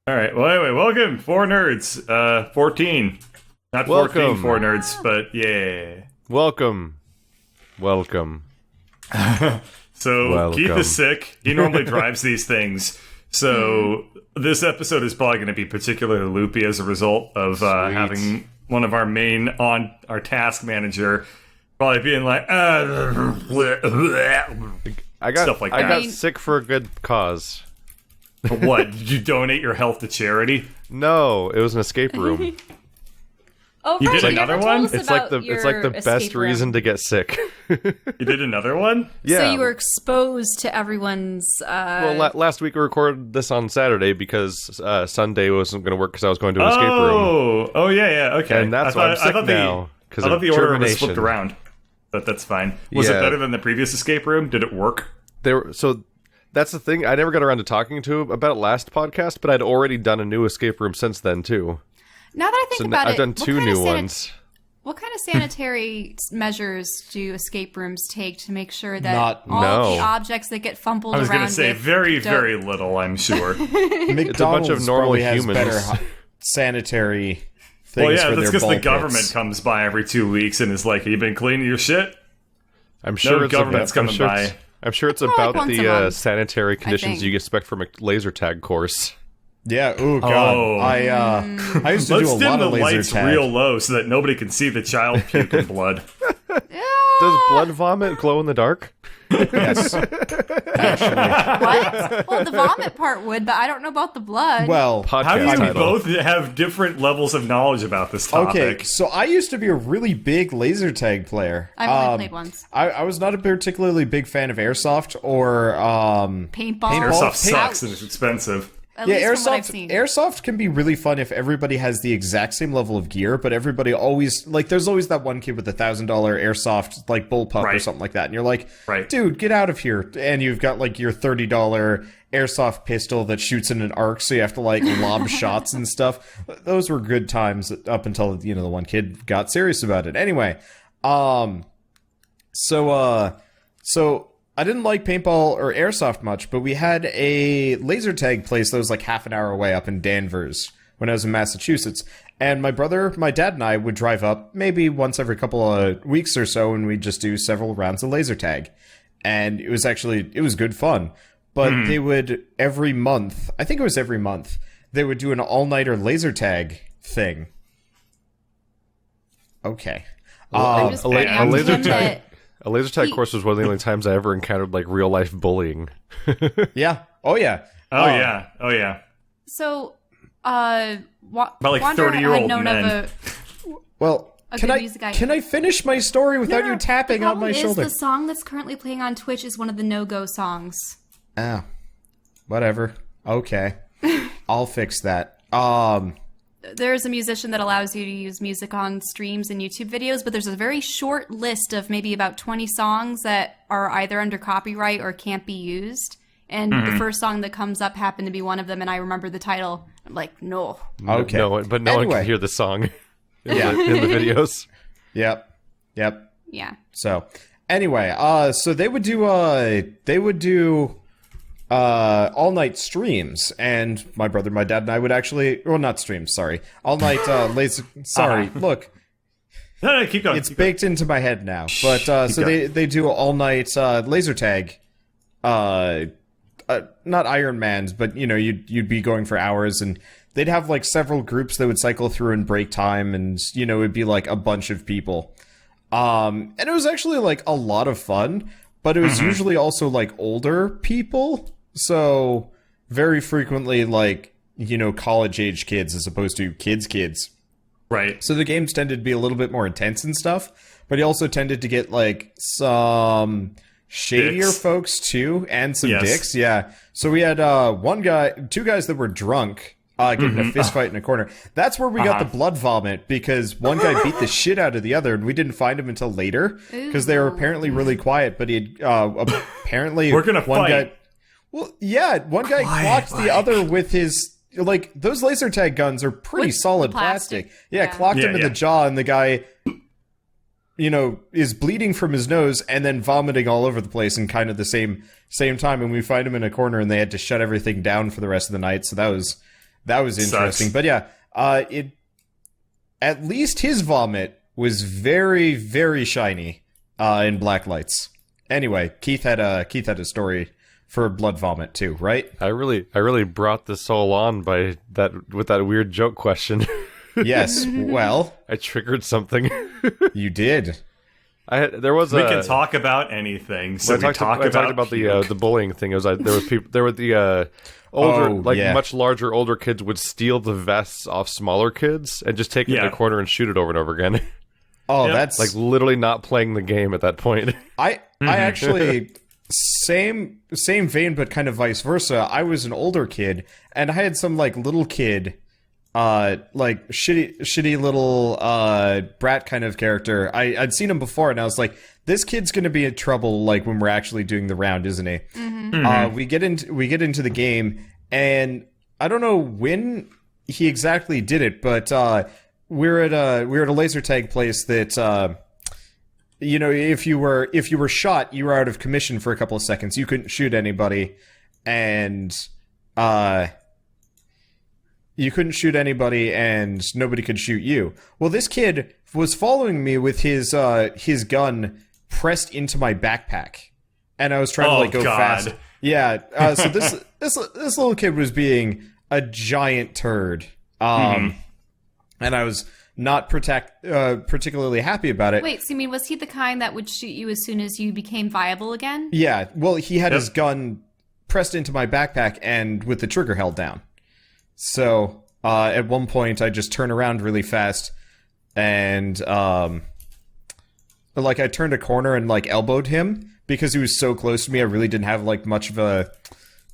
All right. Well, anyway, welcome, Four Nerds. 14. Not 14 Welcome. Four Nerds, but yeah. Welcome. So Keith is sick. He normally drives these things. So this episode is probably going to be particularly loopy as a result of having one of our main on our task manager probably being like, stuff like that. I got sick for a good cause. What? Did you donate your health to charity? No, it was an escape room. Oh, You right, did another never told one? us It's like about the your best escape room. reason to get sick. You did another one? Yeah. So you were exposed to everyone's. Well, last week we recorded this on Saturday because Sunday wasn't going to work because I was going to an escape room. Oh, yeah, okay. And that's why I'm sick now. I thought the order was germination. flipped around, but that's fine. Was it Yeah. better than the previous escape room? Did it work? So that's the thing. I never got around to talking to him about it last podcast, but I'd already done a new escape room since then too. Now that I think So about I've it, done what two kind of new ones. What kind of sanitary measures do escape rooms take to make sure that all No. the objects that get fumbled I was around going to say with very, don't- very little, I'm sure. It's a bunch of normal probably has humans. better sanitary things Well, yeah, for that's their because ball the government pits. comes by every 2 weeks and is like, have you been cleaning your shit? I'm sure No it's government's about, coming by. I'm sure it's Like about once a the month, sanitary conditions think. you expect from a laser tag course. Yeah. Oh God. Oh. I used to Let's do a dim lot the of laser lights tag. real low so that nobody can see the child puking blood. Does blood vomit glow in the dark? Yes. What? Well, the vomit part would, but I don't know about the blood. Well. Podcast How do you title. both have different levels of knowledge about this topic? Okay, so I used to be a really big laser tag player. I've only played once. I was not a particularly big fan of airsoft or Paintball. Airsoft sucks Ouch. and it's expensive. At yeah, least from what I've airsoft. seen. Airsoft can be really fun if everybody has the exact same level of gear, but everybody always like. There's always that one kid with a $1,000 airsoft like bullpup or Right. something like that, and you're like, Right. dude, get out of here! And you've got like your $30 airsoft pistol that shoots in an arc, so you have to like lob shots and stuff. Those were good times up until the one kid got serious about it. Anyway, so I didn't like paintball or airsoft much, but we had a laser tag place that was like half an hour away up in Danvers when I was in Massachusetts. And my brother, my dad, and I would drive up maybe once every couple of weeks or so, and we'd just do several rounds of laser tag. And it was good fun. But they would, every month, I think it was every month, they would do an all-nighter laser tag thing. Okay. I'm just pointing out to laser him tag. that- A laser tag course was one of the only times I ever encountered like real life bullying. Yeah. Oh, yeah. Oh, yeah. So, About like Wander 30-year-old had known men. of Well, A can good I music guy. can I finish my story without you tapping the on my problem is shoulder? The song that's currently playing on Twitch is one of the no-go songs. Ah, whatever. Okay, I'll fix that. There's a musician that allows you to use music on streams and YouTube videos, but there's a very short list of maybe about 20 songs that are either under copyright or can't be used. And the first song that comes up happened to be one of them, and I remember the title. I'm like, no. Okay. No one, but no one Anyway. can hear the song in, Yeah. in the videos. Yep. Yeah. So anyway, so they would do all night streams, and my brother, my dad, and I would actually, well, not streams, sorry, all night laser. Sorry, look, No, keep going. it's keep going. baked into my head now. But so they do all night laser tag. Not Iron Man's, but you'd be going for hours, and they'd have like several groups that would cycle through and break time, and it'd be like a bunch of people. And it was actually like a lot of fun, but it was usually also like older people, so very frequently like college age kids as opposed to kids. Right. So the games tended to be a little bit more intense and stuff, but he also tended to get like some shadier Dicks. folks too, and some Yes. dicks. Yeah. So we had two guys that were drunk, getting a fist fight in a corner. That's where we got the blood vomit, because one guy beat the shit out of the other, and we didn't find him until later because they were apparently really quiet. But he had apparently We're gonna one fight. guy. Well, yeah, one guy clocked the other with his. Like, those laser tag guns are pretty With solid plastic. plastic. Yeah, clocked him in Yeah. the jaw, and the guy, is bleeding from his nose and then vomiting all over the place in kind of the same time. And we find him in a corner, and they had to shut everything down for the rest of the night. So that that was interesting. Sucks. But yeah, it at least his vomit was very, very shiny in black lights. Anyway, Keith had a story for blood vomit too, right? I really brought this all on with that weird joke question. Yes. Well, I triggered something. You did. We can talk about anything. So I talked about the bullying thing. It was there were the older, much larger older kids would steal the vests off smaller kids and just take it in the corner and shoot it over and over again. Oh, that's like literally not playing the game at that point. I actually same vein, but kind of vice versa. I was an older kid, and I had some like little kid, like shitty little brat kind of character. I'd seen him before, and I was like, this kid's gonna be in trouble. Like when we're actually doing the round, isn't he? Mm-hmm. We get into the game, and I don't know when he exactly did it, but we're at a laser tag place that. You know, if you were shot, you were out of commission for a couple of seconds. You couldn't shoot anybody, and nobody could shoot you. Well, this kid was following me with his gun pressed into my backpack, and I was trying to go fast. Yeah. So this little kid was being a giant turd, and I was not particularly happy about it. Wait, so you mean, was he the kind that would shoot you as soon as you became viable again? Yeah, well, he had his gun pressed into my backpack and with the trigger held down. So, at one point, I just turned around really fast and, I turned a corner and, elbowed him because he was so close to me. I really didn't have, much of a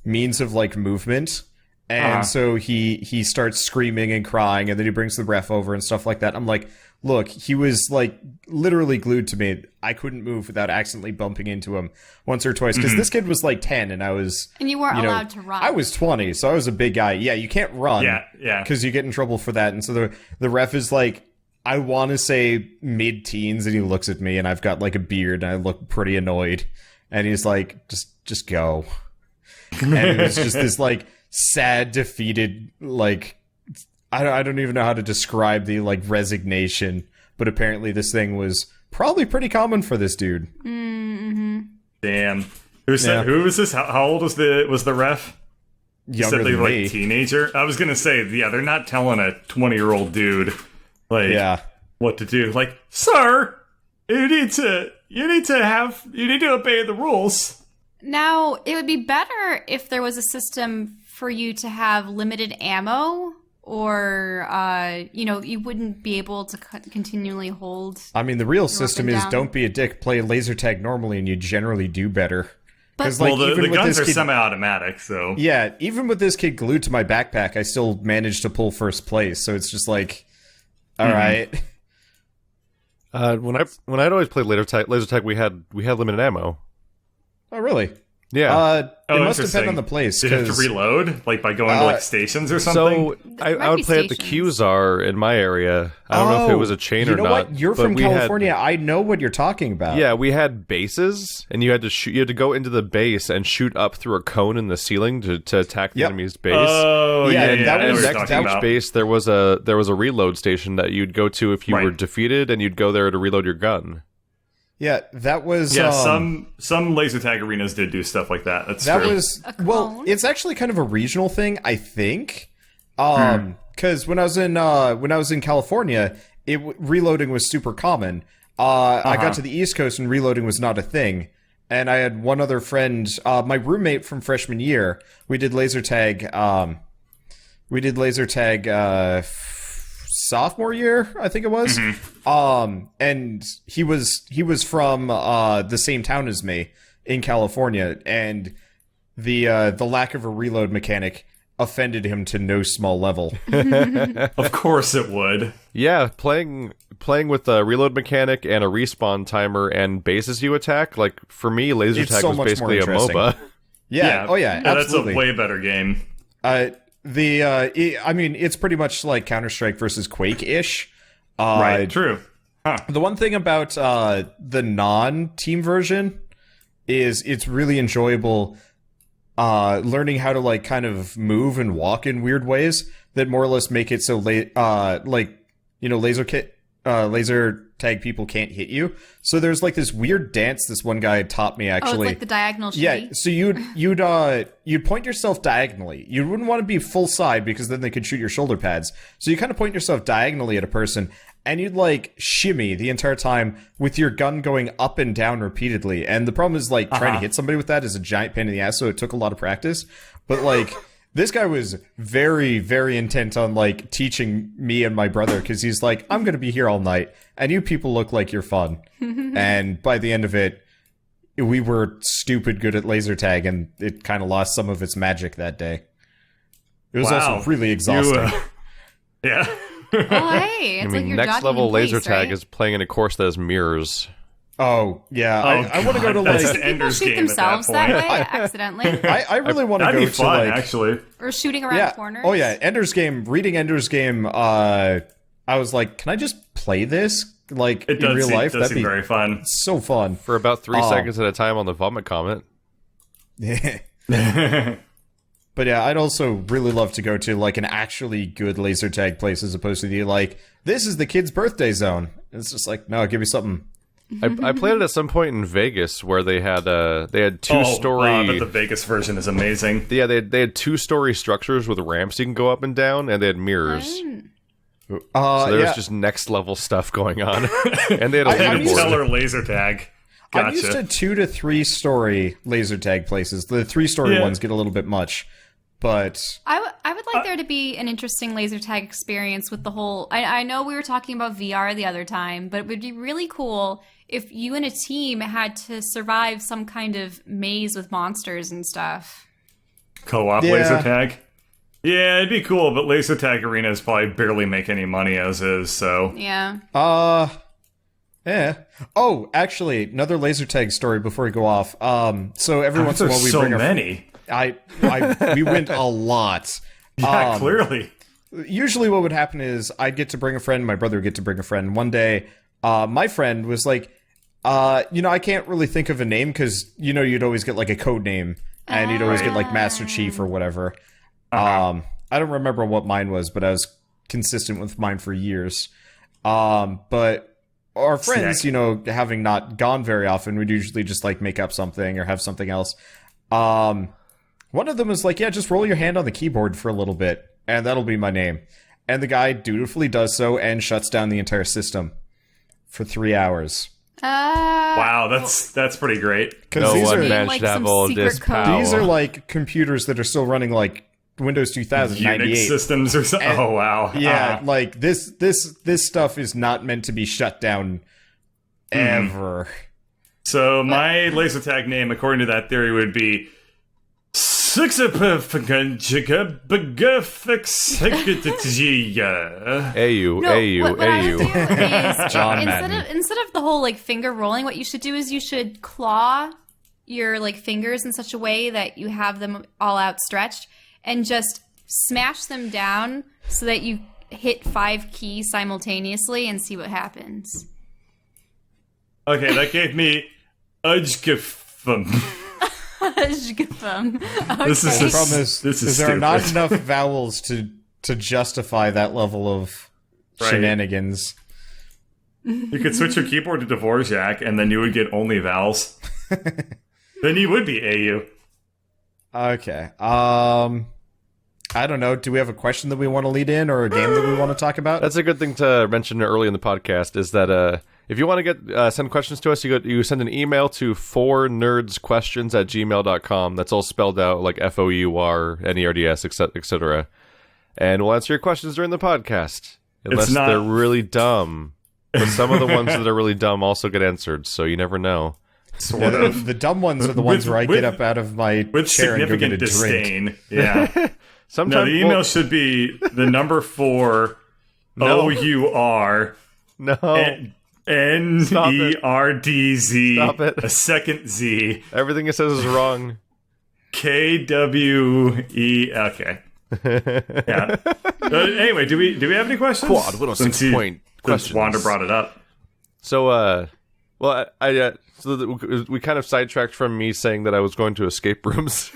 means of, movement. And so he starts screaming and crying, and then he brings the ref over and stuff like that. I'm like, look, he was literally glued to me. I couldn't move without accidentally bumping into him once or twice, because this kid was 10 and I was... And you weren't allowed to run. I was 20, so I was a big guy. Yeah, you can't run. Yeah. Because you get in trouble for that. And so the ref is I want to say mid-teens, and he looks at me, and I've got a beard, and I look pretty annoyed. And he's like, just go. And it was just this sad, defeated, I don't even know how to describe the resignation, but apparently this thing was probably pretty common for this dude. Mm-hmm. Damn. Who was this? How old was the ref? Younger than me. Teenager? I was gonna say, they're not telling a 20-year-old dude what to do. Sir, you need to obey the rules. Now, it would be better if there was a system for you to have limited ammo, or, you wouldn't be able to continually hold... I mean, the real system is don't be a dick, play laser tag normally, and you generally do better. But the guns are semi-automatic, so... Yeah, even with this kid glued to my backpack, I still managed to pull first place, so it's just all right. When I'd always played laser tag, we had limited ammo. Oh, really? Yeah. It must depend on the place. Did you have to reload? By going to stations or something? So I would play at the Q-Czar in my area. I don't know if it was a chain or not. You know what? You're from California. I know what you're talking about. Yeah, we had bases, and you had to shoot. You had to go into the base and shoot up through a cone in the ceiling to attack the enemy's base. Oh, yeah. That was next to each base. There was a reload station that you'd go to if you were defeated, and you'd go there to reload your gun. Yeah, that was... Yeah, some laser tag arenas did do stuff like that. That true. Was... Well, it's actually kind of a regional thing, I think. Because when I was in California, reloading was super common. I got to the East Coast and reloading was not a thing. And I had one other friend, my roommate from freshman year. We did laser tag... sophomore year, I think it was. And he was from the same town as me in California, and the lack of a reload mechanic offended him to no small level. Of course it would. Yeah, playing with a reload mechanic and a respawn timer and bases you attack, for me, laser tag was basically a MOBA. Yeah. Oh yeah, absolutely. That's a way better game. I mean, it's pretty much like Counter-Strike versus Quake-ish. Right, true. The one thing about the non-team version is it's really enjoyable. learning how to like kind of move and walk in weird ways that more or less make it so laser tag people can't hit you. So there's like this weird dance this one guy taught me actually. Oh, it's like the diagonal shimmy? Yeah, so you'd point yourself diagonally. You wouldn't want to be full side because then they could shoot your shoulder pads. So you kind of point yourself diagonally at a person and you'd like shimmy the entire time with your gun going up and down repeatedly. And the problem is like trying to hit somebody with that is a giant pain in the ass, so it took a lot of practice. But like this guy was very, very intent on like teaching me and my brother because he's like, I'm going to be here all night and you people look like you're fun. And by the end of it, we were stupid good at laser tag and it kind of lost some of its magic that day. It was also really exhausting. Yeah. Oh, hey. It's like your next level laser tag right? is playing in a course that has mirrors. Oh, yeah. I want to go to like... That's People shoot themselves that way accidentally. I really want to go be fun, to like... actually. Or shooting around corners. Oh, yeah. Ender's Game. Reading Ender's Game, I was like, can I just play this? Like, in real life? That'd be very fun. So fun. For about 3 seconds at a time on the vomit comment. Yeah. But yeah, I'd also really love to go to like an actually good laser tag place as opposed to the like, this is the kid's birthday zone. It's just like, no, give me something. I played it at some point in Vegas where they had 2-story. But the Vegas version is amazing. Yeah, they had 2-story structures with ramps you can go up and down, and they had mirrors. So there was just next level stuff going on, and they had a leaderboard. Stellar laser tag. Gotcha. I'm used to 2 to 3 story laser tag places. The 3-story ones get a little bit much. But I would like there to be an interesting laser tag experience with the whole... I know we were talking about VR the other time, but it would be really cool if you and a team had to survive some kind of maze with monsters and stuff. Co-op laser tag? Yeah, it'd be cool, but laser tag arenas probably barely make any money as is, so... Yeah. Yeah. Oh, actually, another laser tag story before we go off. So every once in a while we bring many. We went a lot. Yeah, clearly. Usually what would happen is I'd get to bring a friend, my brother would get to bring a friend. One day, my friend was like, I can't really think of a name because, you'd always get like a code name and you'd always get like Master Chief or whatever. I don't remember what mine was, but I was consistent with mine for years. But our friends, having not gone very often, would usually just like make up something or have something else. One of them was like, yeah, just roll your hand on the keyboard for a little bit, and that'll be my name. And the guy dutifully does so and shuts down the entire system for 3 hours. Wow, that's pretty great. No one man should have all this power. These are like computers that are still running like Windows 2098 Unix systems or something. Oh wow, yeah, like this stuff is not meant to be shut down ever. So my laser tag name, according to that theory, would be John Madden. Instead of the whole like finger rolling, what you should do is you should claw your like fingers in such a way that you have them all outstretched and just smash them down so that you hit 5 keys simultaneously and see what happens. Okay, that gave me Ujgfum. Okay. The problem is there are not enough vowels to justify that level of shenanigans. You could switch your keyboard to Dvorak, and then you would get only vowels. Then you would be AU. Okay. I don't know. Do we have a question that we want to lead in or a game that we want to talk about? That's a good thing to mention early in the podcast is that if you want to send questions to us, you send an email to FourNerdsQuestions@gmail.com. That's all spelled out like FOURNERDS, etc. And we'll answer your questions during the podcast. Unless they're really dumb. But some of the ones that are really dumb also get answered, so you never know. Sort of. The dumb ones are the ones where I get up out of my chair and go get a disdain. Drink. Yeah. Sometimes the email should be the number 4 OUR NERDZ. Stop it. A second Z. Everything it says is wrong. KWE. Okay. Yeah. Anyway, do we have any questions? Quad 106 point questions. Wander brought it up. So, we kind of sidetracked from me saying that I was going to escape rooms.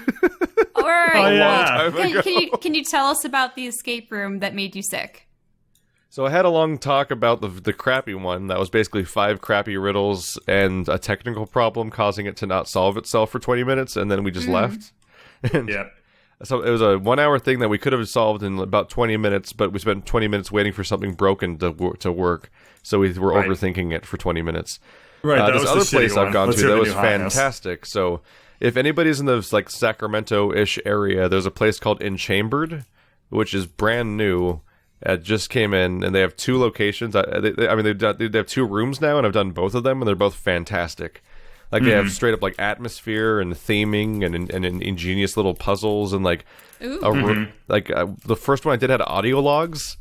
right. Oh, yeah. Can you tell us about the escape room that made you sick? So I had a long talk about the crappy one that was basically 5 crappy riddles and a technical problem causing it to not solve itself for 20 minutes, and then we just left. And Yeah. so it was a 1-hour thing that we could have solved in about 20 minutes, but we spent 20 minutes waiting for something broken to work, so we were overthinking it for 20 minutes. Right, This other place I've gone to that was hotness. fantastic. So if anybody's in the like Sacramento-ish area, there's a place called Enchambered, which is brand new. It just came in, and they have 2 locations. They have 2 rooms now, and I've done both of them, and they're both fantastic. Like, they have straight up, like, atmosphere and theming and ingenious little puzzles and, like... the first one I did had audio logs.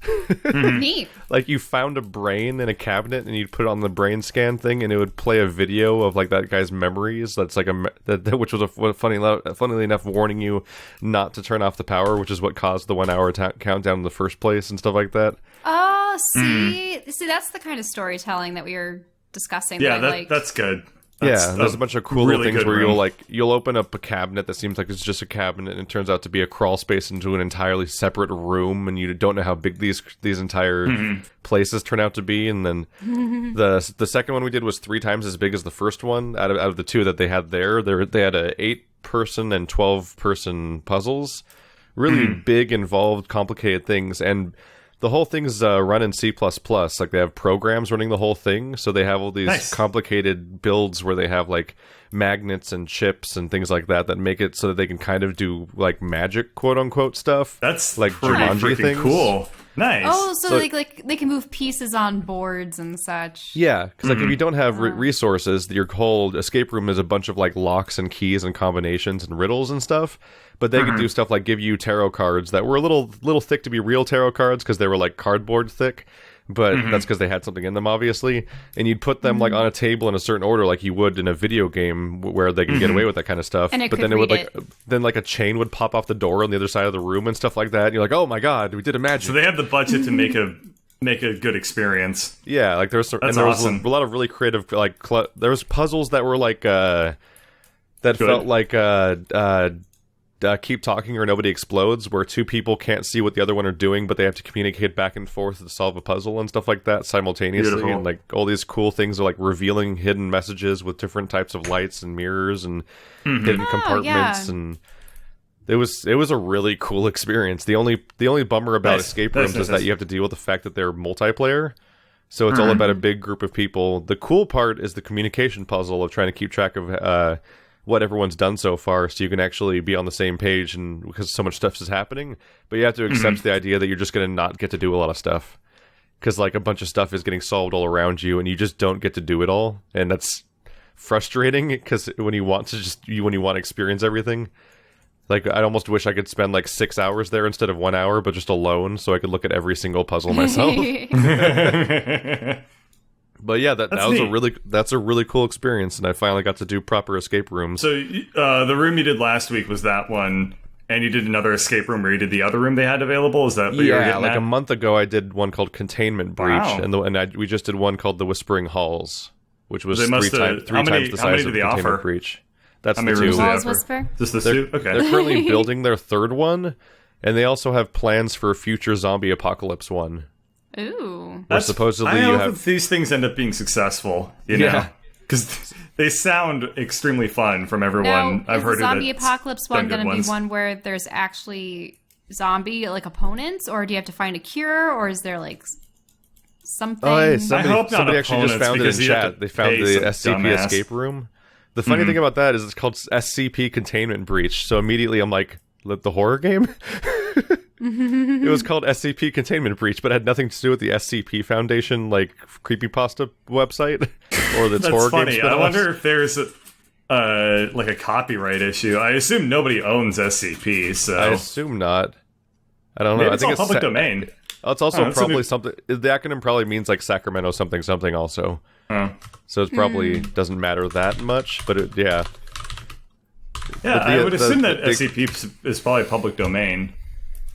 Neat. Like, you found a brain in a cabinet, and you'd put it on the brain scan thing, and it would play a video of, like, that guy's memories. That's, like, which was, funnily enough, warning you not to turn off the power, which is what caused the 1-hour countdown in the first place and stuff like that. Oh, see, that's the kind of storytelling that we were discussing. Yeah, that that's good. There's a bunch of cool little really things where room. you'll open up a cabinet that seems like it's just a cabinet, and it turns out to be a crawl space into an entirely separate room, and you don't know how big these entire places turn out to be. And then the second one we did was 3 times as big as the first one. Out of the 2 that they had there, they had a 8-person and 12-person puzzles, really big, involved, complicated things, and the whole thing's run in C++. Like, they have programs running the whole thing, so they have all these complicated builds where they have, like, magnets and chips and things like that make it so that they can kind of do, like, magic, quote-unquote stuff. That's like pretty Jumanji freaking things. cool. Nice. Oh, so like they can move pieces on boards and such. Yeah, because like if you don't have resources, your whole escape room is a bunch of like locks and keys and combinations and riddles and stuff. But they could do stuff like give you tarot cards that were a little thick to be real tarot cards because they were like cardboard thick. But that's because they had something in them, obviously. And you'd put them like on a table in a certain order, like you would in a video game where they can get away with that kind of stuff. And but then then like a chain would pop off the door on the other side of the room and stuff like that. And you're like, oh my god, we did a magic. So they have the budget to make a good experience. Yeah, like there was was a lot of really creative like there was puzzles that were like that felt like keep talking or nobody explodes, where 2 people can't see what the other one are doing, but they have to communicate back and forth to solve a puzzle and stuff like that simultaneously. Beautiful. And like all these cool things are like revealing hidden messages with different types of lights and mirrors and hidden compartments. And it was a really cool experience. The only bummer about escape rooms is that you have to deal with the fact that they're multiplayer. So it's all about a big group of people. The cool part is the communication puzzle of trying to keep track of what everyone's done so far, so you can actually be on the same page, and because so much stuff is happening. But you have to accept the idea that you're just going to not get to do a lot of stuff, because like a bunch of stuff is getting solved all around you, and you just don't get to do it all, and that's frustrating. Because when you want to experience everything, like I almost wish I could spend like 6 hours there instead of 1 hour, but just alone, so I could look at every single puzzle myself. But yeah, that's a really cool experience, and I finally got to do proper escape rooms. So the room you did last week was that one, and you did another escape room where you did the other room they had available? Is that what you were getting like at? a month ago I did one called Containment Breach, we just did one called the Whispering Halls, which was three times the size of Containment Breach. That's how many the rooms 2. do they Halls offer? Whisper? Just the 2? Okay. They're currently building their 3rd one, and they also have plans for a future zombie apocalypse one. Ooh. Supposedly I you hope have that these things end up being successful, you know? Because they sound extremely fun from everyone I've heard. Is the zombie apocalypse one going to be one where there's actually zombie like opponents, or do you have to find a cure, or is there like something? Oh, hey, I hope not somebody actually just found it in chat. They found the SCP escape room. The funny thing about that is it's called SCP Containment Breach. So immediately I'm like, the horror game? It was called SCP Containment Breach, but it had nothing to do with the SCP Foundation, like, creepypasta website, or the horror funny. game. I wonder if there's like a copyright issue. I assume nobody owns SCP, so I assume not. I don't know. Maybe I think it's all public domain. It's also probably something. The acronym probably means like Sacramento something something also. So it probably doesn't matter that much, but I would assume that SCP is probably public domain.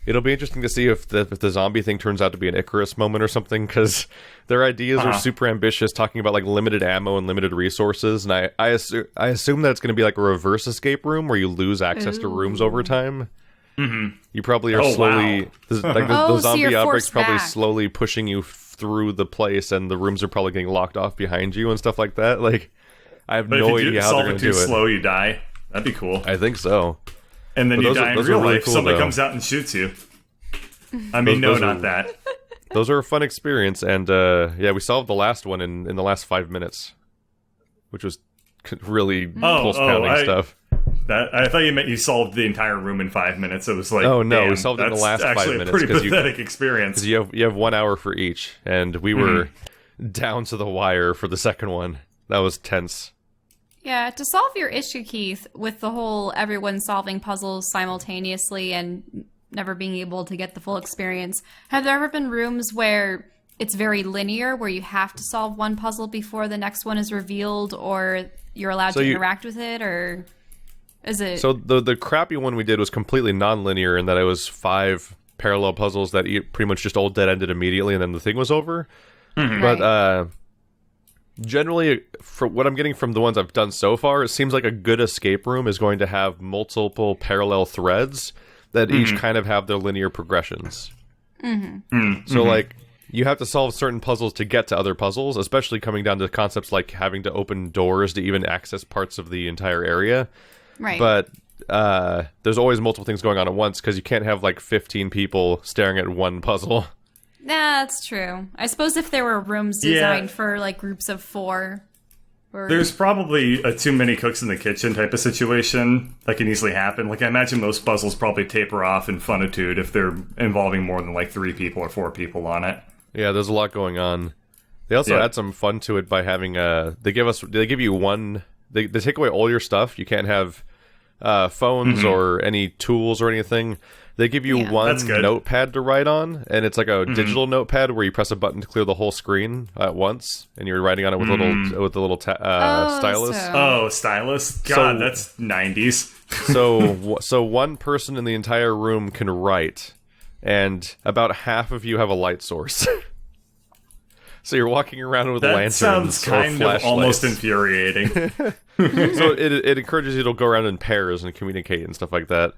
It'll be interesting to see if the zombie thing turns out to be an Icarus moment or something, because their ideas are super ambitious, talking about like limited ammo and limited resources, and I assume that it's going to be like a reverse escape room where you lose access to rooms over time. Mm-hmm. You probably are slowly the zombie outbreak's probably slowly pushing you through the place, and the rooms are probably getting locked off behind you and stuff like that. Like, I have no idea how they're going to do it. If you solve it too slow, you die. That'd be cool. I think so. And then you die in real life. Somebody comes out and shoots you. I mean, not that. Those are a fun experience, and we solved the last one in the last 5 minutes, which was really pulse-pounding stuff. I thought you meant you solved the entire room in 5 minutes. It was like, oh no, we solved it in the last 5 minutes. Actually, a pretty pathetic experience. Because you have 1 hour for each, and we were down to the wire for the second one. That was tense. Yeah, to solve your issue, Keith, with the whole everyone solving puzzles simultaneously and never being able to get the full experience, have there ever been rooms where it's very linear, where you have to solve one puzzle before the next one is revealed, or you're allowed to interact with it, or is it... So the crappy one we did was completely non-linear in that it was 5 parallel puzzles that pretty much just all dead-ended immediately, and then the thing was over. Mm-hmm. But generally, for what I'm getting from the ones I've done so far, it seems like a good escape room is going to have multiple parallel threads that each kind of have their linear progressions. So, like, you have to solve certain puzzles to get to other puzzles, especially coming down to concepts like having to open doors to even access parts of the entire area. Right. But there's always multiple things going on at once, because you can't have, like, 15 people staring at one puzzle. Nah, that's true. I suppose if there were rooms designed for, like, groups of 4... There's probably a too many cooks in the kitchen type of situation that can easily happen. Like, I imagine most puzzles probably taper off in funitude if they're involving more than, like, 3 people or 4 people on it. Yeah, there's a lot going on. They also add some fun to it by having they give you one... They take away all your stuff. You can't have phones or any tools or anything. They give you one notepad to write on, and it's like a digital notepad where you press a button to clear the whole screen at once, and you're writing on it with a little stylus. Oh, stylus! God, that's 90s. So one person in the entire room can write, and about half of you have a light source. So you're walking around with lanterns or flashlights. That sounds kind of almost infuriating. So it encourages you to go around in pairs and communicate and stuff like that.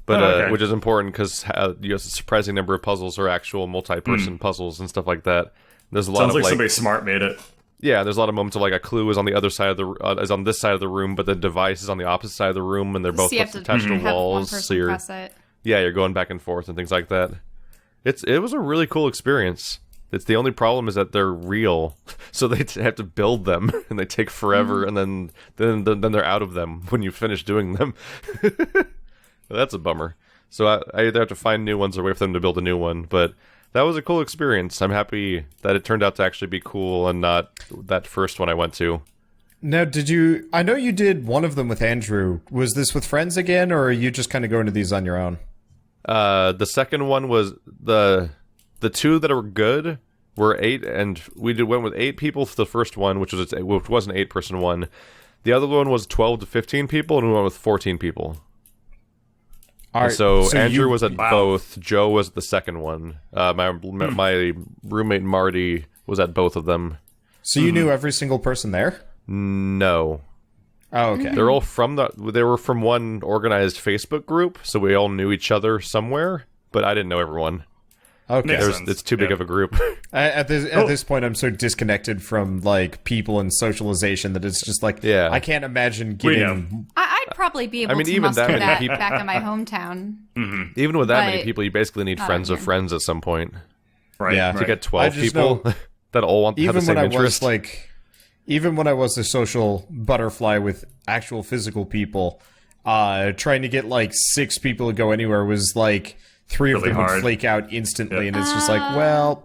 But which is important because a surprising number of puzzles are actual multi-person puzzles and stuff like that. There's a lot of somebody smart made it. Yeah, there's a lot of moments of like a clue is on the other side of the is on this side of the room, but the device is on the opposite side of the room, and they're both attached to walls. So you're going back and forth and things like that. It was a really cool experience. It's the only problem is that they're real, so they have to build them, and they take forever, and then they're out of them when you finish doing them. That's a bummer. So I either have to find new ones or wait for them to build a new one. But that was a cool experience. I'm happy that it turned out to actually be cool and not that first one I went to. Now, I know you did one of them with Andrew. Was this with friends again, or are you just kind of going to these on your own? The second one was the 2 that were good were 8, and went with 8 people for the first one, which was an 8-person one. The other one was 12 to 15 people, and we went with 14 people. Right, so Andrew was at both. Joe was at the second one. My roommate Marty was at both of them. So you knew every single person there? No. Oh, okay. They're all they were from one organized Facebook group, so we all knew each other somewhere, but I didn't know everyone. Okay, it's too big of a group. At this point, I'm so disconnected from like people and socialization that it's just like I can't imagine getting. I'd probably be able to muster that back in my hometown. Even with that many people, you basically need friends of friends at some point, right? Yeah, to get 12 people that all have the same interest. Even when I was a social butterfly with actual physical people, trying to get like 6 people to go anywhere was like. 3 of them would flake out instantly, and it's just like, well...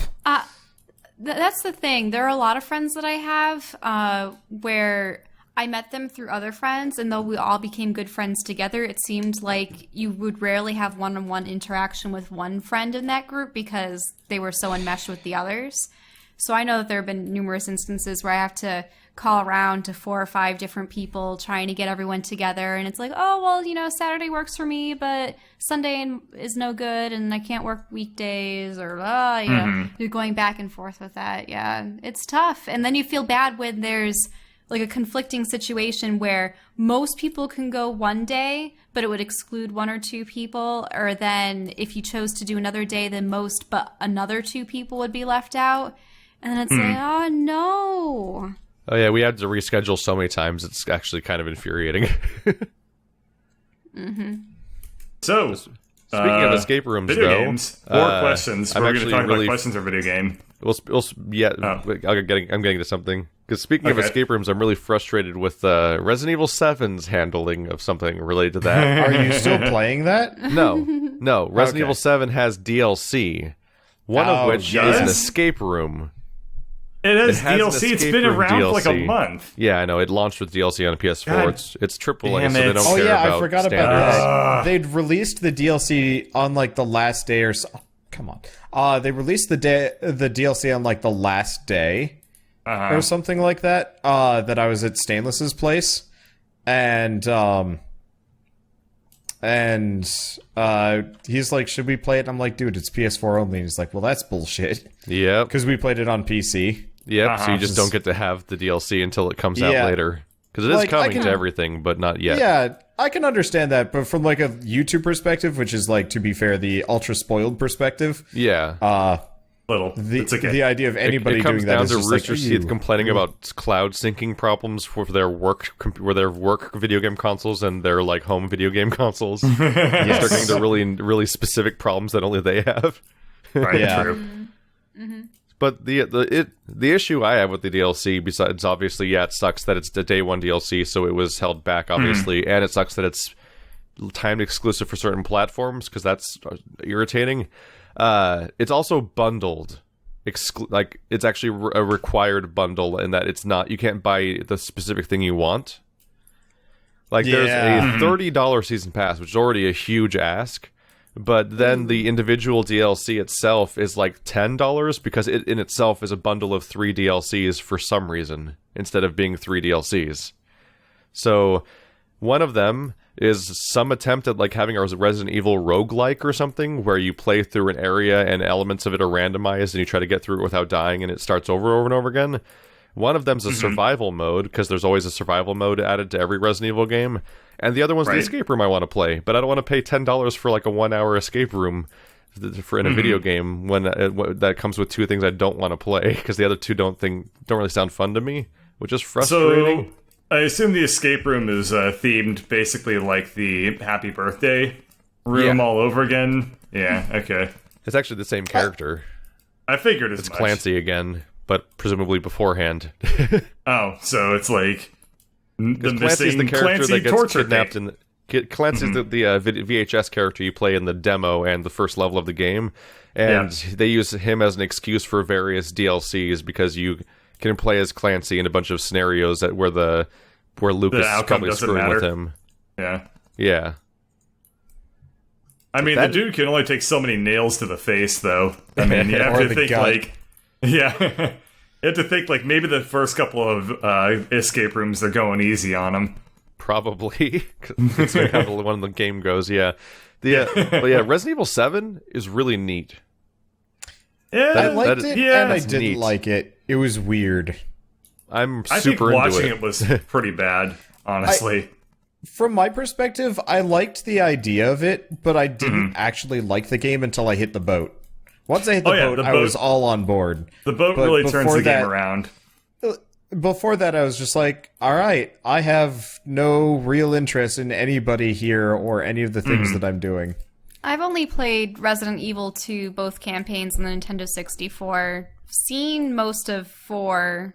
that's the thing. There are a lot of friends that I have where I met them through other friends, and though we all became good friends together, it seemed like you would rarely have one-on-one interaction with one friend in that group because they were so enmeshed with the others. So I know that there have been numerous instances where I have to call around to 4 or 5 different people trying to get everyone together. And it's like, oh, well, you know, Saturday works for me, but Sunday is no good and I can't work weekdays or, you know, you're going back and forth with that. Yeah, it's tough. And then you feel bad when there's like a conflicting situation where most people can go one day, but it would exclude 1 or 2 people. Or then if you chose to do another day, then most, but another 2 people would be left out. And then it's like, oh, no. Oh, yeah, we had to reschedule so many times. It's actually kind of infuriating. So, speaking of escape rooms, video though, games, 4 questions. We're going to talk about questions or video game. I'm getting to something. Because speaking of escape rooms, I'm really frustrated with Resident Evil 7's handling of something related to that. Are you still playing that? No. Resident Evil 7 has DLC, one of which is an escape room. It has DLC. It's been around for like a month. Yeah, I know. It launched with DLC on PS4. God, it's AAA, so they don't care about I forgot standards. about that. They'd released the DLC on like the last day or so. Oh, come on. They released the DLC on like the last day or something like that. That I was at Stainless's place, and he's like, "Should we play it?" And I'm like, "Dude, it's PS4 only." And he's like, "Well, that's bullshit." Yeah, because we played it on PC. Yep, so you just don't get to have the DLC until it comes out later. Because it is coming to everything, but not yet. Yeah, I can understand that, but from like a YouTube perspective, which is like, to be fair, the ultra spoiled perspective. Yeah. It's okay. The idea of anybody doing that is just down to Rooster Teeth complaining about cloud syncing problems for their work video game consoles and their like home video game consoles. They're getting the really, really specific problems that only they have. Right, true. Mm-hmm. But the issue I have with the DLC, besides obviously, it sucks that it's the day one DLC, so it was held back, obviously, and it sucks that it's timed exclusive for certain platforms, because that's irritating. It's also bundled. It's actually a required bundle in that it's not, you can't buy the specific thing you want. Like, there's a $30 season pass, which is already a huge ask. But then the individual DLC itself is like $10 because it in itself is a bundle of 3 DLCs for some reason, instead of being 3 DLCs. So one of them is some attempt at like having a Resident Evil roguelike or something, where you play through an area and elements of it are randomized and you try to get through it without dying and it starts over and over again. One of them's a survival mode, because there's always a survival mode added to every Resident Evil game. And the other one's the escape room I want to play. But I don't want to pay $10 for like a 1-hour escape room in a video game when that comes with 2 things I don't want to play, because the other 2 don't really sound fun to me, which is frustrating. So I assume the escape room is themed basically like the Happy Birthday room all over again. Yeah, okay. It's actually the same character. I figured as much. It's Clancy again, but presumably beforehand. Oh, so it's like the Clancy's the character Clancy that gets kidnapped in Clancy's the VHS character you play in the demo and the first level of the game, and they use him as an excuse for various DLCs, because you can play as Clancy in a bunch of scenarios where Lucas is probably screwing with him. Yeah. I mean, the dude can only take so many nails to the face, though. I mean, you have to think like, you have to think like maybe the first couple of escape rooms they're going easy on him. Probably. That's how one of the game goes. But Resident Evil 7 is really neat. Yeah, I liked it, and I didn't like it. It was weird. I think watching it was pretty bad, honestly. From my perspective, I liked the idea of it, but I didn't actually like the game until I hit the boat. Once I hit the boat, I was all on board. The boat really turns the game around. Before that, I was just like, all right, I have no real interest in anybody here or any of the things that I'm doing. I've only played Resident Evil 2, both campaigns on the Nintendo 64. Seen most of 4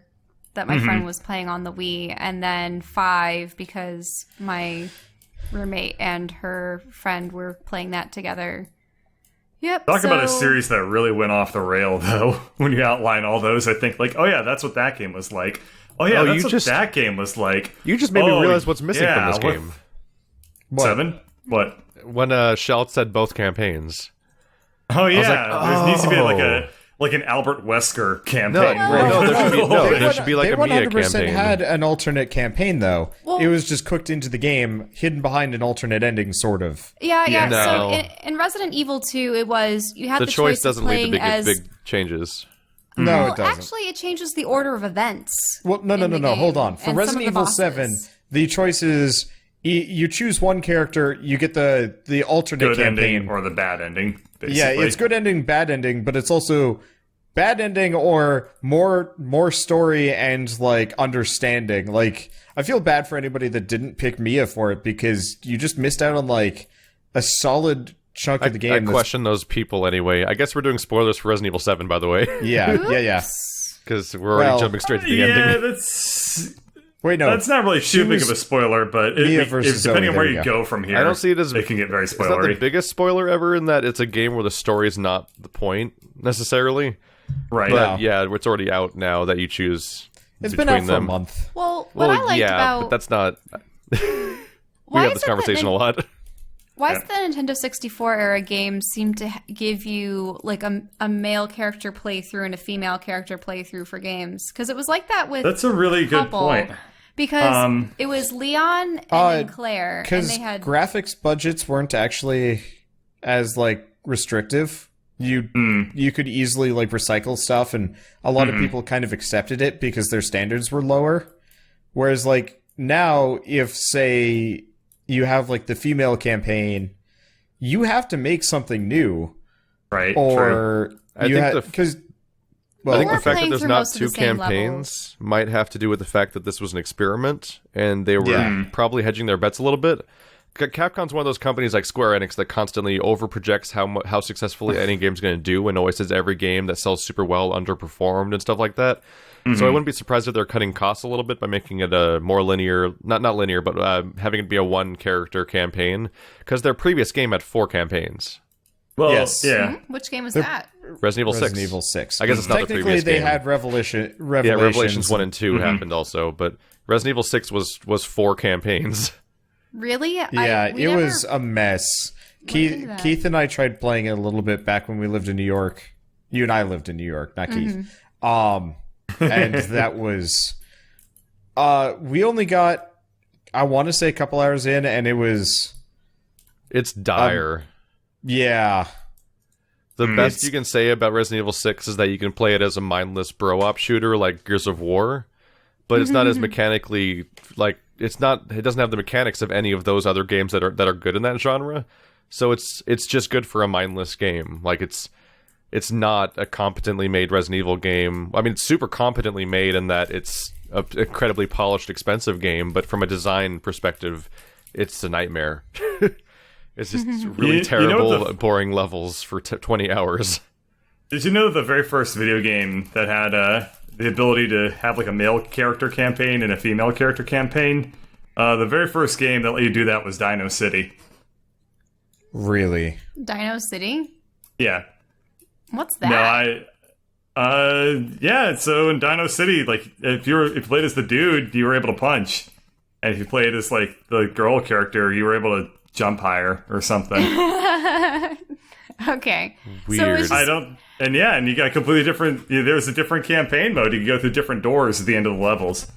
that my friend was playing on the Wii, and then 5 because my roommate and her friend were playing that together. Yep. Talk about a series that really went off the rail, though. When you outline all those, I think like, oh yeah, that's what that game was like. Oh yeah, that's what that game was like. You just made me realize what's missing from this game. What? 7? What? When Shalt said both campaigns. Oh yeah, there needs to be like like an Albert Wesker campaign. There should be like a Mia 100% campaign. had an alternate campaign, though. Well, it was just cooked into the game, hidden behind an alternate ending, sort of. Yeah. No. So in Resident Evil 2, it was you had the the choice of doesn't lead playing to as big changes. No, it doesn't. Actually, it changes the order of events. Well, no. Hold on. For Resident Evil 7, the choice is you choose one character, you get the alternate good campaign. ending or the bad ending, basically. Yeah, it's good ending, bad ending, but it's also bad ending or more story and, like, understanding. Like, I feel bad for anybody that didn't pick Mia for it because you just missed out on, like, a solid chunk of the game. I question those people anyway. I guess we're doing spoilers for Resident Evil 7, by the way. Yeah. Because we're already jumping straight to the ending. Yeah, that's... Wait, no. That's not really too big of a spoiler, but depending on where you go from here, I don't see it as it can get very spoilery. It's not the biggest spoiler ever in that it's a game where the story is not the point necessarily. Right. But yeah, it's already out now that you choose. It's been out for a month. Well, what I liked about but that's not. We have this conversation a lot. Why does the Nintendo 64 era game seem to give you like a male character playthrough and a female character playthrough for games? Because it was like that with That's a really good point. Because it was Leon and then Claire, and they had graphics budgets weren't actually as like restrictive. You could easily like recycle stuff, and a lot of people kind of accepted it because their standards were lower. Whereas like now, if say you have like the female campaign, you have to make something new, right? Or I think the fact that there's not two levels campaigns might have to do with the fact that this was an experiment and they were probably hedging their bets a little bit. Capcom's one of those companies like Square Enix that constantly overprojects how successfully any game's going to do and always says every game that sells super well underperformed and stuff like that. So I wouldn't be surprised if they're cutting costs a little bit by making it a more linear, not linear, but having it be a one-character campaign, because their previous game had 4 campaigns. Well, yes. Yeah. Which game was that? Resident Evil 6. Resident Evil 6. I guess it's not the previous game. Technically, they had Revelations. Yeah, Revelations 1 and 2 happened also, but Resident Evil 6 was 4 campaigns. Really? Yeah, it was a mess. Keith and I tried playing it a little bit back when we lived in New York. You and I lived in New York, not Keith. And that was... we only got, I want to say, a couple hours in, and it was... It's dire. Yeah. The best you can say about Resident Evil 6 is that you can play it as a mindless bro-op shooter like Gears of War, but it's not as mechanically... like it doesn't have the mechanics of any of those other games that are good in that genre. So it's just good for a mindless game. Like it's not a competently made Resident Evil game. I mean, it's super competently made in that it's an incredibly polished, expensive game, but from a design perspective, it's a nightmare. It's just really terrible, boring levels for 20 hours. Did you know that the very first video game that had the ability to have like a male character campaign and a female character campaign, the very first game that let you do that was Dino City. Really? Dino City? Yeah. What's that? No, yeah, so in Dino City, like, if you played as the dude, you were able to punch. And if you played as, like, the girl character, you were able to jump higher or something. Okay. Weird. So and you got completely different, there's a different campaign mode. You can go through different doors at the end of the levels.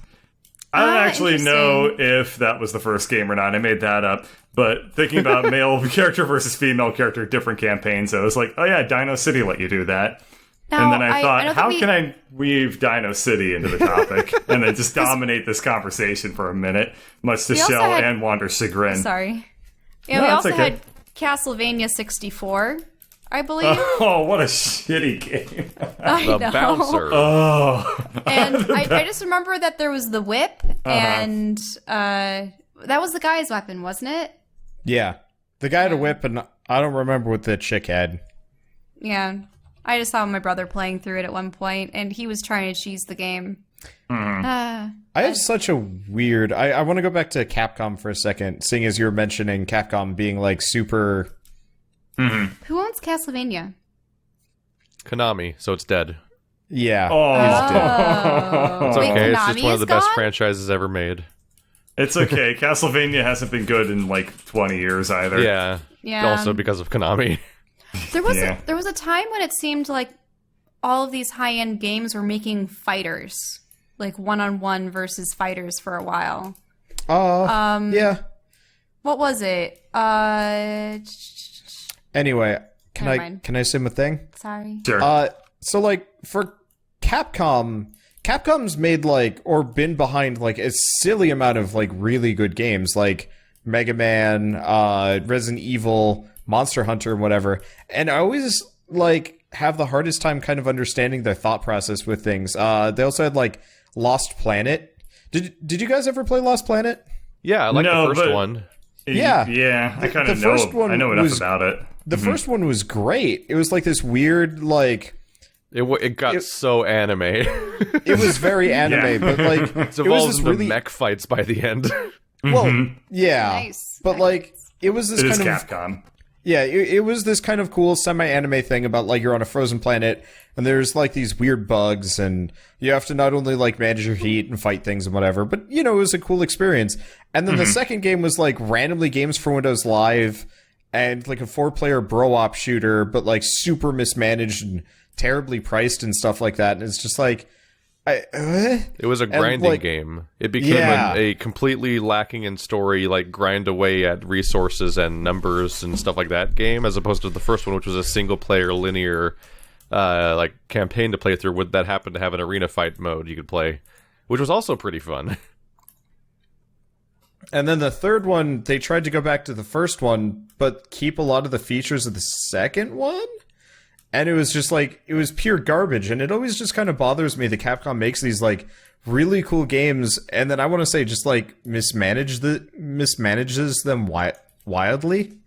I don't actually know if that was the first game or not. I made that up. But thinking about male character versus female character, different campaigns, I was like, oh yeah, Dino City let you do that. Now, and then I thought, how can I weave Dino City into the topic and then just dominate this conversation for a minute, much to Shell and Wander's chagrin. Sorry. Yeah, we also had Castlevania 64, I believe. Oh, what a shitty game. I know. Bouncer. Oh. And I just remember that there was the whip, and that was the guy's weapon, wasn't it? Yeah. The guy had a whip, and I don't remember what the chick had. Yeah. I just saw my brother playing through it at one point, and he was trying to cheese the game. I have such a weird... I want to go back to Capcom for a second, seeing as you were mentioning Capcom being, like, super... Who owns Castlevania? Konami, so it's dead. Yeah. Oh. It's okay. Wait, It's just one of the best gone? franchises ever made. It's okay. Castlevania hasn't been good in like 20 years either. Yeah. Yeah. Also because of Konami. There was a time when it seemed like all of these high-end games were making fighters, like one-on-one versus fighters for a while. Yeah. What was it? Anyway, can I say my thing? Sorry. Sure. So like for Capcom's made like or been behind like a silly amount of like really good games like Mega Man, Resident Evil, Monster Hunter, and whatever. And I always like have the hardest time kind of understanding their thought process with things. They also had like Lost Planet. Did you guys ever play Lost Planet? Yeah, I like the first one. Yeah, I kind of know. I know enough about it. The first one was great. It was like this weird like. It got so anime. It was very anime, but like it was into mech fights by the end. Well, yeah, Nice. But like it was this It kind is of Capcom. yeah, it was this kind of cool semi-anime thing about like you're on a frozen planet and there's like these weird bugs and you have to not only like manage your heat and fight things and whatever, but you know it was a cool experience. And then the second game was like randomly games for Windows Live and like a 4-player bro-op shooter, but like super mismanaged and terribly priced and stuff like that. And it's just like it was a grinding game. It became a completely lacking in story, like grind away at resources and numbers and stuff like that game, as opposed to the first one, which was a single player linear like campaign to play through that happened to have an arena fight mode you could play, which was also pretty fun. And then the third one, they tried to go back to the first one, but keep a lot of the features of the second one? And it was just like, it was pure garbage. And it always just kind of bothers me that Capcom makes these like really cool games. And then I want to say just like mismanages them wildly.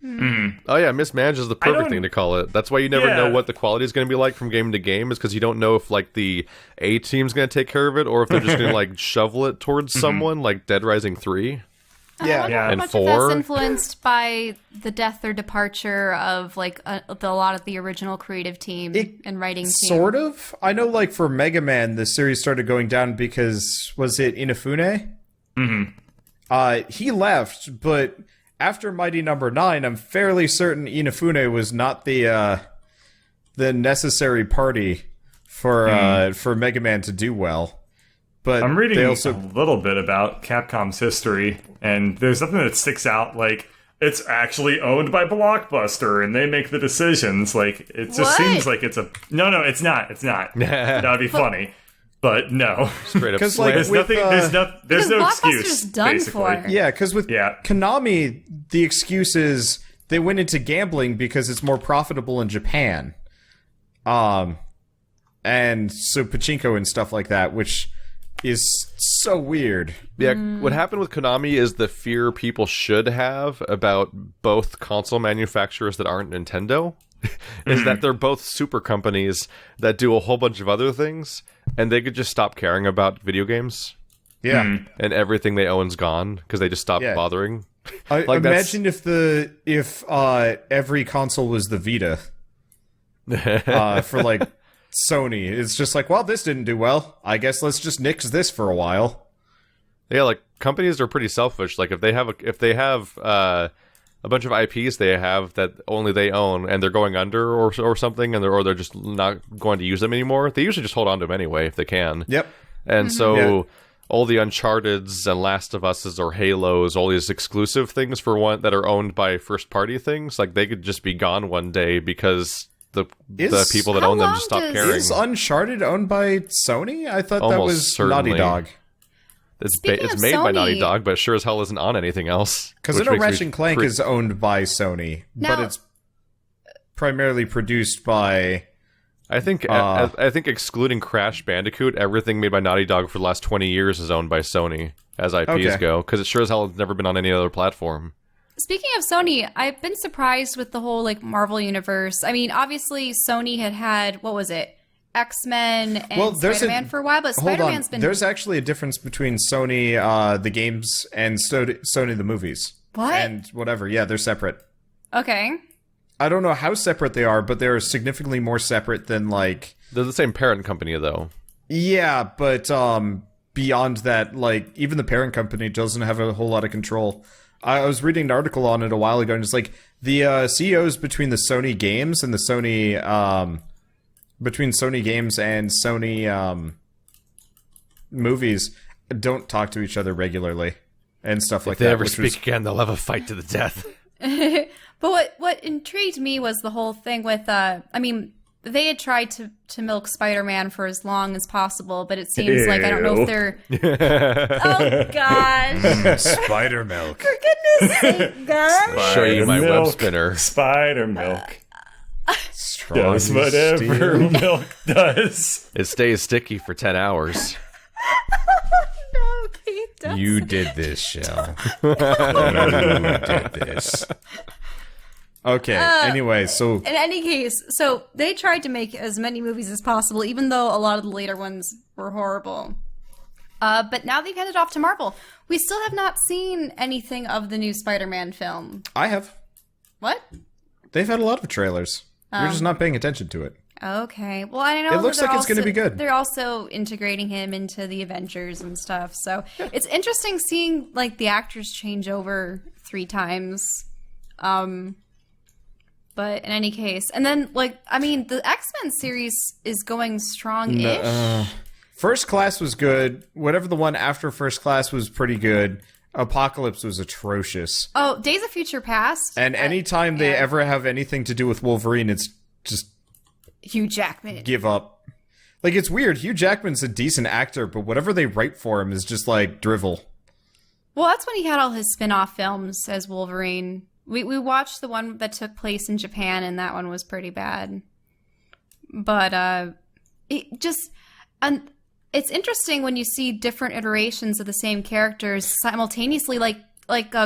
Oh yeah, mismanage is the perfect thing to call it. That's why you never know what the quality is going to be like from game to game, is because you don't know if like the A team's going to take care of it or if they're just going to like shovel it towards someone, like Dead Rising 3. Yeah, and how much 4. of that's influenced by the death or departure of like a lot of the original creative team and writing team? Sort of. I know, like for Mega Man, the series started going down because was it Inafune? He left, but after Mighty Number 9, I'm fairly certain Inafune was not the necessary party for Mega Man to do well. But I'm reading a little bit about Capcom's history, and there's nothing that sticks out. Like, it's actually owned by Blockbuster, and they make the decisions. Like, it just seems like it's a... No, it's not. It's not. That would be funny. But no. Straight up. Because like, there's with, there's no excuse, done basically. for. Yeah, because with Konami, the excuse is they went into gambling because it's more profitable in Japan. And so pachinko and stuff like that, which... is so weird. Yeah, what happened with Konami is the fear people should have about both console manufacturers that aren't Nintendo is that they're both super companies that do a whole bunch of other things, and they could just stop caring about video games. Yeah. And everything they own's gone because they just stopped bothering. Like imagine if every console was the Vita. For like Sony. It's just like, well, this didn't do well. I guess let's just nix this for a while. Yeah, like companies are pretty selfish. Like if they have a bunch of IPs they have that only they own and they're going under or something, and they're just not going to use them anymore, they usually just hold on to them anyway if they can. Yep. And so all the Uncharted's and Last of Us's or Halo's, all these exclusive things for one that are owned by first party things, like they could just be gone one day because the people that own them just stop caring. Is Uncharted owned by Sony? I thought Almost that was certainly. Naughty Dog. It's made by Naughty Dog, but sure as hell isn't on anything else. Because I know Ratchet & Clank is owned by Sony, but it's primarily produced by... I think excluding Crash Bandicoot, everything made by Naughty Dog for the last 20 years is owned by Sony, as IPs go, because it sure as hell has never been on any other platform. Speaking of Sony, I've been surprised with the whole like Marvel universe. I mean, obviously Sony had what was it? X-Men and Spider-Man for a while, but Spider-Man's been... There's actually a difference between Sony the games and Sony the movies. What? And whatever. Yeah, they're separate. Okay. I don't know how separate they are, but they're significantly more separate than like... They're the same parent company, though. Yeah, but beyond that, like, even the parent company doesn't have a whole lot of control. I was reading an article on it a while ago, and it's like the CEOs between the Sony games and the Sony between Sony games and Sony movies don't talk to each other regularly and stuff like that. If they ever speak again, they'll have a fight to the death. But what intrigued me was the whole thing with, they had tried to milk Spider-Man for as long as possible, but it seems like, I don't know if they're... Oh, gosh. Spider milk. For goodness sake, guys. Show you my web spinner. Spider milk. Strong Does whatever steel. milk does. It stays sticky for 10 hours. No, Keith doesn't. You did this, Shell. You did this. Okay, anyway, so... In any case, so they tried to make as many movies as possible, even though a lot of the later ones were horrible. But now they've handed off to Marvel. We still have not seen anything of the new Spider-Man film. I have. What? They've had a lot of trailers. You're just not paying attention to it. Okay. Well, I know It looks like it's going to be good. They're also integrating him into the Avengers and stuff. So it's interesting seeing like the actors change over 3 times. But in any case, and then the X-Men series is going strong-ish. First Class was good. Whatever the one after First Class was pretty good. Apocalypse was atrocious. Oh, Days of Future Past. And anytime they ever have anything to do with Wolverine, it's just Hugh Jackman. give up. Like, it's weird. Hugh Jackman's a decent actor, but whatever they write for him is just like drivel. Well, that's when he had all his spin-off films as Wolverine. We watched the one that took place in Japan, and that one was pretty bad. But it's interesting when you see different iterations of the same characters simultaneously, like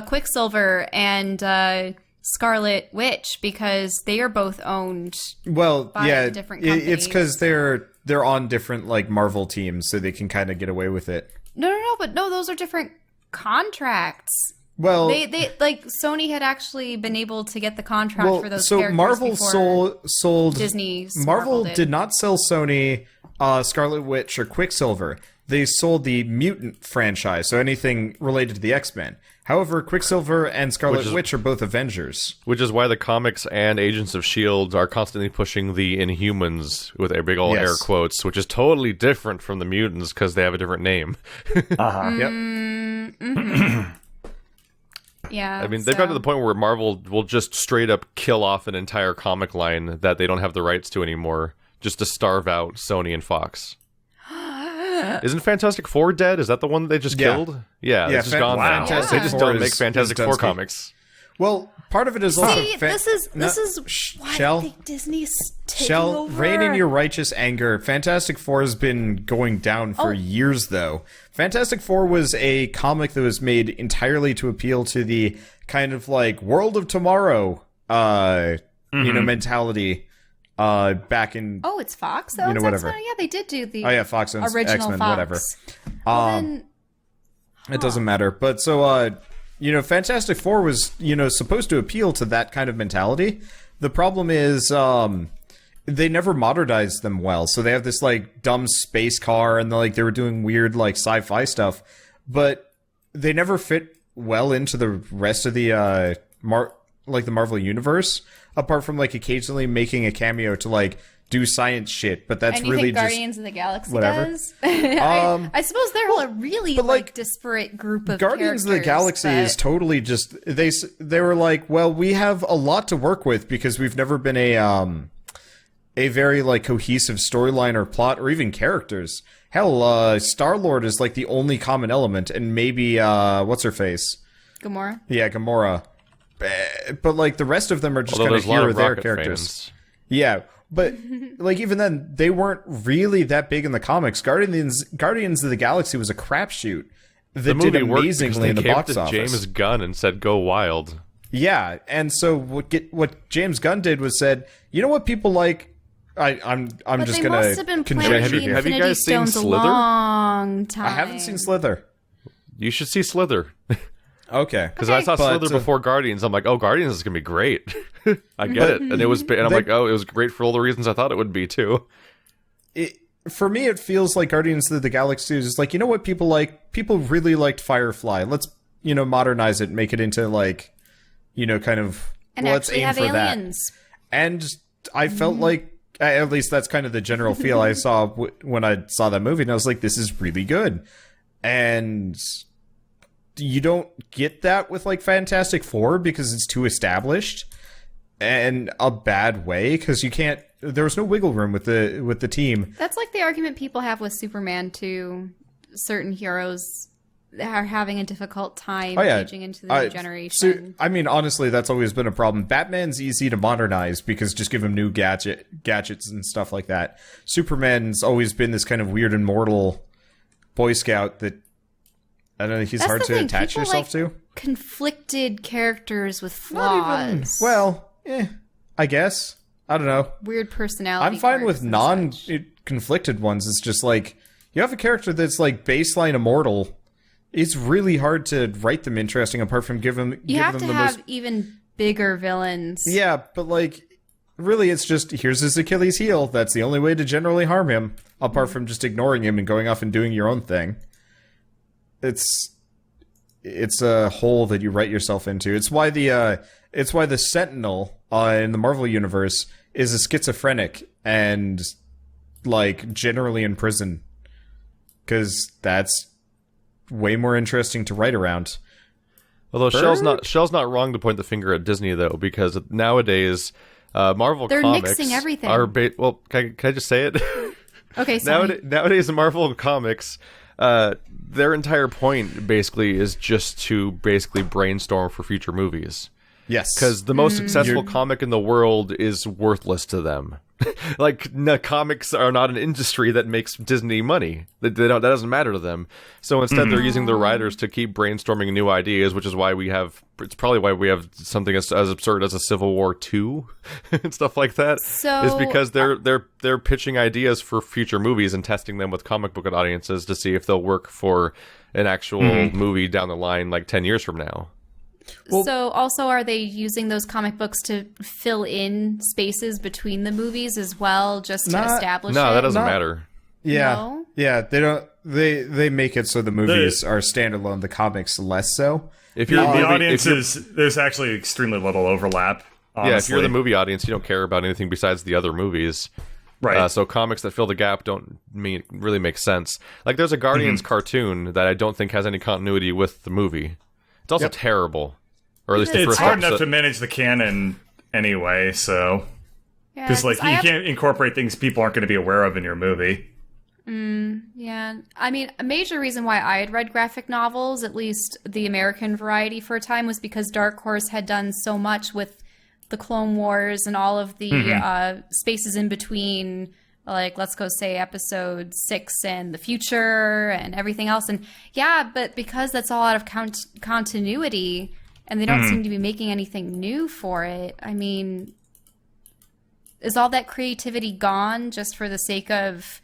Quicksilver and Scarlet Witch, because they are both owned. Well, by different companies. It's because they're on different like Marvel teams, so they can kind of get away with it. But those are different contracts. Well, they like Sony had actually been able to get the contract for those characters Marvel before sold Disney. Marvel did not sell Sony Scarlet Witch or Quicksilver. They sold the Mutant franchise, so anything related to the X-Men. However, Quicksilver and Scarlet Witch are both Avengers. Which is why the comics and Agents of S.H.I.E.L.D. are constantly pushing the Inhumans with a big old air quotes, which is totally different from the Mutants because they have a different name. Yep. Mm-hmm. Yeah, I mean, they've got to the point where Marvel will just straight up kill off an entire comic line that they don't have the rights to anymore, just to starve out Sony and Fox. Isn't Fantastic Four dead? Is that the one that they just killed? Yeah, it's just gone now. They just don't make Fantastic Four comics. Well, part of it is also... this is why Shell, I think Disney's taking Shell, over. rein in your righteous anger. Fantastic Four has been going down for years, though. Fantastic Four was a comic that was made entirely to appeal to the kind of like World of Tomorrow, mentality. Back in it's Fox though. Whatever. Yeah, they did do the Fox owns original X-Men, Fox. whatever. It It doesn't matter. But so, Fantastic Four was, supposed to appeal to that kind of mentality. The problem is, they never modernized them well. So they have this, like, dumb space car, and they were doing weird, like, sci-fi stuff. But they never fit well into the rest of the, the Marvel Universe, apart from, like, occasionally making a cameo to, like, do science shit, but that's and you really think just Guardians of the Galaxy whatever. does. I suppose they're a really disparate group of Guardians of the Galaxy is totally just they were like, well, we have a lot to work with because we've never been a very like cohesive storyline or plot or even characters. Hell, Star-Lord is like the only common element, and maybe what's her face? Gamora. Yeah, Gamora. But like the rest of them are just kind of here or there characters. Fans. Yeah. But, like, even then, they weren't really that big in the comics. Guardians of the Galaxy was a crapshoot that did amazingly in the box office. James Gunn and said, go wild. Yeah, and so what James Gunn did was said, you know what people like? I'm just going to contribute here. Have you guys seen Slither? Long time. I haven't seen Slither. You should see Slither. Okay. Because I saw Slither before Guardians. I'm like, oh, Guardians is going to be great. I get it. And I'm like, oh, it was great for all the reasons I thought it would be, too. For me, it feels like Guardians of the Galaxy is like, you know what people like? People really liked Firefly. Let's, modernize it and make it into, like, kind of, and let's aim for aliens. that. And I felt like At least that's kind of the general feel I saw when I saw that movie, and I was like, this is really good. And you don't get that with like Fantastic Four because it's too established, and a bad way, because you can't. There was no wiggle room with the team. That's like the argument people have with Superman too. Certain heroes are having a difficult time aging into the new generation. So, I mean, honestly, that's always been a problem. Batman's easy to modernize because just give him new gadgets and stuff like that. Superman's always been this kind of weird immortal Boy Scout that, I don't know, he's hard to attach yourself to. Conflicted characters with flaws. I guess. I don't know. Weird personality. I'm fine with non-conflicted ones. It's just like, you have a character that's like baseline immortal. It's really hard to write them interesting apart from give them even bigger villains. Yeah, but like, really, it's just, here's his Achilles heel. That's the only way to generally harm him, apart from just ignoring him and going off and doing your own thing. It's a hole that you write yourself into. It's why the Sentinel in the Marvel universe is a schizophrenic and like generally in prison, because that's way more interesting to write around. Although Shell's not wrong to point the finger at Disney though, because nowadays Marvel they're comics mixing everything. Are can I just say it? Okay, sorry. Nowadays Marvel comics, their entire point basically is just to basically brainstorm for future movies. Yes, because the most successful comic in the world is worthless to them. Like, comics are not an industry that makes Disney money. That doesn't matter to them. So instead, they're using their writers to keep brainstorming new ideas, which is why it's probably why we have something as absurd as a Civil War 2 and stuff like that. So, is because they're pitching ideas for future movies and testing them with comic book audiences to see if they'll work for an actual movie down the line, like 10 years from now. Well, so also, are they using those comic books to fill in spaces between the movies as well, just to establish it? No, that doesn't matter. Yeah. No? Yeah, they don't. They make it so the movies are standalone, the comics less so. If you're the audience there's actually extremely little overlap. Honestly. Yeah, if you're the movie audience, you don't care about anything besides the other movies. Right. So comics that fill the gap don't really make sense. Like, there's a Guardians cartoon that I don't think has any continuity with the movie. It's also terrible. Or at least it's hard enough to manage the canon anyway, so... Because, you can't incorporate things people aren't going to be aware of in your movie. Yeah. I mean, a major reason why I had read graphic novels, at least the American variety for a time, was because Dark Horse had done so much with the Clone Wars and all of the spaces in between... Like, let's go say episode 6 and the future and everything else. And yeah, but because that's all out of continuity and they don't seem to be making anything new for it, I mean, is all that creativity gone just for the sake of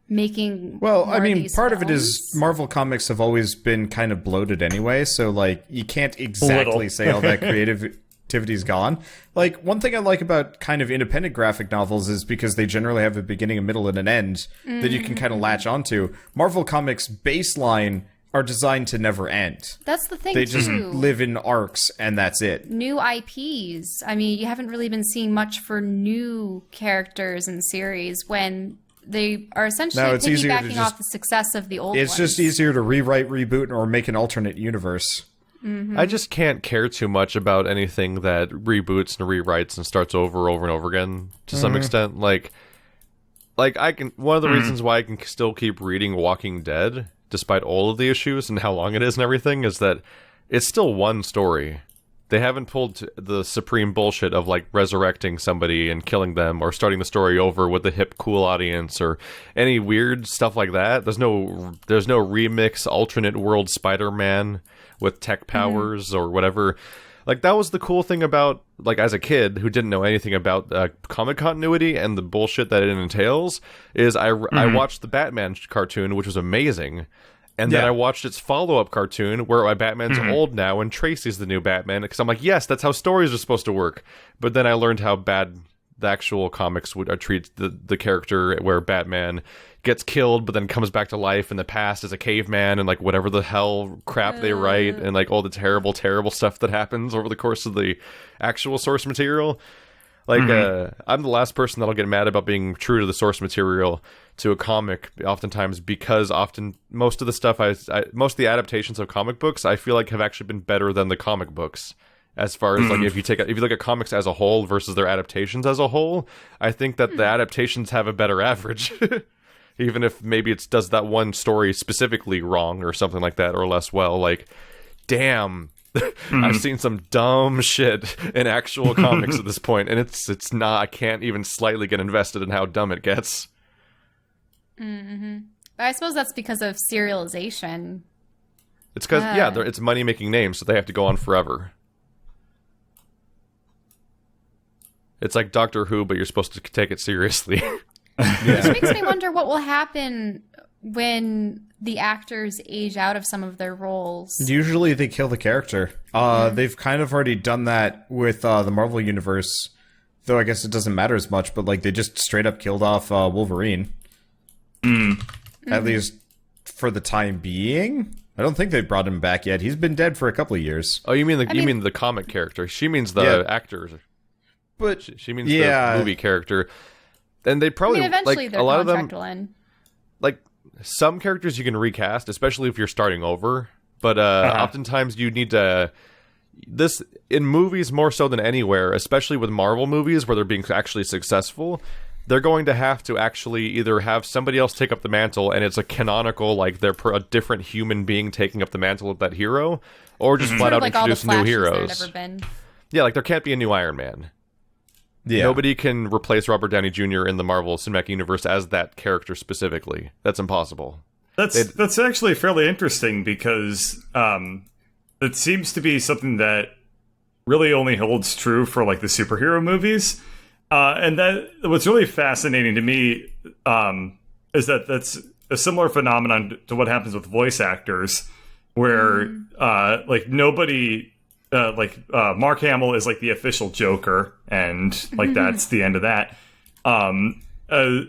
making more of these part films? of it is Marvel comics have always been kind of bloated anyway, so like you can't exactly say all that creativity's gone. Like, one thing I like about kind of independent graphic novels is because they generally have a beginning, a middle, and an end that you can kind of latch onto. Marvel Comics baseline are designed to never end. That's the thing, They just live in arcs, and that's it. New IPs. I mean, you haven't really been seeing much for new characters and series when they are essentially piggybacking off the success of the old ones. It's just easier to rewrite, reboot, or make an alternate universe. I just can't care too much about anything that reboots and rewrites and starts over and over again to some extent. Like I can, one of the reasons why I can still keep reading Walking Dead despite all of the issues and how long it is and everything is that it's still one story. They haven't pulled the supreme bullshit of like resurrecting somebody and killing them or starting the story over with a hip cool audience or any weird stuff like that. There's no remix alternate world Spider-Man with tech powers or whatever. Like, that was the cool thing about, like, as a kid who didn't know anything about comic continuity and the bullshit that it entails, is I watched the Batman cartoon, which was amazing, and then I watched its follow-up cartoon where Batman's old now and Tracy's the new Batman, because I'm like, yes, that's how stories are supposed to work. But then I learned how bad the actual comics would treat the character, where Batman gets killed but then comes back to life in the past as a caveman, and like whatever the hell crap they write, and like all the terrible stuff that happens over the course of the actual source material. Like, I'm the last person that'll get mad about being true to the source material to a comic, oftentimes, because most of the stuff, most of the adaptations of comic books, I feel like have actually been better than the comic books. As far as like if you look at comics as a whole versus their adaptations as a whole, I think that the adaptations have a better average. Even if maybe it does that one story specifically wrong or something like that, or less well. Like, damn. I've seen some dumb shit in actual comics at this point, and it's not. I can't even slightly get invested in how dumb it gets. Mm-hmm. But I suppose that's because of serialization. It's because it's money making names, so they have to go on forever. It's like Doctor Who, but you're supposed to take it seriously. Which makes me wonder what will happen when the actors age out of some of their roles. Usually they kill the character. They've kind of already done that with the Marvel Universe, though I guess it doesn't matter as much, but like they just straight up killed off Wolverine. At least for the time being. I don't think they've brought him back yet. He's been dead for a couple of years. Oh, you mean the comic character? She means the actors. But she means the movie character. And they probably eventually like a lot of them will end. Like some characters you can recast, especially if you're starting over. But oftentimes you need to this in movies more so than anywhere, especially with Marvel movies where they're being actually successful. They're going to have to actually either have somebody else take up the mantle, and it's a canonical, like they're a different human being taking up the mantle of that hero, or just flat out introduce new heroes. Yeah, like there can't be a new Iron Man. Yeah. Nobody can replace Robert Downey Jr. in the Marvel Cinematic Universe as that character specifically. That's impossible. That's actually fairly interesting because it seems to be something that really only holds true for like the superhero movies. And that what's really fascinating to me is that that's a similar phenomenon to what happens with voice actors, where like nobody. Mark Hamill is like the official Joker, and like that's the end of that.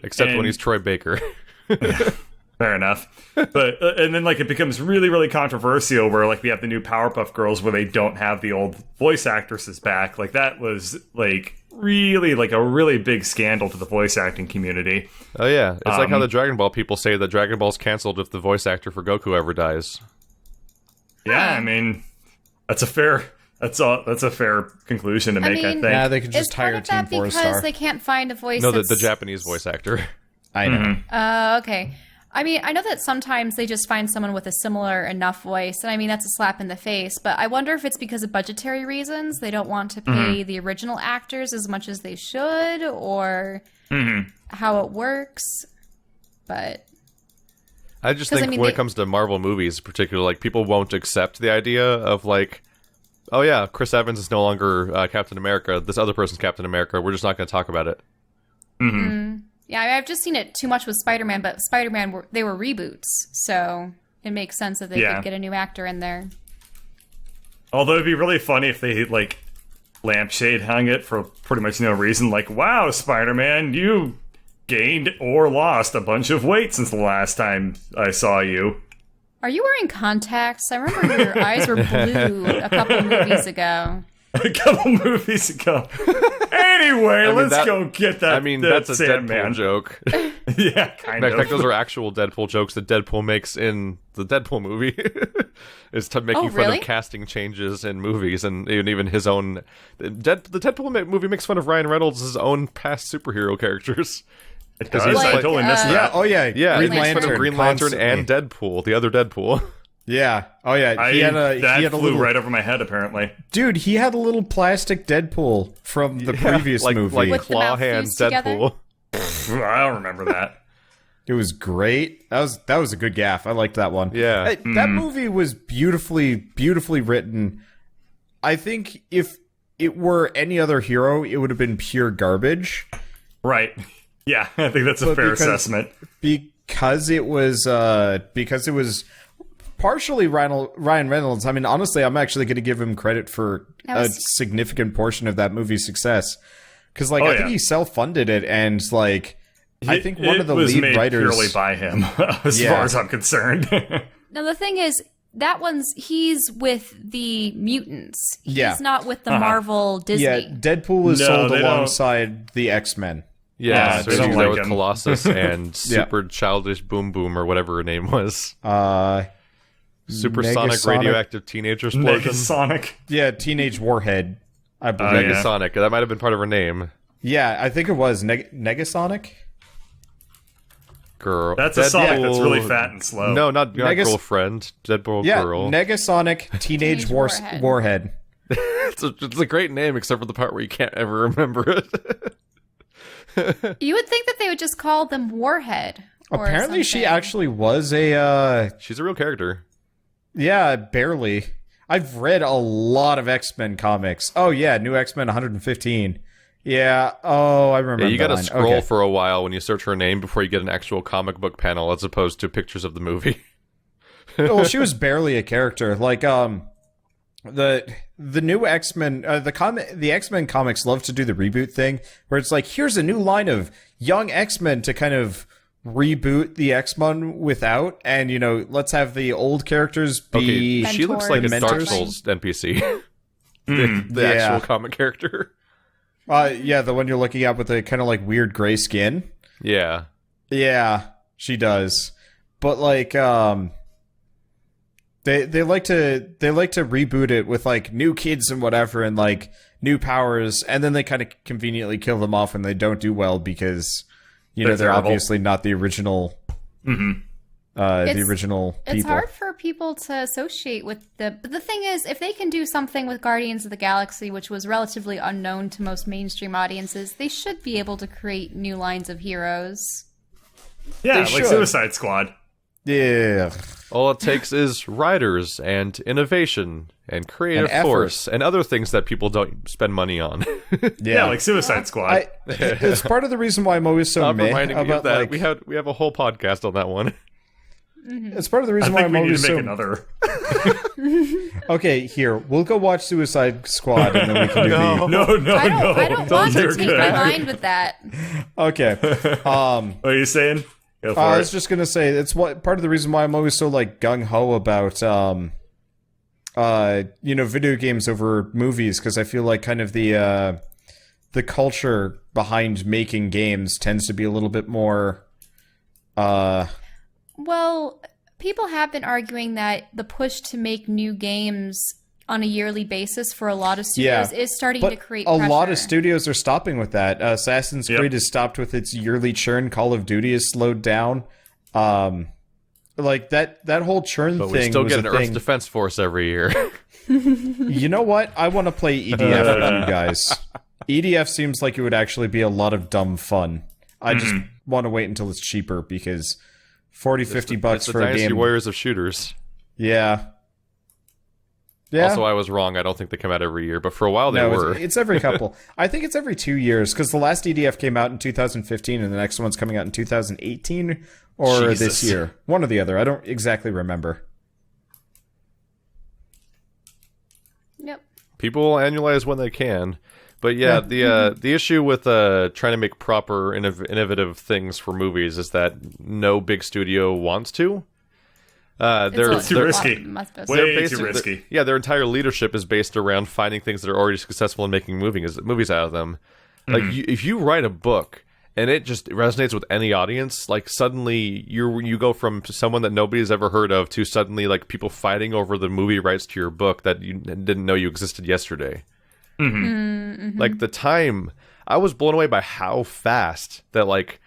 Except when he's Troy Baker. Yeah, fair enough. But and then like it becomes really, really controversial where like we have the new Powerpuff Girls where they don't have the old voice actresses back. Like that was like really like a really big scandal to the voice acting community. Oh yeah, it's like how the Dragon Ball people say that Dragon Ball's canceled if the voice actor for Goku ever dies. Yeah, I mean. That's a fair conclusion to make. I think. Yeah, they could just hire Team 4 Star because they can't find a voice. No, the Japanese voice actor. I know. Okay. I mean, I know that sometimes they just find someone with a similar enough voice, and I mean that's a slap in the face. But I wonder if it's because of budgetary reasons they don't want to pay the original actors as much as they should, or how it works. But. I just think when it comes to Marvel movies, particularly, like people won't accept the idea of like, oh yeah, Chris Evans is no longer Captain America. This other person's Captain America. We're just not going to talk about it. Yeah, I've just seen it too much with Spider-Man, but Spider-Man they were reboots, so it makes sense that they could get a new actor in there. Although it'd be really funny if they like lampshade hung it for pretty much no reason. Like, wow, Spider-Man, you gained or lost a bunch of weight since the last time I saw you. Are you wearing contacts? I remember your eyes were blue a couple movies ago. Anyway, let's go get that. I mean, that's a Deadpool joke. Yeah, kind of. In fact, those are actual Deadpool jokes that Deadpool makes in the Deadpool movie. Is to making fun of casting changes in movies, and even his own. The Deadpool movie makes fun of Ryan Reynolds' own past superhero characters. Because I totally missed that. Yeah, oh yeah, Green Lantern and Deadpool, the other Deadpool. Yeah. Oh yeah. He had flew right over my head. Apparently, dude, he had a little plastic Deadpool from the previous movie, like claw hands Deadpool. I don't remember that. It was great. That was a good gaffe. I liked that one. Yeah, that movie was beautifully written. I think if it were any other hero, it would have been pure garbage. Right. Yeah, I think that's a fair assessment. Because it was partially Ryan Reynolds. I mean, honestly, I'm actually going to give him credit for a significant portion of that movie's success. Because, I think he self-funded it, and, I think one of the lead writers... It was made purely by him, as far as I'm concerned. Now, the thing is, he's with the mutants. Yeah. He's not with the Marvel Disney. Yeah, Deadpool is sold alongside the X-Men. Yeah, so they don't he's like there with him. Colossus and Super Childish Boom Boom or whatever her name was. Supersonic Radioactive Teenage Explosion. Negasonic. Yeah, Teenage Warhead, I believe. Negasonic. That might have been part of her name. Yeah, I think it was Negasonic. Girl. That's a Sonic that's really fat and slow. No, not girlfriend. Deadpool girl. Negasonic Teenage Warhead. It's a great name, except for the part where you can't ever remember it. You would think that they would just call them Warhead. Apparently, she actually was a. She's a real character. Yeah, barely. I've read a lot of X-Men comics. Oh yeah, new X-Men 115. Yeah. Oh, I remember. Yeah, you got to scroll for a while when you search her name before you get an actual comic book panel, as opposed to pictures of the movie. Well, she was barely a character. Like the new X-Men, the X-Men comics love to do the reboot thing, where it's like, here's a new line of young X-Men to kind of reboot the X-Men without, and let's have the old characters be. Okay, she looks like a Dark mentors. Souls NPC. the actual comic character. Yeah, the one you're looking at with the kind of like weird gray skin. Yeah. Yeah, she does. But like, they like to reboot it with like new kids and whatever, and like new powers, and then they kind of conveniently kill them off when they don't do well because they're obviously not the original. The original people. It's hard for people to associate with but the thing is, if they can do something with Guardians of the Galaxy, which was relatively unknown to most mainstream audiences, they should be able to create new lines of heroes. Yeah, like Suicide Squad. Yeah. All it takes is writers and innovation and creative force and other things that people don't spend money on. Yeah, like Suicide Squad. It's part of the reason why I'm always so meh reminding me of about that. like, We have a whole podcast on that one. It's part of the reason why I'm always so. Another. Okay, here we'll go watch Suicide Squad and then we can do No. I don't want to take my mind with that. Okay. What are you saying? Go for I it. was just gonna say it's part of the reason why I'm always so like gung ho about video games over movies, because I feel like kind of the culture behind making games tends to be a little bit more. Well, people have been arguing that the push to make new games on a yearly basis for a lot of studios is starting to create pressure. A lot of studios are stopping with that. Assassin's Creed has stopped with its yearly churn. Call of Duty has slowed down. Like that whole churn thing. But we still was get an a Earth thing. Defense Force every year. You know what? I want to play EDF with you guys. EDF seems like it would actually be a lot of dumb fun. I just want to wait until it's cheaper, because $40-50 it's for the a Dynasty game. Warriors of shooters. Yeah. Also, I was wrong. I don't think they come out every year, but for a while they were. It's every couple. I think it's every 2 years, because the last EDF came out in 2015 and the next one's coming out in 2018 or this year. One or the other. I don't exactly remember. Yep. People annualize when they can. But yeah, the issue with trying to make proper innovative things for movies is that no big studio wants to. It's too risky. Way too risky. Yeah, their entire leadership is based around finding things that are already successful and making movies out of them. Like, if you write a book and it just resonates with any audience, like suddenly you go from someone that nobody's ever heard of to suddenly like people fighting over the movie rights to your book that you didn't know you existed yesterday. Like the time, I was blown away by how fast that like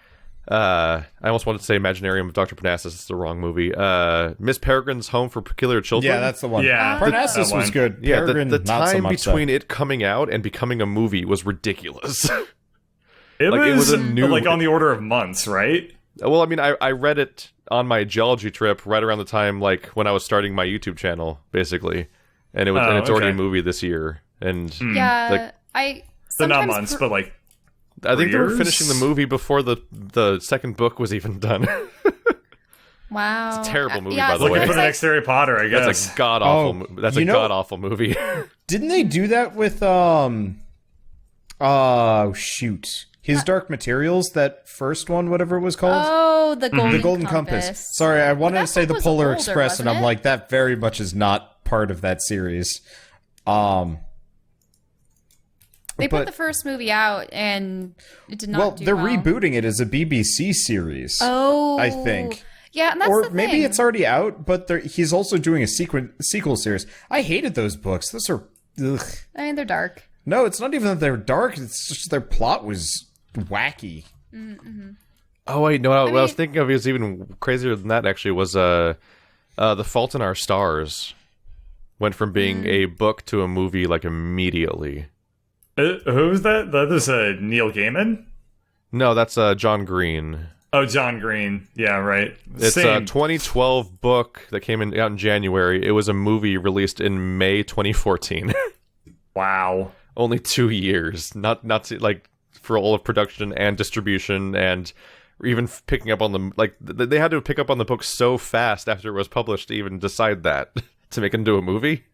I almost wanted to say Imaginarium of Dr. Parnassus. It's the wrong movie. Miss Peregrine's Home for Peculiar Children. Yeah, that's the one. Yeah, Parnassus was good. Yeah, Peregrine, the not so time much between it coming out and becoming a movie was ridiculous. It was a new, like on the order of months, right? Well, I mean, I read it on my geology trip right around the time like when I was starting my YouTube channel, basically, and it was and it's already a movie this year. And Yeah, so not months, but like I think they were years? finishing the movie before the second book was even done. Wow. It's a terrible movie, by the way. looking for the next Harry Potter, I guess. That's a god awful. That's a god awful movie. Didn't they do that with oh shoot? his Dark Materials, that first one, whatever it was called. Oh, the Golden Compass. Sorry, I wanted to say the Polar older, Express, and I'm like, that very much is not part of that series. They put the first movie out, and it did not do they're well. rebooting it as a BBC series. Oh. I think. Yeah, and that's or the thing. maybe it's already out, but he's also doing a sequel series. I hated those books. Those are... Ugh. I mean, they're dark. No, it's not even that they're dark. It's just their plot was wacky. Mm-hmm. Oh, wait, no, what I was thinking of is even crazier than that, actually, was The Fault in Our Stars. Went from being a book to a movie, like, immediately. Who's that? That is Neil Gaiman? No, that's John Green. Oh, John Green. Yeah, right. It's a 2012 book that came out in January. It was a movie released in May 2014. Wow. Only 2 years. Not like for all of production and distribution and even picking up on them. Like they had to pick up on the book so fast after it was published to even decide that to make it into a movie.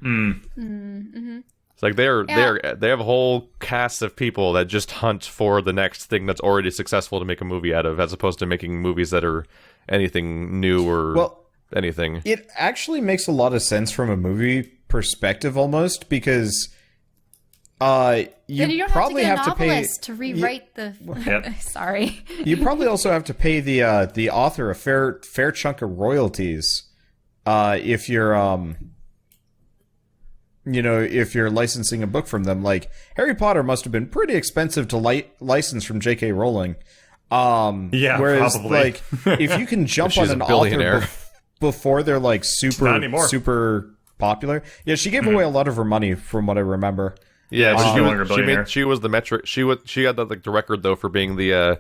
Mm-hmm. It's like they have a whole cast of people that just hunt for the next thing that's already successful to make a movie out of, as opposed to making movies that are anything new or anything. It actually makes a lot of sense from a movie perspective, almost, because you probably have to pay to rewrite the. Sorry. You probably also have to pay the author a fair chunk of royalties, if you're if you're licensing a book from them. Like, Harry Potter must have been pretty expensive to license from J.K. Rowling. Whereas, probably. like, if you can jump on an author before they're, like, super popular. Yeah, she gave away a lot of her money, from what I remember. Yeah, she was the metric. She had the record, though, for being the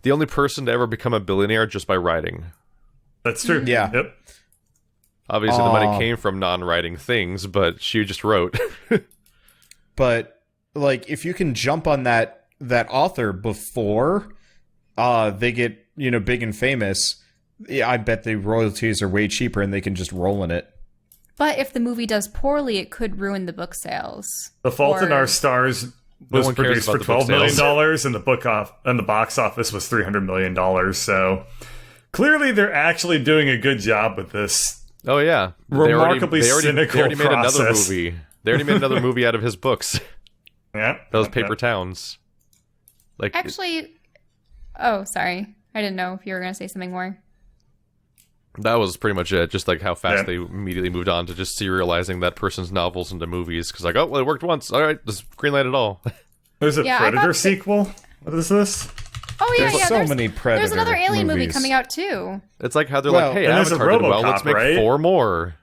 only person to ever become a billionaire just by writing. That's true. Yeah. Yep. Obviously, the money came from non-writing things, but she just wrote. But, like, if you can jump on that author before they get, big and famous, I bet the royalties are way cheaper and they can just roll in it. But if the movie does poorly, it could ruin the book sales. The Fault in Our Stars was produced for $12 million, and the box office was $300 million. So clearly, they're actually doing a good job with this. Oh yeah, Remarkably cynical They already made process. another movie. They already made another movie out of his books. Yeah, those Paper Towns. Like, actually, oh sorry, I didn't know if you were going to say something more. That was pretty much it. Just like how fast they immediately moved on to just serializing that person's novels into movies. Because like, oh, well, it worked once. All right, just greenlight it all. There's a Predator sequel. What is this? Oh yeah, there's so many Predator. There's another Alien movie movies coming out too. It's like how they're like, hey, Avatar did well. Let's make 4 more.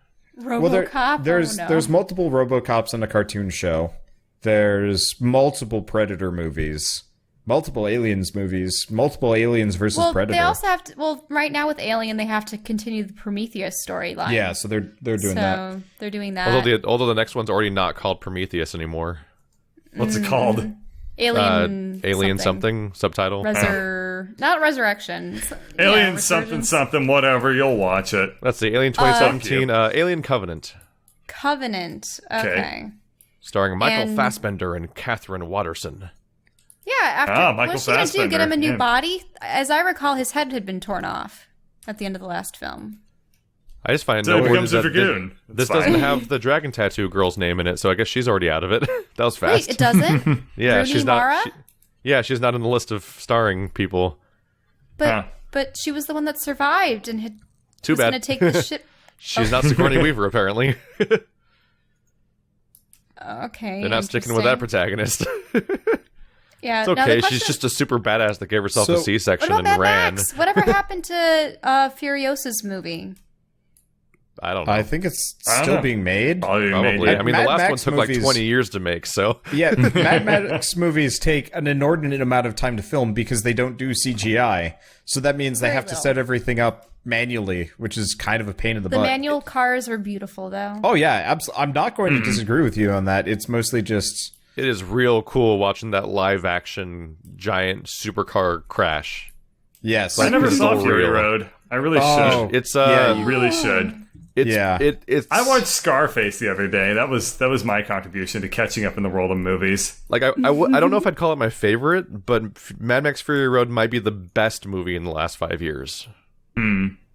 RoboCop. There's multiple RoboCops in a cartoon show. There's multiple Predator movies. Multiple Aliens movies, multiple Aliens versus Predator. They also have to. Well, right now with Alien, they have to continue the Prometheus storyline. Yeah, so they're doing that. So they're doing that. Although the next one's already not called Prometheus anymore. What's it called? Alien something subtitle. Not Resurrection. Alien something whatever. You'll watch it. Let's see. Alien 2017. Alien Covenant. Covenant. Okay. Starring Michael Fassbender and Catherine Watterson. Yeah, Michael what's she gonna Fassbender. do? Get him a new body? As I recall, his head had been torn off at the end of the last film. I just find so it becomes a dragoon. This doesn't have the Dragon Tattoo girl's name in it, so I guess she's already out of it. That was fast. Wait, it doesn't? Yeah, Rooney she's Mara? not. She's not in the list of starring people. But she was the one that survived and Too was bad. going to take the ship. She's not Sigourney Weaver, apparently. Okay. They're not sticking with that protagonist. Yeah, it's okay. She's just a super badass that gave herself a C-section and Mad ran. Max? Whatever happened to Furiosa's movie? I don't know. I think it's still being made. Probably. I mean, the last one took like 20 years to make, so... Yeah, Mad Max movies take an inordinate amount of time to film because they don't do CGI. So that means they have to set everything up manually, which is kind of a pain in the butt. The manual cars are beautiful, though. Oh, yeah. I'm not going to disagree with you on that. It's mostly just... It is real cool watching that live-action giant supercar crash. Yes. I never saw Fury Road. I really should. It's you really should. It's I watched Scarface the other day. That was my contribution to catching up in the world of movies. Like I don't know if I'd call it my favorite, but Mad Max Fury Road might be the best movie in the last 5 years.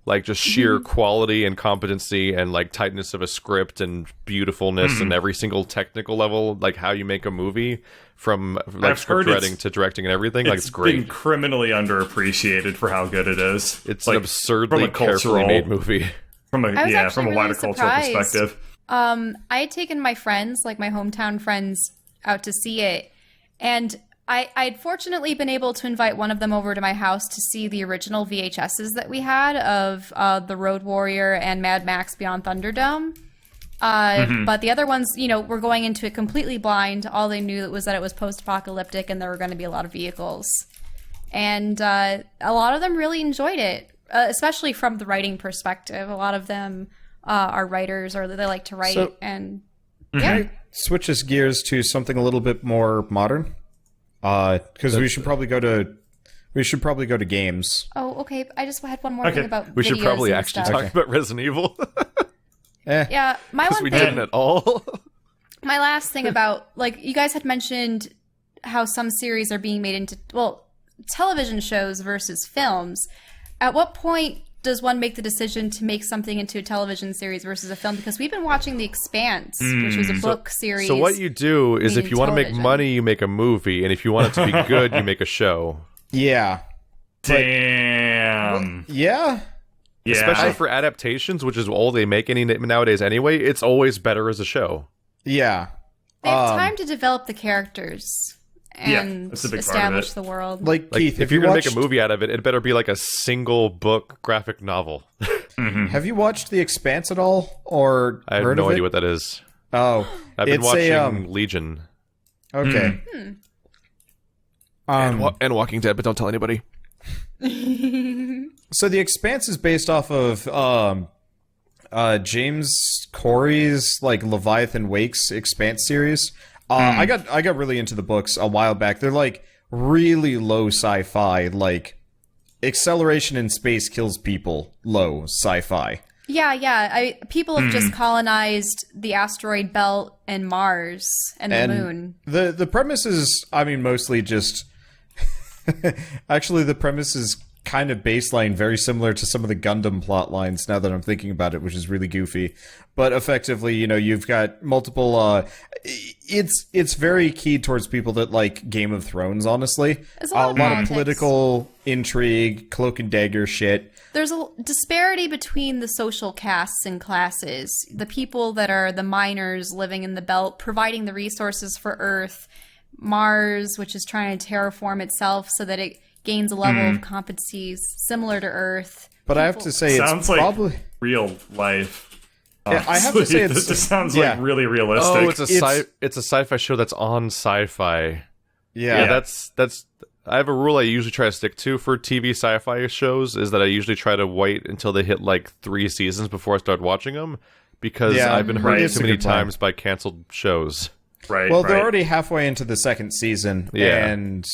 Like just sheer quality and competency and like tightness of a script and beautifulness and every single technical level, like how you make a movie from like script writing to directing and everything. Like it's great. It's been criminally underappreciated for how good it is. It's like, an absurdly carefully made movie. From a really wider cultural perspective. I had taken my friends, like my hometown friends, out to see it, and I'd fortunately been able to invite one of them over to my house to see the original VHSs that we had of The Road Warrior and Mad Max Beyond Thunderdome. But the other ones, were going into it completely blind. All they knew was that it was post-apocalyptic and there were going to be a lot of vehicles. And a lot of them really enjoyed it, especially from the writing perspective. A lot of them are writers, or they like to write. So, and switch us gears to something a little bit more modern. Because we should probably go to games. Oh, okay. I just had one more thing about we should videos probably and actually stuff. talk about Resident Evil. Yeah, my Because one we thing, didn't at all. my last thing about, like, you guys had mentioned how some series are being made into, television shows versus films. At what point does one make the decision to make something into a television series versus a film? Because we've been watching The Expanse, which was a book series. So what you do is if you want to make money, you make a movie. And if you want it to be good, you make a show. Yeah. Damn. Yeah. Yeah. Especially for adaptations, which is all they make any nowadays anyway, it's always better as a show. Yeah. They have time to develop the characters and that's a big part of establish it. the world. Like Keith, if you're going to make a movie out of it, it better be like a single book graphic novel. Have you watched The Expanse at all? Or I have heard no of idea it? what that is. Oh. I've been it's watching Legion. Okay. And Walking Dead, but don't tell anybody. So The Expanse is based off of James Corey's like Leviathan Wakes Expanse series. I got really into the books a while back. They're like really low sci-fi, like acceleration in space kills people, low sci-fi. Yeah. People have just colonized the asteroid belt and Mars and the moon. The premise is, mostly just... Actually, the premise is kind of baseline, very similar to some of the Gundam plot lines, now that I'm thinking about it, which is really goofy. But effectively, you've got multiple... It's very keyed towards people that like Game of Thrones, honestly. There's a lot of political intrigue, cloak and dagger shit. There's a disparity between the social castes and classes. The people that are the miners living in the belt, providing the resources for Earth. Mars, which is trying to terraform itself so that it gains a level of competencies similar to Earth. But I have to say, it's probably... like real life. Yeah, I have to say, this sounds like really realistic. Oh, it's a sci-fi show that's on sci-fi. Yeah, that's. I have a rule I usually try to stick to for TV sci-fi shows, is that I usually try to wait until they hit like 3 seasons before I start watching them, because I've been hurt too many times by canceled shows. Right. Well, they're already halfway into the 2nd season, and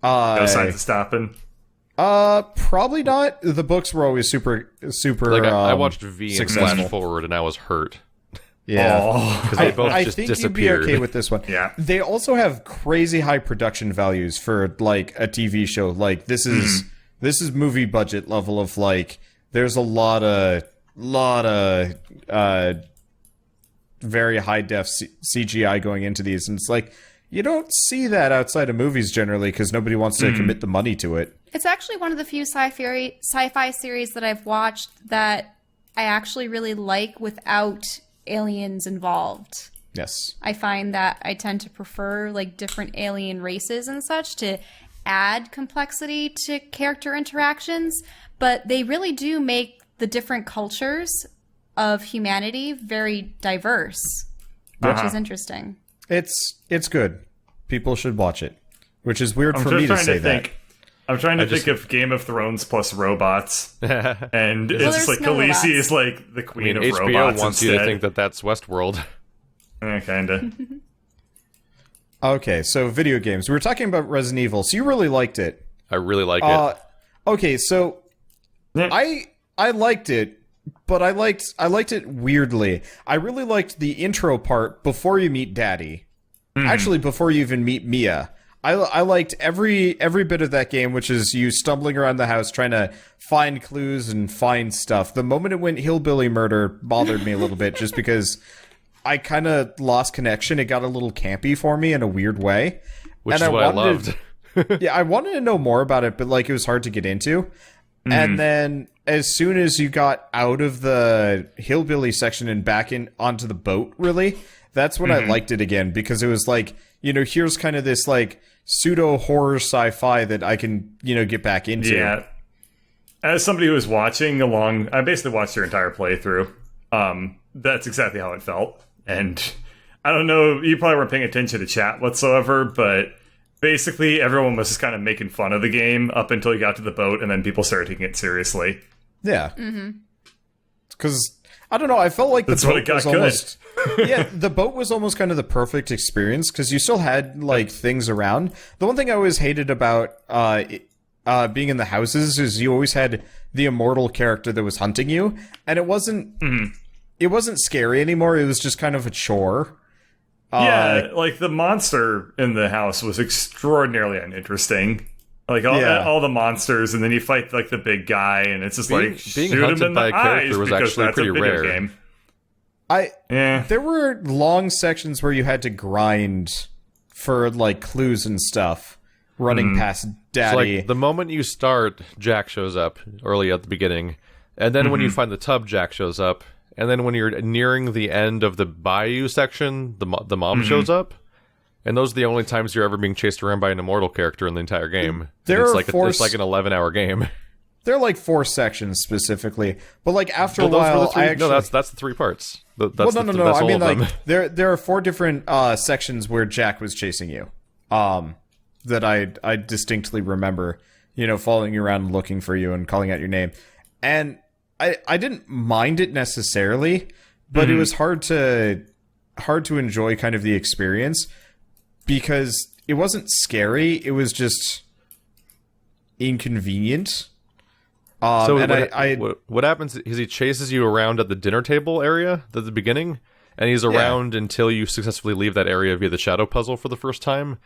no signs of stopping. Probably not. The books were always super. Like I watched V and Flash Forward, and I was hurt. Yeah, because they both I just think disappeared. You'd be okay with this one. Yeah, they also have crazy high production values for like a TV show. Like this is movie budget level of like. There's a lot of very high def CGI going into these, and it's like you don't see that outside of movies generally because nobody wants to commit the money to it. It's actually one of the few sci-fi series that I've watched that I actually really like without aliens involved. Yes, I find that I tend to prefer like different alien races and such to add complexity to character interactions, but they really do make the different cultures of humanity very diverse, which is interesting. It's good. People should watch it, which is weird for me to say that. I'm trying to think of Game of Thrones plus robots, and it's just like no Khaleesi is like the queen of HBO robots. wants instead. you to think that that's Westworld. Kinda. Okay, so video games. We were talking about Resident Evil, so you really liked it. I really like it. Okay, so I liked it, but I liked it weirdly. I really liked the intro part before you meet Daddy. Actually, before you even meet Mia. I liked every bit of that game, which is you stumbling around the house trying to find clues and find stuff. The moment it went hillbilly murder bothered me a little bit, just because I kind of lost connection. It got a little campy for me in a weird way. Which is what I loved. Yeah, I wanted to know more about it, but like it was hard to get into. And then as soon as you got out of the hillbilly section and back in onto the boat, really, that's when I liked it again, because it was like, you know, here's kind of this like pseudo horror sci-fi that I can, you know, get back into. Yeah. As somebody who was watching along, I basically watched your entire playthrough. That's exactly how it felt. And I don't know, you probably weren't paying attention to chat whatsoever, but basically everyone was just kind of making fun of the game up until you got to the boat, and then people started taking it seriously. Yeah. Because, I don't know, I felt like the boat was almost... yeah, the boat was almost kind of the perfect experience, because you still had, like, things around. The one thing I always hated about being in the houses is you always had the immortal character that was hunting you, and it wasn't... It wasn't scary anymore, it was just kind of a chore. Yeah, like the monster in the house was extraordinarily uninteresting. Like all the monsters, and then you fight like the big guy, and it's just being shoot him hunted in by the a character eyes was because actually that's pretty a video rare. game. There were long sections where you had to grind for like clues and stuff, running past Daddy. So, like, the moment you start, Jack shows up early at the beginning, and then when you find the tub, Jack shows up. And then when you're nearing the end of the bayou section, the mom shows up. And those are the only times you're ever being chased around by an immortal character in the entire game. It's like an 11-hour game. There are like 4 sections specifically, but like after a while, that's the 3 parts. That's no. I mean, like them. there are 4 different sections where Jack was chasing you, that I distinctly remember. You know, following you around, looking for you, and calling out your name, and I didn't mind it necessarily, but it was hard to enjoy kind of the experience, because it wasn't scary, it was just inconvenient. So what happens is he chases you around at the dinner table area at the beginning, and he's around until you successfully leave that area via the shadow puzzle for the first time,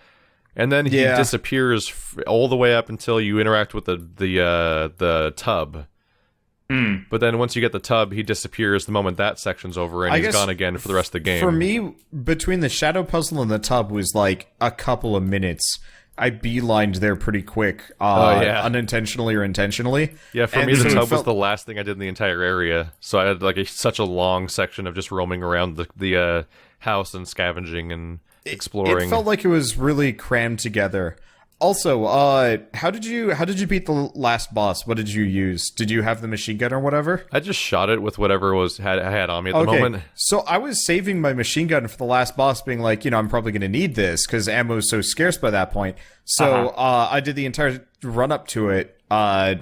and then he disappears all the way up until you interact with the tub. But then once you get the tub, he disappears the moment that section's over, and he's gone again for the rest of the game. For me, between the shadow puzzle and the tub was like a couple of minutes. I beelined there pretty quick, unintentionally or intentionally. Yeah, for me, the tub was the last thing I did in the entire area. So I had like such a long section of just roaming around the house and scavenging and exploring. It felt like it was really crammed together. Also, how did you beat the last boss? What did you use? Did you have the machine gun or whatever? I just shot it with whatever I had on me at the moment. So I was saving my machine gun for the last boss, being like, you know, I'm probably going to need this because ammo is so scarce by that point. So I did the entire run up to it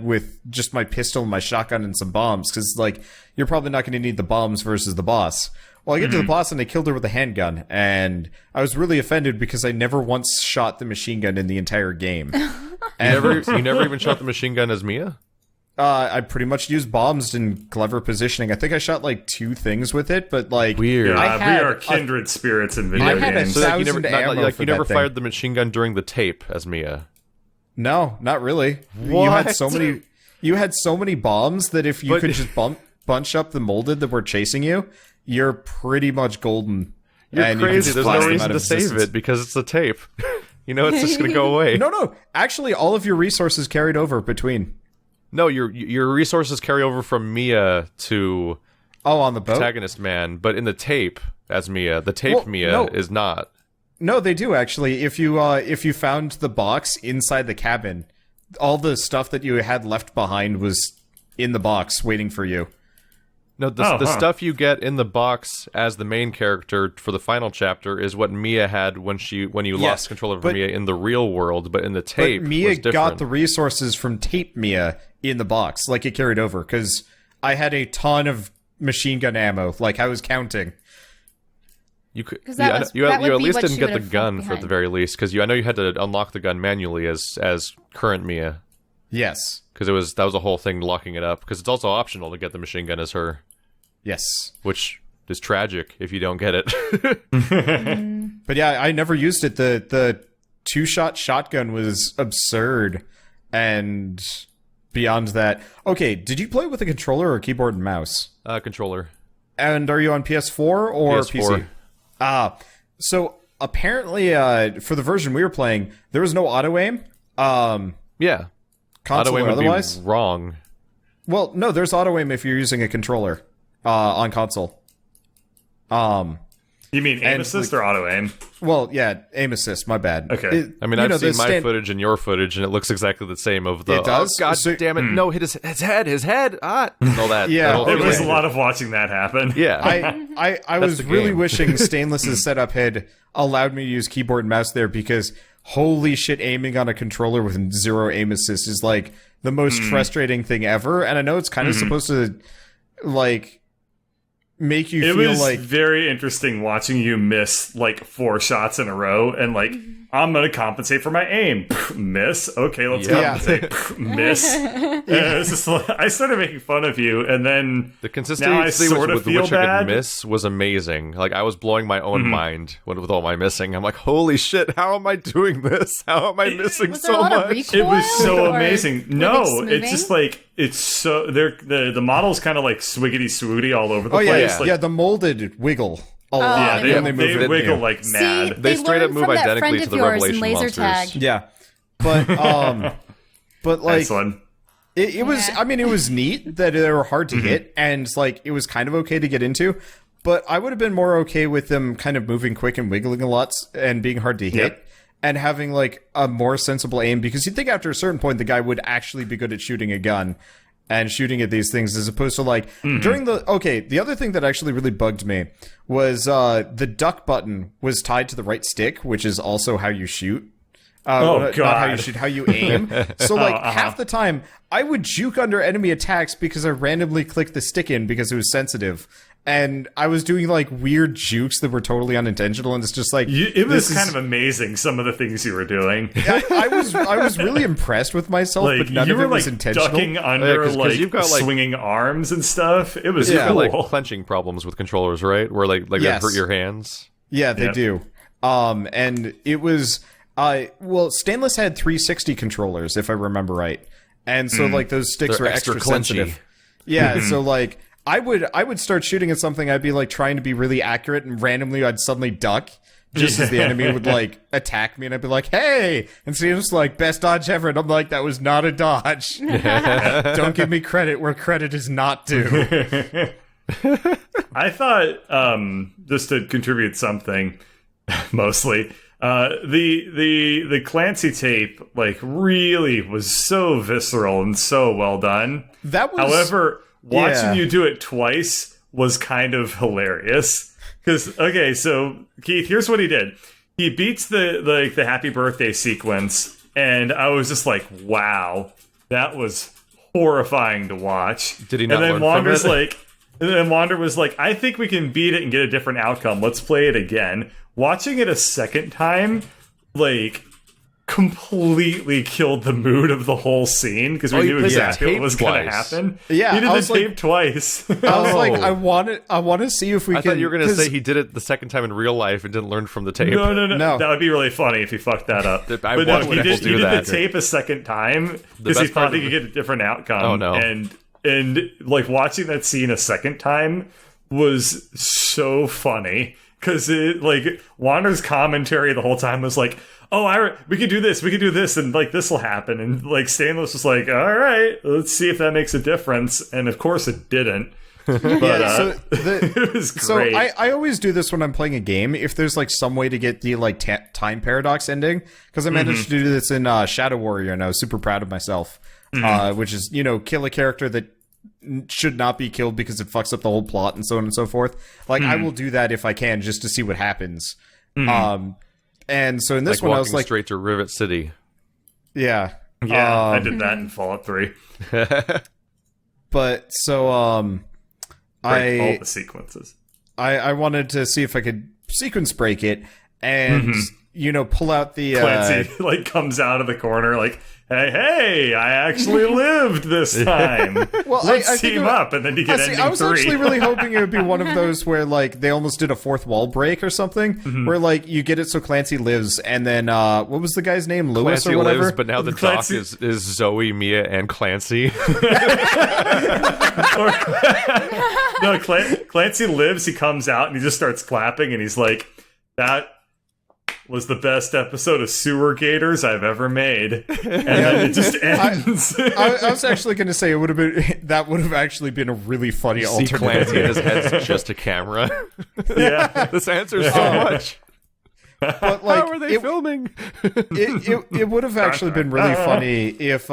with just my pistol and my shotgun and some bombs, because like you're probably not going to need the bombs versus the boss. Well, I get to the boss and I killed her with a handgun, and I was really offended because I never once shot the machine gun in the entire game. You never even shot the machine gun as Mia? I pretty much used bombs in clever positioning. I think I shot like 2 things with it, but like weird. Yeah, we are kindred spirits in video games. So you never fired the machine gun during the tape as Mia? No, not really. What? You had so many bombs that if you could just bunch up the molded that were chasing you, you're pretty much golden. You're crazy. There's no reason to save it because it's a tape. You know, it's just going to go away. No. Actually, all of your resources carried over between. No, your resources carry over from Mia to on the boat? Protagonist Man, but in the tape as Mia, the tape Mia is not. No, they do actually. If you found the box inside the cabin, all the stuff that you had left behind was in the box waiting for you. No, the stuff you get in the box as the main character for the final chapter is what Mia had when you lost control over Mia in the real world, but in the tape, Mia got the resources from tape Mia in the box, like it carried over, because I had a ton of machine gun ammo, like I was counting. You could, you at least didn't get the gun for the very least, because I know you had to unlock the gun manually as current Mia. Yes, because that was a whole thing locking it up. Because it's also optional to get the machine gun as her. Yes. Which is tragic if you don't get it. But yeah, I never used it. The 2-shot shotgun was absurd. And beyond that... Okay, did you play with a controller or keyboard and mouse? Controller. And are you on PS4 or PS4. PC? So apparently for the version we were playing, there was no auto-aim. Yeah. Console Auto-aim or would otherwise. be wrong. Well, no, there's auto-aim if you're using a controller on console. You mean aim assist or auto aim? Well, yeah, aim assist. My bad. Okay. I mean, I've seen my footage and your footage, and it looks exactly the same. Of the It does? Oh, God So- damn it! No, hit his head. All that. Yeah, that whole It was a feeling. lot of watching that happen. Yeah. I was the really game. wishing Stainless's setup had allowed me to use keyboard and mouse there, because holy shit, aiming on a controller with 0 aim assist is like the most frustrating thing ever. And I know it's kind of supposed to like make you It feel was like very interesting watching you miss like 4 shots in a row, and like, I'm gonna compensate for my aim. Miss. Okay, let's Yeah. compensate. Miss. And it was just like, I started making fun of you, and then The now I consistency sort of with feel which I bad. could miss was amazing. Like, I was blowing my own mind with all my missing. I'm like, holy shit, how am I doing this? How am I missing Was there a so lot of much? recoil? It was so Or amazing. were they No, just it's just like it's so the model's kind of like swiggity swooty all over the oh yeah, place. yeah, Like, yeah, the molded wiggle a lot. yeah, they- when they move it. wiggle Yeah. like See, mad. They straight up learned move from that identically friend to of the yours in Revelation Laser monsters. Tag. Yeah, but like Excellent. it was. Yeah. I mean, it was neat that they were hard to hit, and like it was kind of okay to get into. But I would have been more okay with them kind of moving quick and wiggling a lot and being hard to hit. Yep. And having like a more sensible aim, because you'd think after a certain point the guy would actually be good at shooting a gun and shooting at these things, as opposed to like during the the other thing that actually really bugged me was the duck button was tied to the right stick, which is also how you shoot. Not how you God. shoot, how you aim. So like half the time I would juke under enemy attacks because I randomly clicked the stick in because it was sensitive. And I was doing like weird jukes that were totally unintentional, and it's just like It was this kind is- of amazing, some of the things you were doing. I was really impressed with myself, Like, but none you of were it was like intentional. ducking under 'cause you've got, like- swinging arms and stuff. It was You've got, like, cool. clenching problems with controllers, right? Where, like Yes. they hurt your hands. Yeah, they Yep. do. And it was well, Stainless had 360 controllers, if I remember right, and so like those sticks They're were extra extra clenchy. sensitive. Yeah, so like I would start shooting at something, I'd be like trying to be really accurate, and randomly I'd suddenly duck just as the enemy would like attack me, and I'd be like, "Hey!" And so it's like best dodge ever, and I'm like, "That was not a dodge." Don't give me credit where credit is not due. I thought, just to contribute something, mostly, the Clancy tape like really was so visceral and so well done. That was, However, watching yeah. you do it twice was kind of hilarious. Because okay, so Keith, here's what he did. He beats the happy birthday sequence, and I was just like, wow, that was horrifying to watch. Did he not And then learn from Wander's it? like. And then Wander was like, I think we can beat it and get a different outcome. Let's play it again. Watching it a second time, like, completely killed the mood of the whole scene, because we you knew played the exactly what tape was going to twice. happen. Yeah, he did I the was like- tape twice. I was like, Oh. I want to see if we I can. thought you were going to 'cause- say he did it the second time in real life and didn't learn from the tape. No. No. That would be really funny if he fucked that up. I But watch no, people he do did that. the tape a second time because he best part thought he of could get a different outcome. Oh, no. And like watching that scene a second time was so funny, because it like Wander's commentary the whole time was like, oh, we could do this, and like this will happen, and like Stainless was like, all right, let's see if that makes a difference, and of course it didn't. But so it was So great. I always do this when I'm playing a game, if there's like some way to get the like time paradox ending, because I managed to do this in Shadow Warrior, and I was super proud of myself. Which is, kill a character that should not be killed because it fucks up the whole plot and so on and so forth. Like I will do that if I can, just to see what happens. And so in this Like one I walking was like, straight to Rivet City. yeah, I did that in Fallout 3. but so Break all the sequences. I wanted to see if I could sequence break it, and pull out the Clancy like comes out of the corner like, hey, I actually lived this time. Well, let's team up, and then you get ending 3. I was actually really hoping it would be one of those where like they almost did a fourth wall break or something, where like you get it so Clancy lives, and then what was the guy's name, Lewis Clancy or whatever? Lives, but now the doc is Zoe, Mia, and Clancy. No, Clancy lives. He comes out and he just starts clapping, and he's like, "That was the best episode of Sewer Gators I've ever made," and then it just ends. I was actually going to say would have actually been a really funny See alternate. Clancy in his head's just a camera. Yeah, This answers so much. But like, How are they filming? it would have actually been really funny if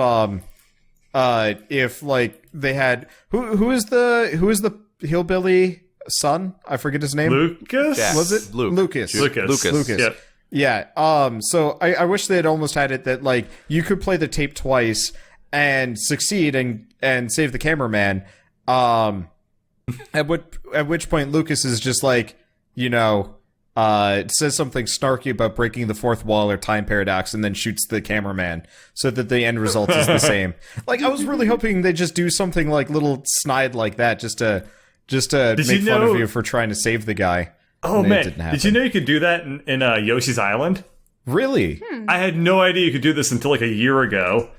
like they had who is the hillbilly son? I forget his name. Lucas? Yeah. Was it Luke. Lucas? Lucas. Yep. Yeah. So I wish they had almost had it that like you could play the tape twice and succeed and save the cameraman. At which point Lucas is just like, says something snarky about breaking the fourth wall or time paradox, and then shoots the cameraman, so that the end result is the same. Like, I was really hoping they just do something like little snide like that, just to make fun of you for trying to save the guy. Oh man, did you know you could do that in Yoshi's Island? Really? I had no idea you could do this until like a year ago.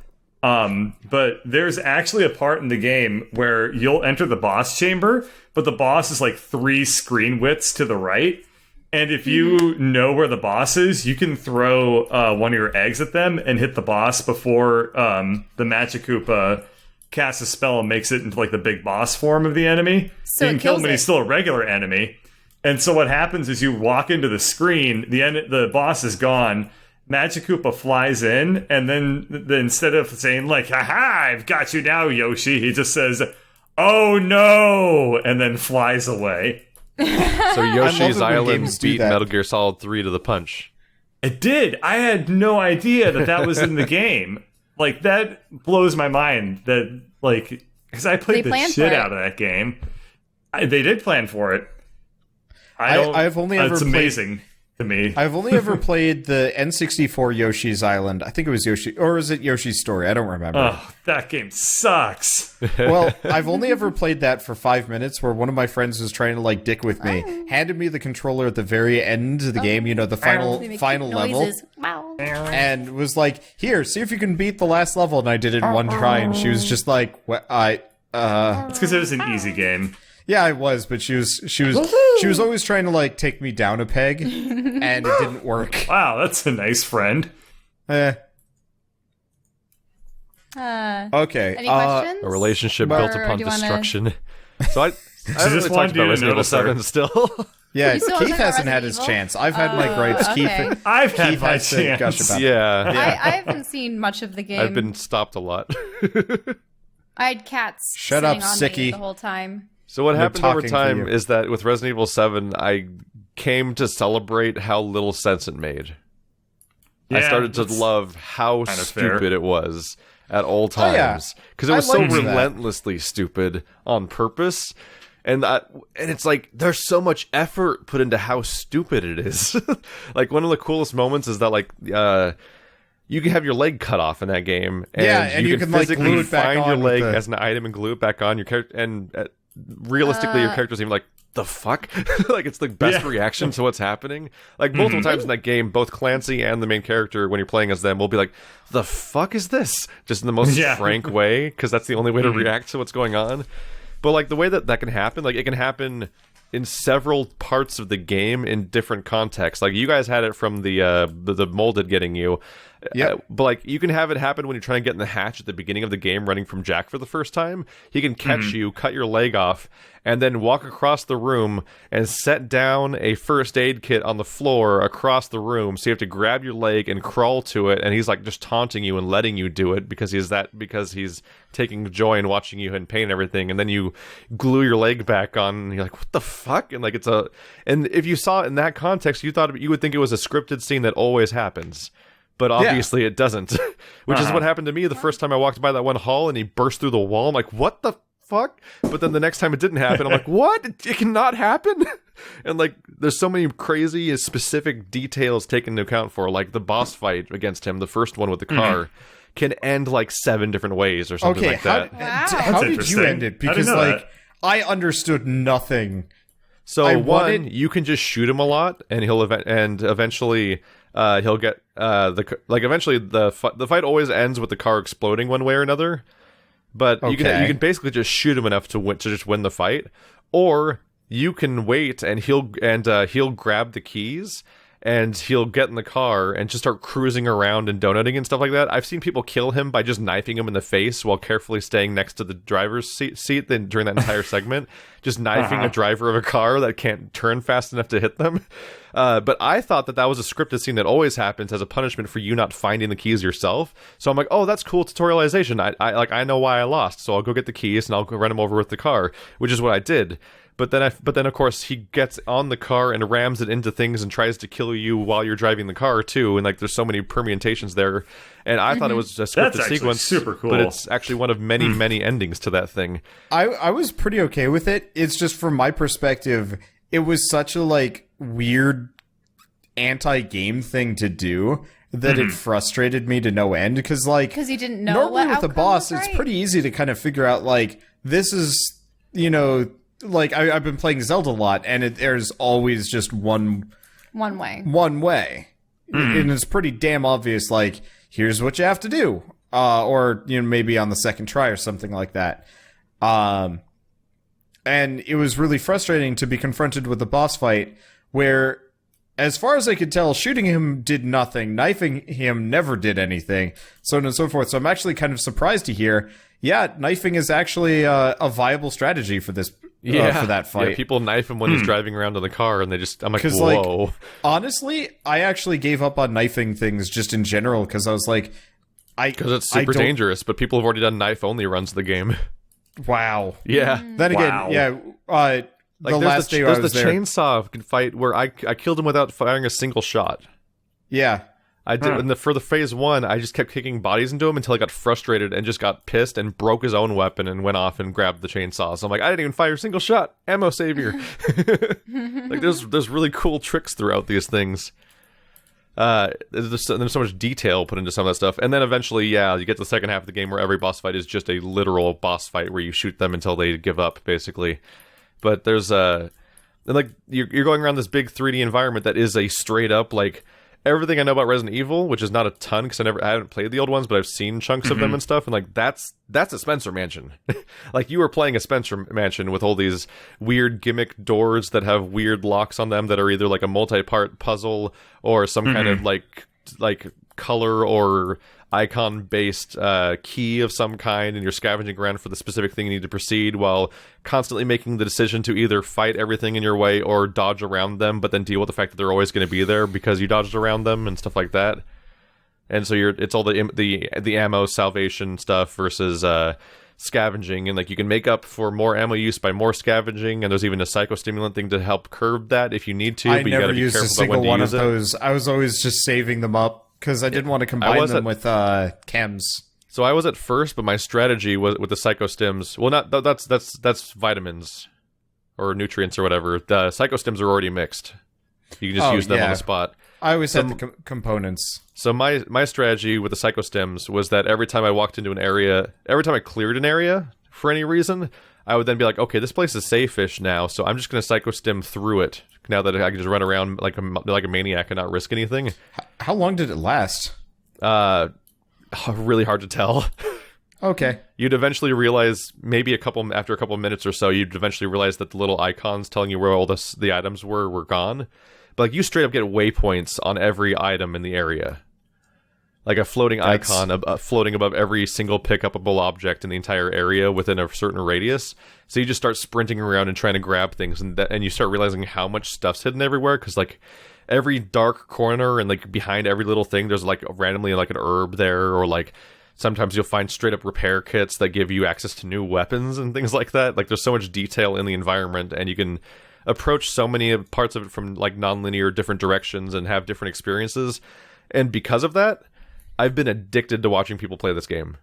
But there's actually a part in the game where you'll enter the boss chamber, but the boss is like 3 screen widths to the right. And if you know where the boss is, you can throw one of your eggs at them and hit the boss before the Magikoopa casts a spell and makes it into like the big boss form of the enemy. So you can kill him when he's still a regular enemy. And so what happens is you walk into the screen, the boss is gone, Magikoopa flies in, and then instead of saying like, "Ha-ha, I've got you now, Yoshi," he just says, "Oh no," and then flies away. So Yoshi's Island beat Metal Gear Solid 3 to the punch. It did. I had no idea that was in the game. Like, that blows my mind. That, like, because I played the shit out of that game. They did plan for it. I've only ever it's amazing to me. I've only ever played the N64 Yoshi's Island. I think it was Yoshi, or was it Yoshi's Story? I don't remember. Oh, that game sucks. Well, I've only ever played that for 5 minutes, where one of my friends was trying to like dick with me, handed me the controller at the very end of the game, the final level, and was like, "Here, see if you can beat the last level." And I did it in one try, and she was just like, "What? It's because it was an easy game. Yeah, I was, but she was always trying to like take me down a peg, and it didn't work. Wow, that's a nice friend. Okay. Any questions? A relationship built upon destruction. So I haven't really just talked about wanted you to Resident Evil notice 7 still. Yeah, still Keith hasn't hasn't got had his Resident chance. I've had my gripes. Okay. I've had Keith my has to gush chance. about it. Yeah. I haven't seen much of the game. I've been stopped a lot. I had cats Shut sitting up, on sickie. me the whole time. So what They're happened over talking for time you. is that with Resident Evil 7, I came to celebrate how little sense it made. I Yeah, started to that's love how kinda stupid fair. it was at all Oh, yeah. times. Because it was I so liked that. relentlessly stupid on purpose. And it's like, there's so much effort put into how stupid it is. Like, one of the coolest moments is that, like, you can have your leg cut off in that game, and you can like, physically glue it back find your on leg with the- as an item and glue it back on your character. And realistically, your character's even like, the fuck? Like, it's the best reaction to what's happening. Like, multiple times in that game, both Clancy and the main character, when you're playing as them, will be like, the fuck is this? Just in the most frank way, because that's the only way to react to what's going on. But, like, the way that can happen, like, it can happen in several parts of the game in different contexts. Like, you guys had it from the molded getting you. Yeah. But, like, you can have it happen when you're trying to get in the hatch at the beginning of the game, running from Jack for the first time. He can catch you, cut your leg off, and then walk across the room and set down a first aid kit on the floor across the room. So you have to grab your leg and crawl to it, and he's like just taunting you and letting you do it because he's taking joy in watching you in pain and everything. And then you glue your leg back on, and you're like, what the fuck? And like, and if you saw it in that context, you would think it was a scripted scene that always happens. But obviously it doesn't, which is what happened to me the first time I walked by that one hall and he burst through the wall. I'm like, what the fuck? But then the next time it didn't happen, I'm like, what? It cannot happen? And like, there's so many crazy specific details taken into account for, like the boss fight against him, the first one with the car, can end like 7 different ways or something like that. How did you end it? Because like, I understood nothing. So you can just shoot him a lot, and eventually he'll get eventually the fight always ends with the car exploding one way or another. But you can basically just shoot him enough to just win the fight, or you can wait and he'll grab the keys and he'll get in the car and just start cruising around and donuting and stuff like that. I've seen people kill him by just knifing him in the face while carefully staying next to the driver's seat during that entire segment. Just knifing a driver of a car that can't turn fast enough to hit them. But I thought that was a scripted scene that always happens as a punishment for you not finding the keys yourself. So I'm like, oh, that's cool tutorialization. I know why I lost, so I'll go get the keys and I'll go run him over with the car, which is what I did. But then of course he gets on the car and rams it into things and tries to kill you while you're driving the car too, and like there's so many permutations there. And I thought it was a scripted sequence, super cool. But it's actually one of many endings to that thing. I was pretty okay with it. It's just from my perspective, it was such a like weird anti-game thing to do that it frustrated me to no end, because you didn't know normally what with the boss it's pretty easy to kind of figure out like this is, you know, like I've been playing Zelda a lot, and there's always just one way, and it's pretty damn obvious. Like, here's what you have to do, or you know, maybe on the second try or something like that. And it was really frustrating to be confronted with a boss fight where, as far as I could tell, shooting him did nothing, knifing him never did anything, so on and so forth. So I'm actually kind of surprised to hear, knifing is actually a viable strategy for this. For that fight. Yeah, people knife him when he's driving around in the car, and I'm like, whoa. Like, honestly, I actually gave up on knifing things just in general, because I was like, because it's super dangerous, but people have already done knife-only runs of the game. Wow. Yeah. Then again, the last day I was there, there's the chainsaw fight where I killed him without firing a single shot. Yeah. I did for the phase 1. I just kept kicking bodies into him until I got frustrated and just got pissed and broke his own weapon and went off and grabbed the chainsaw. So I'm like, I didn't even fire a single shot. Ammo savior. Like there's really cool tricks throughout these things. There's so much detail put into some of that stuff, and then eventually, you get to the second half of the game where every boss fight is just a literal boss fight where you shoot them until they give up, basically. But there's like you're going around this big 3D environment that is a straight up like. Everything I know about Resident Evil, which is not a ton because I haven't played the old ones, but I've seen chunks of them and stuff, and like that's a Spencer Mansion. Like you were playing a Spencer Mansion with all these weird gimmick doors that have weird locks on them that are either like a multi-part puzzle or some kind of like color or icon based key of some kind, and you're scavenging around for the specific thing you need to proceed while constantly making the decision to either fight everything in your way or dodge around them, but then deal with the fact that they're always going to be there because you dodged around them and stuff like that. And so it's all the ammo salvation stuff versus scavenging, and like you can make up for more ammo use by more scavenging, and there's even a psychostimulant thing to help curb that if you need to. I but you never gotta be used careful a single about when one to of use those. I was always just saving them up because I didn't want to combine them with chems. So I was at first, but my strategy was with the psychostims. Well, not that's vitamins or nutrients or whatever. The psychostims are already mixed. You can just use them on the spot. I always had the components. So my strategy with the psychostims was that every time I walked into an area, every time I cleared an area for any reason, I would then be like, okay, this place is safe-ish now, so I'm just going to psychostim through it now that I can just run around like a maniac and not risk anything. How long did it last? Really hard to tell. Okay. You'd eventually realize, maybe after a couple minutes or so, you'd eventually realize that the little icons telling you where all the items were gone. But like you straight up get waypoints on every item in the area. Like a floating icon floating above every single pick-upable object in the entire area within a certain radius. So you just start sprinting around and trying to grab things, and you start realizing how much stuff's hidden everywhere, because like every dark corner and like behind every little thing, there's like randomly like an herb there, or like sometimes you'll find straight up repair kits that give you access to new weapons and things like that. Like there's so much detail in the environment, and you can approach so many parts of it from like non-linear different directions and have different experiences. And because of that, I've been addicted to watching people play this game.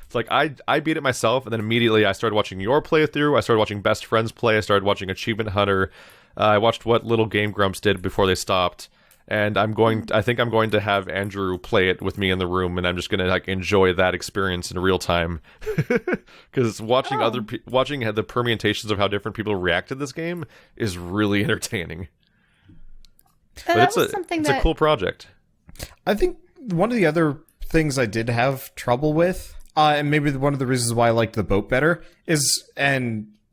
It's like I beat it myself, and then immediately I started watching your playthrough. I started watching Best Friends play. I started watching Achievement Hunter. I watched what Little Game Grumps did before they stopped. And I think I'm going to have Andrew play it with me in the room, and I'm just going to like enjoy that experience in real time. Because watching watching the permutations of how different people react to this game is really entertaining. But it's a cool project. I think one of the other things I did have trouble with, and maybe one of the reasons why I liked the boat better,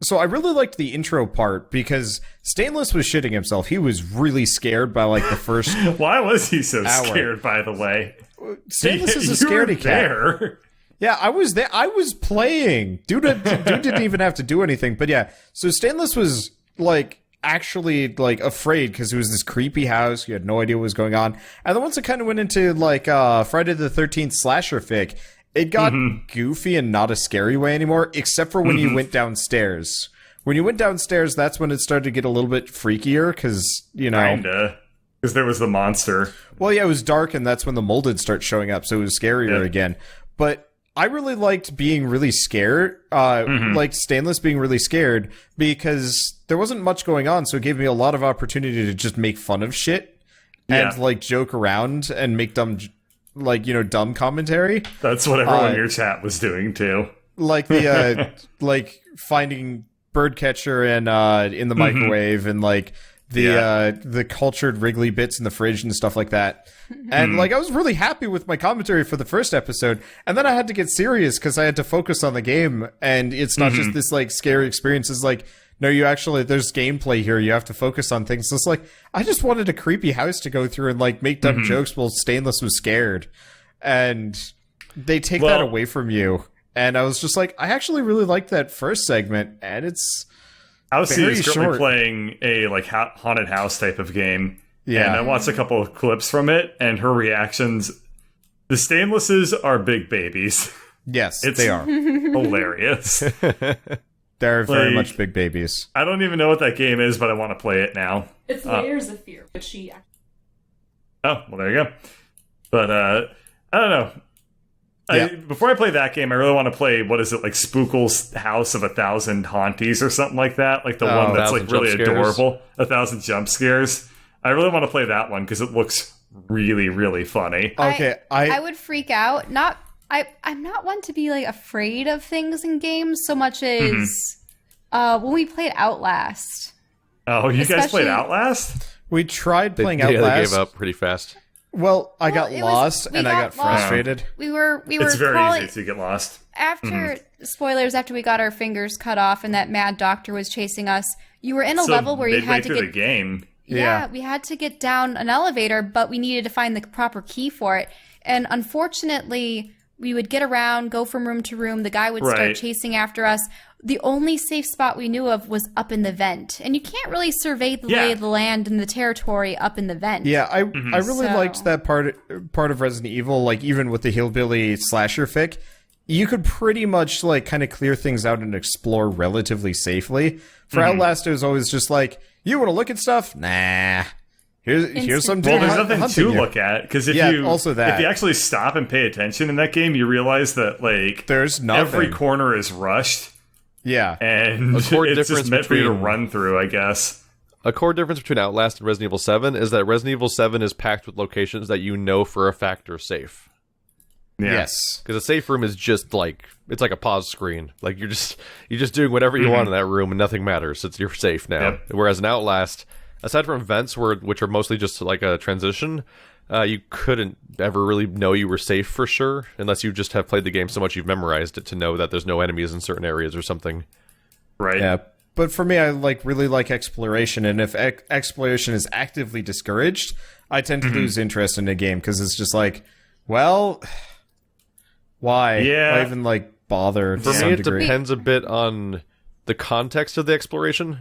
so I really liked the intro part because Stainless was shitting himself. He was really scared by like the first Why was he so scared, by the way? Stainless is a scaredy cat. Yeah, I was there. I was playing. Dude didn't even have to do anything. But yeah, so Stainless was like actually like afraid because it was this creepy house. You had no idea what was going on. And then once it kind of went into like Friday the 13th slasher fic, it got goofy and not a scary way anymore, except for when you went downstairs. When you went downstairs, that's when it started to get a little bit freakier, because, you know... Kinda. Because there was the monster. Well, yeah, it was dark, and that's when the molded start showing up, so it was scarier again. But I really liked being really scared, like Stainless being really scared, because there wasn't much going on, so it gave me a lot of opportunity to just make fun of shit, and, like, joke around, and make dumb... like, you know, dumb commentary. That's what everyone in your chat was doing too. Like the like finding Birdcatcher and in the microwave, and like the cultured Wrigley bits in the fridge and stuff like that. And like I was really happy with my commentary for the first episode, and then I had to get serious because I had to focus on the game, and it's not just this like scary experience. It's like, no, you actually, there's gameplay here. You have to focus on things. So it's like, I just wanted a creepy house to go through and like make dumb jokes while Stainless was scared. And they take that away from you. And I was just like, I actually really liked that first segment. And it's Alcee is currently playing a like haunted house type of game. Yeah. And I watched a couple of clips from it, and her reactions, the Stainlesses are big babies. Yes, they are. Hilarious. They're very much big babies. I don't even know what that game is, but I want to play it now. It's Layers of Fear, which she... Oh, well, there you go. But, I don't know. Before I play that game, I really want to play, what is it, like Spookle's House of 1,000 Haunties or something like that? Like the one that's like really adorable. 1,000 Jump Scares. I really want to play that one because it looks really, really funny. Okay, I would freak out. I'm not one to be like afraid of things in games so much as when we played Outlast. Oh, you guys played Outlast? We tried playing Outlast. Yeah, they gave up pretty fast. Well, I got lost and I got frustrated. We were. It's very easy to get lost. After spoilers, after we got our fingers cut off and that mad doctor was chasing us, you were in a level where you had to get the game. Yeah, we had to get down an elevator, but we needed to find the proper key for it. And unfortunately, we would get around, go from room to room. The guy would start chasing after us. The only safe spot we knew of was up in the vent. And you can't really survey the lay of the land and the territory up in the vent. Yeah, I really liked that part of Resident Evil, like even with the hillbilly slasher fic. You could pretty much like kind of clear things out and explore relatively safely. For Outlast, it was always just like, you want to look at stuff? Nah. Here's some dude. Well, there's nothing to look at, because if you actually stop and pay attention in that game, you realize that like there's nothing. Every corner is rushed. Yeah, and it's just meant for you to run through, I guess. A core difference between Outlast and Resident Evil 7 is that Resident Evil 7 is packed with locations that you know for a fact are safe. Yeah. Yes, because a safe room is just like, it's like a pause screen. Like you're just doing whatever you want in that room and nothing matters. You're safe now. Yep. Whereas in Outlast, aside from vents, which are mostly just like a transition, you couldn't ever really know you were safe for sure, unless you just have played the game so much you've memorized it to know that there's no enemies in certain areas or something. Right. Yeah. But for me, I really like exploration, and if exploration is actively discouraged, I tend to lose interest in a game, because it's just like, well, why? Yeah. Why even like bother? For me, it depends a bit on the context of the exploration.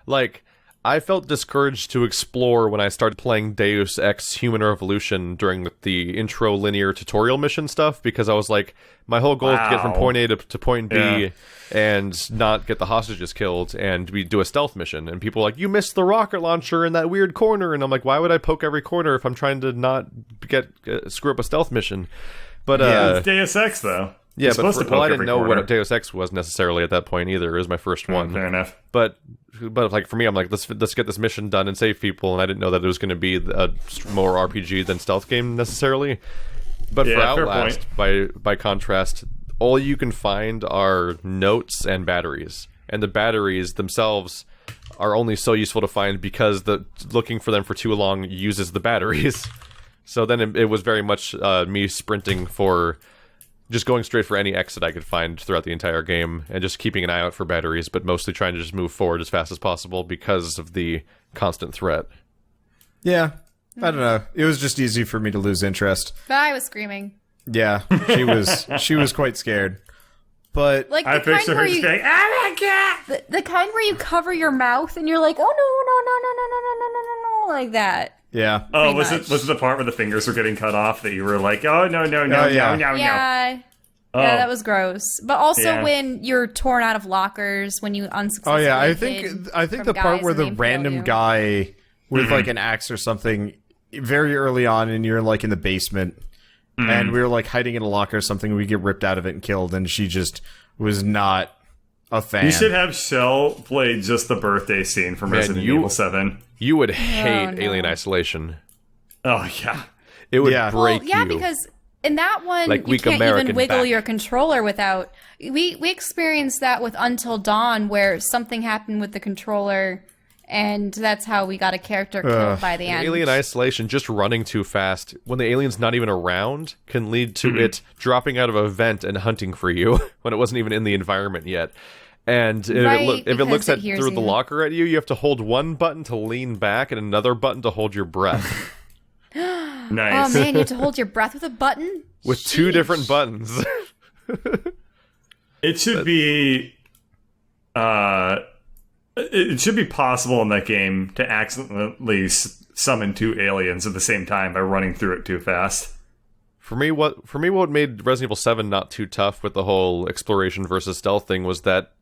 Like, I felt discouraged to explore when I started playing Deus Ex Human Revolution during the intro linear tutorial mission stuff, because I was like, my whole goal is to get from point A to point B and not get the hostages killed, and we do a stealth mission. And people are like, you missed the rocket launcher in that weird corner. And I'm like, why would I poke every corner if I'm trying to not screw up a stealth mission? But it's Deus Ex, though. Yeah, but I didn't know what Deus Ex was necessarily at that point either. It was my first one. Fair enough. But like for me, I'm like, let's get this mission done and save people, and I didn't know that it was going to be a more RPG than stealth game necessarily. But for Outlast, by contrast, all you can find are notes and batteries, and the batteries themselves are only so useful to find because looking for them for too long uses the batteries. So then it was very much me sprinting for just going straight for any exit I could find throughout the entire game and just keeping an eye out for batteries, but mostly trying to just move forward as fast as possible because of the constant threat. Yeah, I don't know. It was just easy for me to lose interest. But I was screaming. Yeah, she was quite scared. But like I picture her just going, "Oh my god!" The kind where you cover your mouth and you're like, "Oh no, like that." Yeah. Oh, was it the part where the fingers were getting cut off that you were like, "Oh no, no." Yeah, that was gross. But also when you're torn out of lockers, when you unsuccessfully. Oh yeah, I think the part where the random guy with like an axe or something very early on, and you're like in the basement, and we were like hiding in a locker or something, we get ripped out of it and killed, and she just was not a fan. You should have Shell play just the birthday scene from Resident Evil 7. You would hate Alien Isolation. Oh yeah, it would break you. Yeah, because in that one, like you can't American even wiggle back. your controller without. We experienced that with Until Dawn, where something happened with the controller, and that's how we got a character killed by the end. Alien Isolation, just running too fast when the alien's not even around, can lead to it dropping out of a vent and hunting for you when it wasn't even in the environment yet. And if it looks through the locker at you, you have to hold one button to lean back and another button to hold your breath. Nice. Oh man, you have to hold your breath with a button? With two different buttons. It should be it should be possible in that game to accidentally summon two aliens at the same time by running through it too fast. For me, what made Resident Evil 7 not too tough with the whole exploration versus stealth thing was that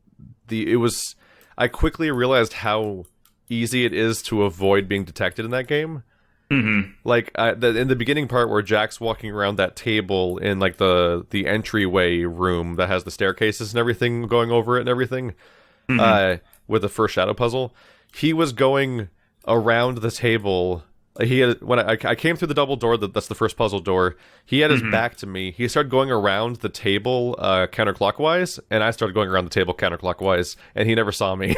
I quickly realized how easy it is to avoid being detected in that game. Mm-hmm. Like in the beginning part where Jack's walking around that table in like the entryway room that has the staircases and everything going over it and everything, with the first shadow puzzle, he was going around the table. When I came through the double door, that's the first puzzle door. He had his back to me. He started going around the table counterclockwise, and I started going around the table counterclockwise, and he never saw me.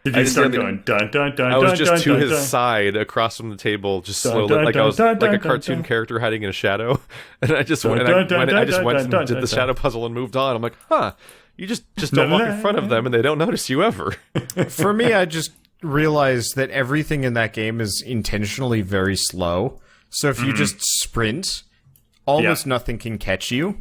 Did you start going dun dun dun? I was just to his dun. side, across from the table, just slowly, like I was like a cartoon character hiding in a shadow. And I just went and did the shadow puzzle and moved on. I'm like, you just don't walk in front of them, and they don't notice you ever. For me, I just realized that everything in that game is intentionally very slow. So if you just sprint, almost nothing can catch you.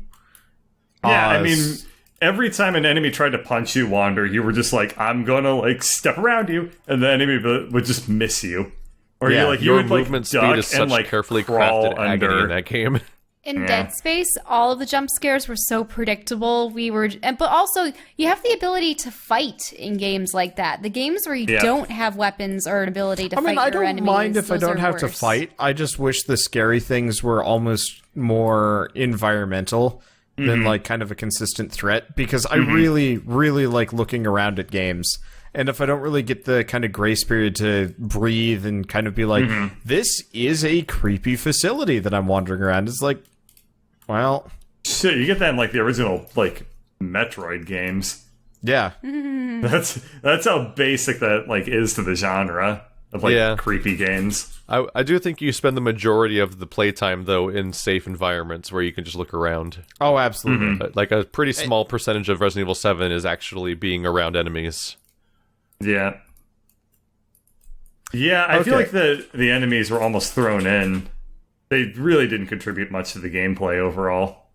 Yeah, I mean, every time an enemy tried to punch you, Wander, you were just like, I'm gonna like step around you, and the enemy would just miss you. Or your movement speed is such carefully crafted agony in that game. In Dead Space, all of the jump scares were so predictable. But also you have the ability to fight in games like that. The games where you don't have weapons or an ability to fight your enemies. I don't mind if I don't have to fight. I just wish the scary things were almost more environmental than like kind of a consistent threat, because I really, really like looking around at games. And if I don't really get the kind of grace period to breathe and kind of be like, this is a creepy facility that I'm wandering around, it's like, well, shit, you get that in like the original like Metroid games. Yeah. That's how basic that like is to the genre of like creepy games. I do think you spend the majority of the playtime though in safe environments where you can just look around. Oh, absolutely. Like a pretty small percentage of Resident Evil 7 is actually being around enemies. Yeah. Yeah, I feel like the enemies were almost thrown in. They really didn't contribute much to the gameplay overall.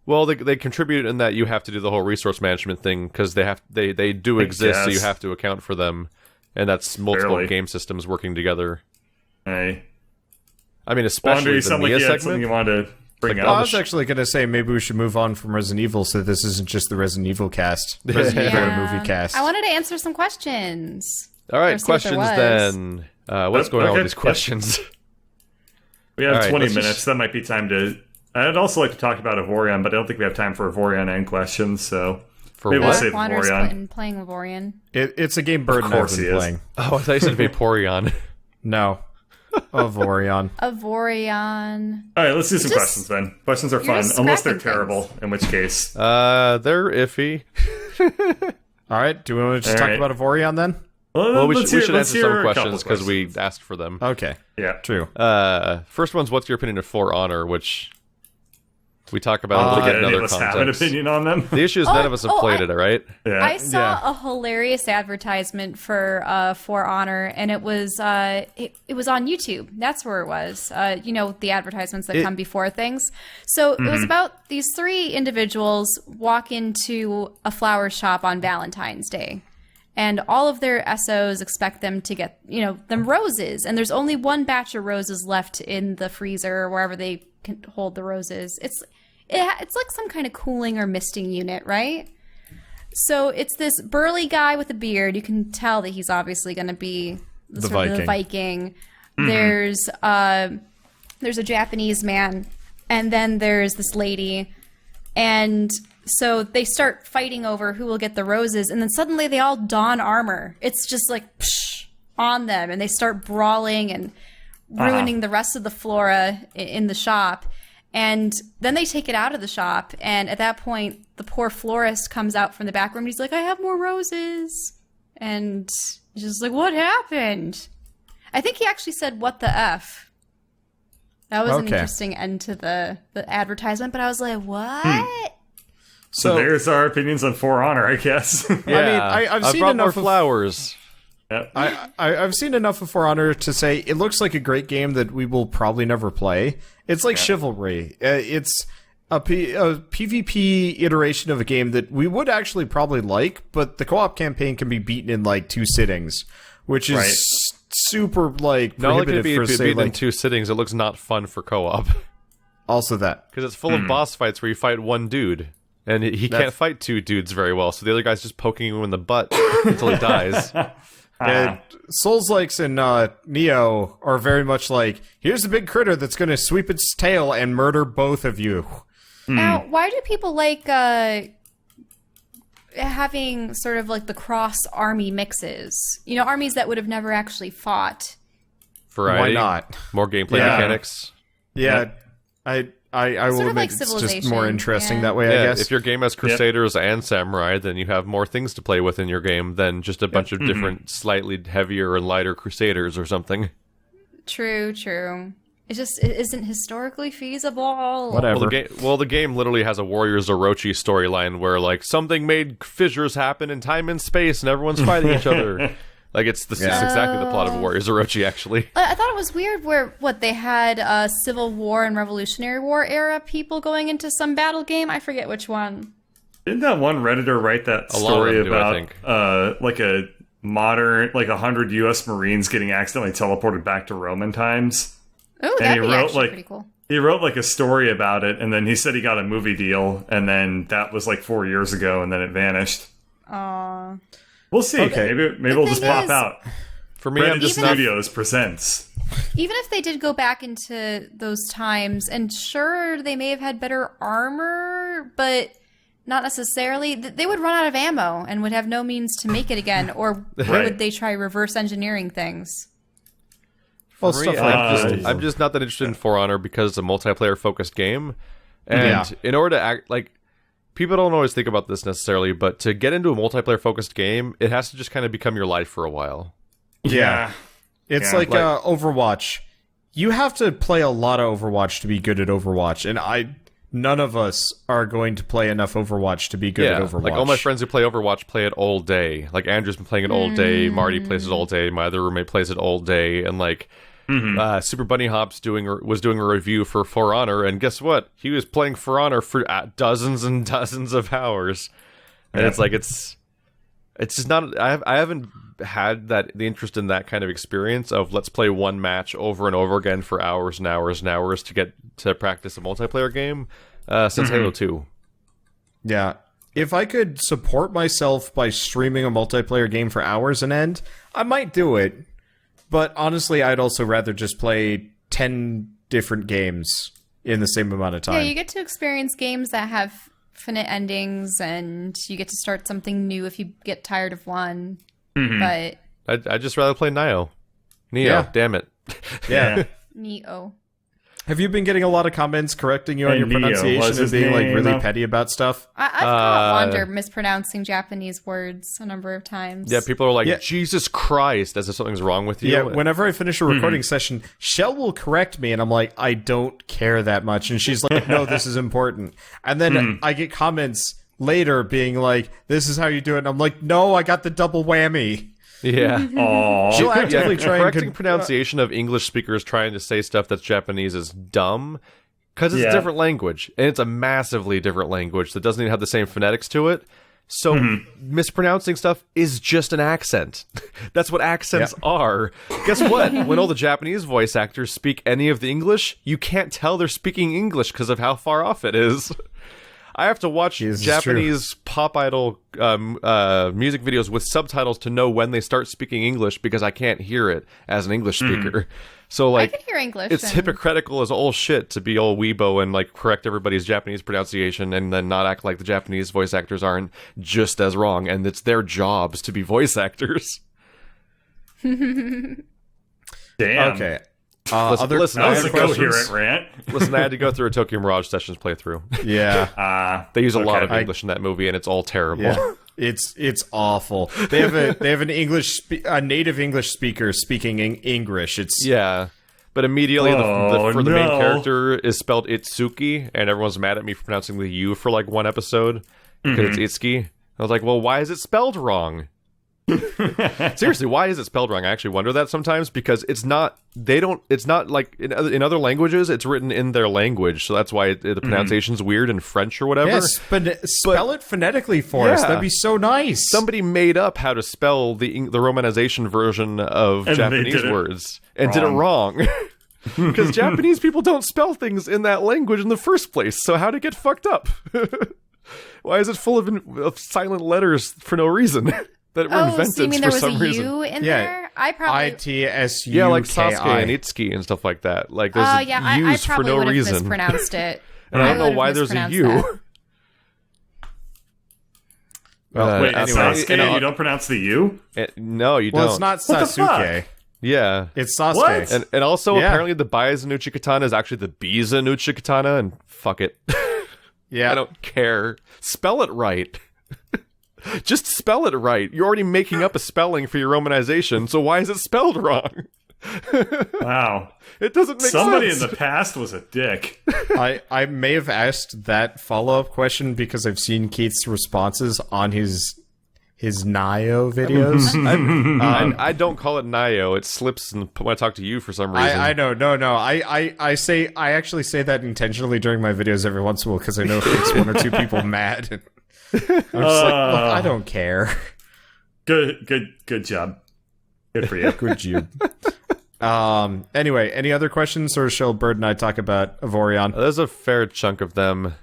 Well, they contribute in that you have to do the whole resource management thing, because they do exist, so you have to account for them. And that's multiple game systems working together. Hey. I mean, especially the Mia segment. Something you wanted to bring up. I was actually going to say maybe we should move on from Resident Evil so this isn't just the Resident Evil cast. Resident Evil movie cast. I wanted to answer some questions. All right, questions then. What's going on with these questions? We have 20 minutes. That might be time to I'd also like to talk about Avorion, but I don't think we have time for Avorion and questions, so For maybe what? we'll save Wander's Avorion. playing Avorion. It's a game Bird and I've been playing. Oh, I thought you said Vaporeon. No. Avorion. Avorion. All right, let's do some Just- questions then. Questions are You're fun, just unless they're scrapping terrible, in which case. They're iffy. All right, do we want to just All talk right. about Avorion then? Well, we let's should hear- let's answer hear some a couple questions because we asked for them. Okay, Yeah. true. First one's, what's your opinion of For Honor, which we talk about a I little don't bit think in any other of us have an contexts. opinion on them. The issue is none of us have played it, right? Yeah. I saw Yeah. a hilarious advertisement for Honor, and it was it was on YouTube. That's where it was. You know, the advertisements that come before things. So it was about these 3 individuals walk into a flower shop on Valentine's Day. And all of their SOs expect them to get, you know, them roses. And there's only one batch of roses left in the freezer or wherever they can hold the roses. It's like some kind of cooling or misting unit, right? So it's this burly guy with a beard. You can tell that he's obviously going to be the Viking. There's a Japanese man, and then there's this lady, and so they start fighting over who will get the roses, and then suddenly they all don armor. It's just like on them, and they start brawling and ruining the rest of the flora in the shop. And then they take it out of the shop, and at that point, the poor florist comes out from the back room, and he's like, I have more roses. And he's just like, what happened? I think he actually said, what the F? That was an interesting end to the advertisement, but I was like, what? So there's our opinions on For Honor, I guess. Yeah, I mean, I've seen brought enough more flowers. I've seen enough of For Honor to say it looks like a great game that we will probably never play. It's like Chivalry. It's a PvP iteration of a game that we would actually probably like, but the co-op campaign can be beaten in like 2 sittings, which is super like Not like prohibitive if for you say beat in like 2 sittings, it looks not fun for co-op. also that. Because it's full of boss fights where you fight one dude, and he can't fight 2 dudes very well, so the other guy's just poking him in the butt until he dies. Souls-likes and Neo are very much like, here's the big critter that's going to sweep its tail and murder both of you. Now, why do people like having sort of like the cross-army mixes? You know, armies that would have never actually fought. Variety. Why not? More gameplay mechanics. Yeah, I will of admit like it's just Civilization, more interesting yeah. that way, I guess. If your game has Crusaders and Samurai, then you have more things to play with in your game than just a bunch of different, slightly heavier and lighter Crusaders or something. True. It just isn't historically feasible. Whatever. Well, the game literally has a Warriors Orochi storyline where, like, something made fissures happen in time and space and everyone's fighting each other. Like, it's exactly the plot of Warriors Orochi, actually. I thought it was weird where, they had Civil War and Revolutionary War era people going into some battle game? I forget which one. Didn't that one Redditor write that story about like a modern, like 100 U.S. Marines getting accidentally teleported back to Roman times? Oh, that'd be actually pretty cool. He wrote like a story about it, and then he said he got a movie deal, and then that was like 4 years ago, and then it vanished. Aww. We'll see. Okay. Maybe it'll just pop out. For me, Predator Studios presents. Even if they did go back into those times, and sure, they may have had better armor, but not necessarily. They would run out of ammo and would have no means to make it again, or would they try reverse engineering things? Well, stuff like I'm just not that interested in For Honor because it's a multiplayer-focused game. And in order to act, like, people don't always think about this necessarily, but to get into a multiplayer-focused game, it has to just kind of become your life for a while. Yeah. It's like Overwatch. You have to play a lot of Overwatch to be good at Overwatch, and none of us are going to play enough Overwatch to be good at Overwatch. Like, all my friends who play Overwatch play it all day. Like, Andrew's been playing it all day, Marty plays it all day, my other roommate plays it all day, and, like, Super Bunny Hop's was doing a review for Honor, and guess what? He was playing For Honor for dozens and dozens of hours. And it's like, it's just not... I haven't had the interest in that kind of experience of let's play one match over and over again for hours and hours and hours to get to practice a multiplayer game since Halo 2. Yeah. If I could support myself by streaming a multiplayer game for hours on end, I might do it. But honestly, I'd also rather just play 10 different games in the same amount of time. Yeah, you get to experience games that have finite endings, and you get to start something new if you get tired of one. But I'd just rather play Neo. Yeah. Damn it. Yeah. Neo. Have you been getting a lot of comments correcting you on And your Neo was pronunciation and his being like name. really petty about stuff? I've caught Wander mispronouncing Japanese words a number of times. Yeah, people are like, Yeah. Jesus Christ, as if something's wrong with you. Yeah, whenever I finish a recording session, Shell will correct me, and I'm like, I don't care that much. And she's like, no, this is important. And then I get comments later being like, this is how you do it. And I'm like, no, I got the double whammy. Yeah. Aww. She'll actively try and correcting pronunciation of English speakers trying to say stuff that's Japanese is dumb because it's a different language, and it's a massively different language that doesn't even have the same phonetics to it. So mispronouncing stuff is just an accent. That's what accents are. Guess what? When all the Japanese voice actors speak any of the English, you can't tell they're speaking English because of how far off it is. I have to watch Japanese pop idol music videos with subtitles to know when they start speaking English because I can't hear it as an English speaker. So like, I can hear English. it's hypocritical as all shit to be all weebo and like correct everybody's Japanese pronunciation and then not act like the Japanese voice actors aren't just as wrong, and it's their jobs to be voice actors. Damn. Okay. Listen, That was I a had coherent rant. Listen, I had to go through a Tokyo Mirage Sessions playthrough. Yeah. They use a lot of Okay. English in that movie, and it's all terrible. Yeah. It's awful. They have an a native English speaker speaking English. It's Yeah. But immediately, for the main no. character is spelled Itsuki, and everyone's mad at me for pronouncing the U for like one episode because it's Itsuki. I was like, well, why is it spelled wrong? Seriously, why is it spelled wrong? I actually wonder that sometimes because it's not. It's not like in other languages. It's written in their language, so that's why the pronunciation's weird in French or whatever. yes, but spell it phonetically for us. Yeah. That'd be so nice. Somebody made up how to spell the romanization version of And they Japanese did it words and did it wrong. Because Japanese people don't spell things in that language in the first place, so how'd it get fucked up? Why is it full of silent letters for no reason? That were invented so you mean for there was some a reason. U in Yeah. there? I probably... ITSUKI. Yeah, like Sasuke and Itsuki and stuff like that. Like there's Oh, yeah, I U's for probably no would have reason. mispronounced it. And I don't know would've why there's a mispronounced U. that. Well, Wait, anyway, Sasuke, you don't pronounce the U? No, you Well, don't. it's not What the Sasuke. Yeah. It's Sasuke. What? And also, Yeah. apparently, the Baizanuchi katana is actually the Bizanuchi katana, and fuck it. Yeah. I don't care. Spell it right. Just spell it right. You're already making up a spelling for your romanization, so why is it spelled wrong? Wow. It doesn't make Somebody sense. in the past was a dick. I may have asked that follow-up question because I've seen Keith's responses on his Nio videos. I don't call it Nio. It slips when I talk to you for some reason. I know, no. I actually say that intentionally during my videos every once in a while because I know it makes one or two people mad. I'm just like, look, I don't care. Good job. Good for you. Good job. Anyway, any other questions, or shall Bird and I talk about Avorion? There's a fair chunk of them.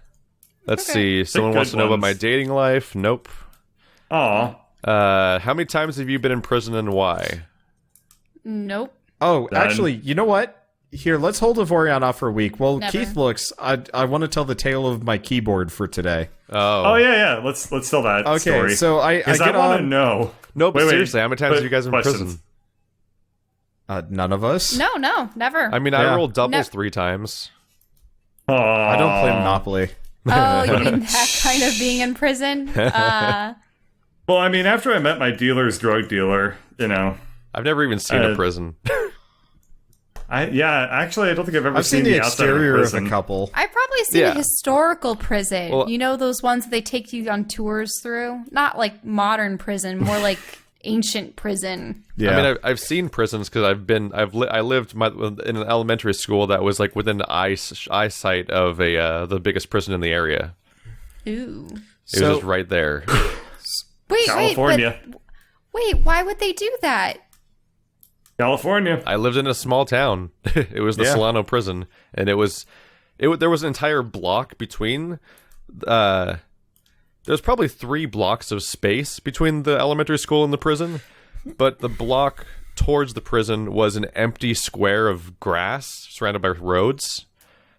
Let's see. Someone good wants to know about ones. my dating life. Nope. Aw. How many times have you been in prison and why? Nope. Oh, Done. actually, you know what? Here, let's hold Avorion off for a week. While Never. Keith looks, I want to tell the tale of my keyboard for today. Oh yeah. Let's tell that Okay, story. so I Because get want to on. know. No, but Wait, seriously, how many times but have you guys been in questions. prison? None of us. No, never. I mean, Yeah. I rolled doubles No. 3 times. Aw. I don't play Monopoly. Oh, you mean that kind of being in prison? Well, I mean, after I met my dealer's drug dealer, you know, I've never even seen a prison. actually, I don't think I've ever I've seen the outside of a exterior of prison. a couple. I've probably seen Yeah. a historical prison. Well- You know those ones that they take you on tours through? Not like modern prison, more like ancient prison. Yeah. I mean, I've seen prisons because I lived in an elementary school that was like within the eyesight of the biggest prison in the area. Ooh. It was just right there. Wait, California. wait, why would they do that? California. I lived in a small town. It was the Yeah. Solano prison, and there was an entire block between. There's probably 3 blocks of space between the elementary school and the prison, but the block towards the prison was an empty square of grass surrounded by roads,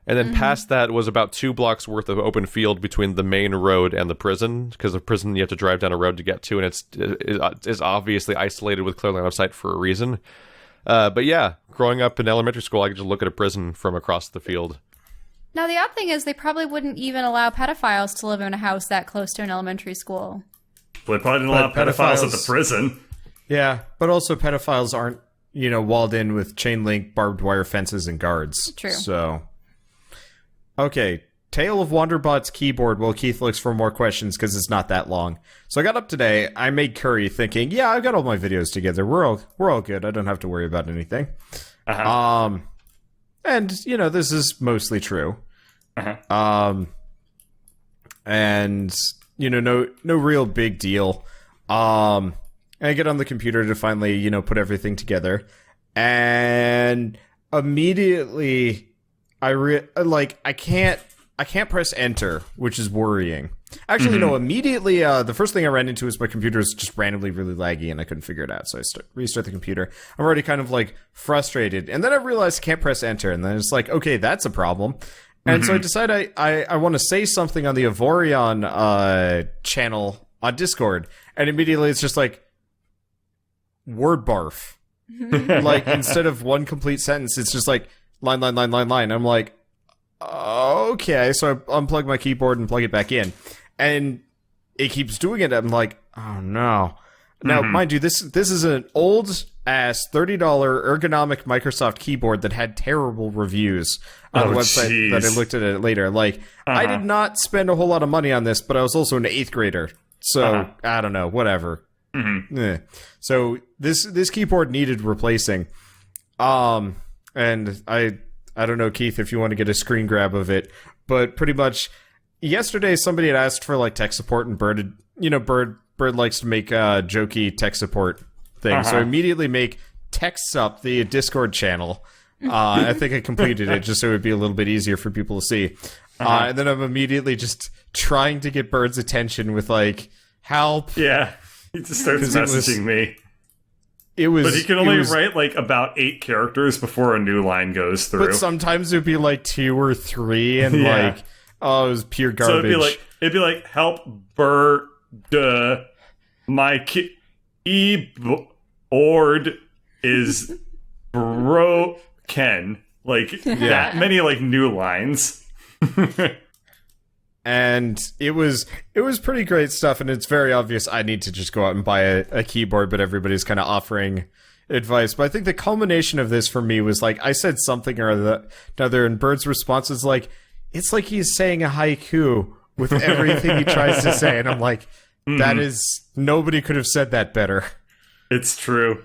And then past that was about 2 blocks worth of open field between the main road and the prison, because the prison you have to drive down a road to get to, and it's obviously isolated with clear line of sight for a reason. But yeah, growing up in elementary school, I could just look at a prison from across the field. Now, the odd thing is they probably wouldn't even allow pedophiles to live in a house that close to an elementary school. Well, they probably didn't allow pedophiles at the prison. Yeah, but also pedophiles aren't, walled in with chain link, barbed wire fences, and guards. True. So... Okay, Tale of Wanderbot's keyboard while Keith looks for more questions because it's not that long. So I got up today, I made curry thinking, yeah, I've got all my videos together. We're all good. I don't have to worry about anything. Uh-huh. And, this is mostly true. Uh-huh. And, no real big deal. I get on the computer to finally, put everything together. And immediately... I can't press enter, which is worrying. Actually, no, immediately, the first thing I ran into is my computer is just randomly really laggy and I couldn't figure it out. So I restart the computer. I'm already kind of frustrated. And then I realized I can't press enter. And then it's okay, that's a problem. And so I decide I want to say something on the Avorion channel on Discord. And immediately it's just word barf. Instead of one complete sentence, it's just line. I'm okay. So I unplug my keyboard and plug it back in. And it keeps doing it. I'm oh no. Now, mind you, this is an old-ass $30 ergonomic Microsoft keyboard that had terrible reviews on the website that I looked at it later. I did not spend a whole lot of money on this, but I was also an 8th grader. So, I don't know, whatever. So, this keyboard needed replacing. And I don't know, Keith, if you want to get a screen grab of it, but pretty much yesterday somebody had asked for tech support, and Bird likes to make jokey tech support things. So I immediately make texts up the Discord channel. I think I completed it just so it would be a little bit easier for people to see. And then I'm immediately just trying to get Bird's attention with help. Yeah, he just starts messaging me. But he can only write about 8 characters before a new line goes through. But sometimes it would be 2 or 3, and it was pure garbage. So it'd be help Bird, my keyboard is broken. That many new lines. And it was pretty great stuff, and it's very obvious I need to just go out and buy a keyboard, but everybody's kind of offering advice. But I think the culmination of this for me was I said something or another, and Bird's response is it's like he's saying a haiku with everything he tries to say, and I'm that is, nobody could have said that better. It's true.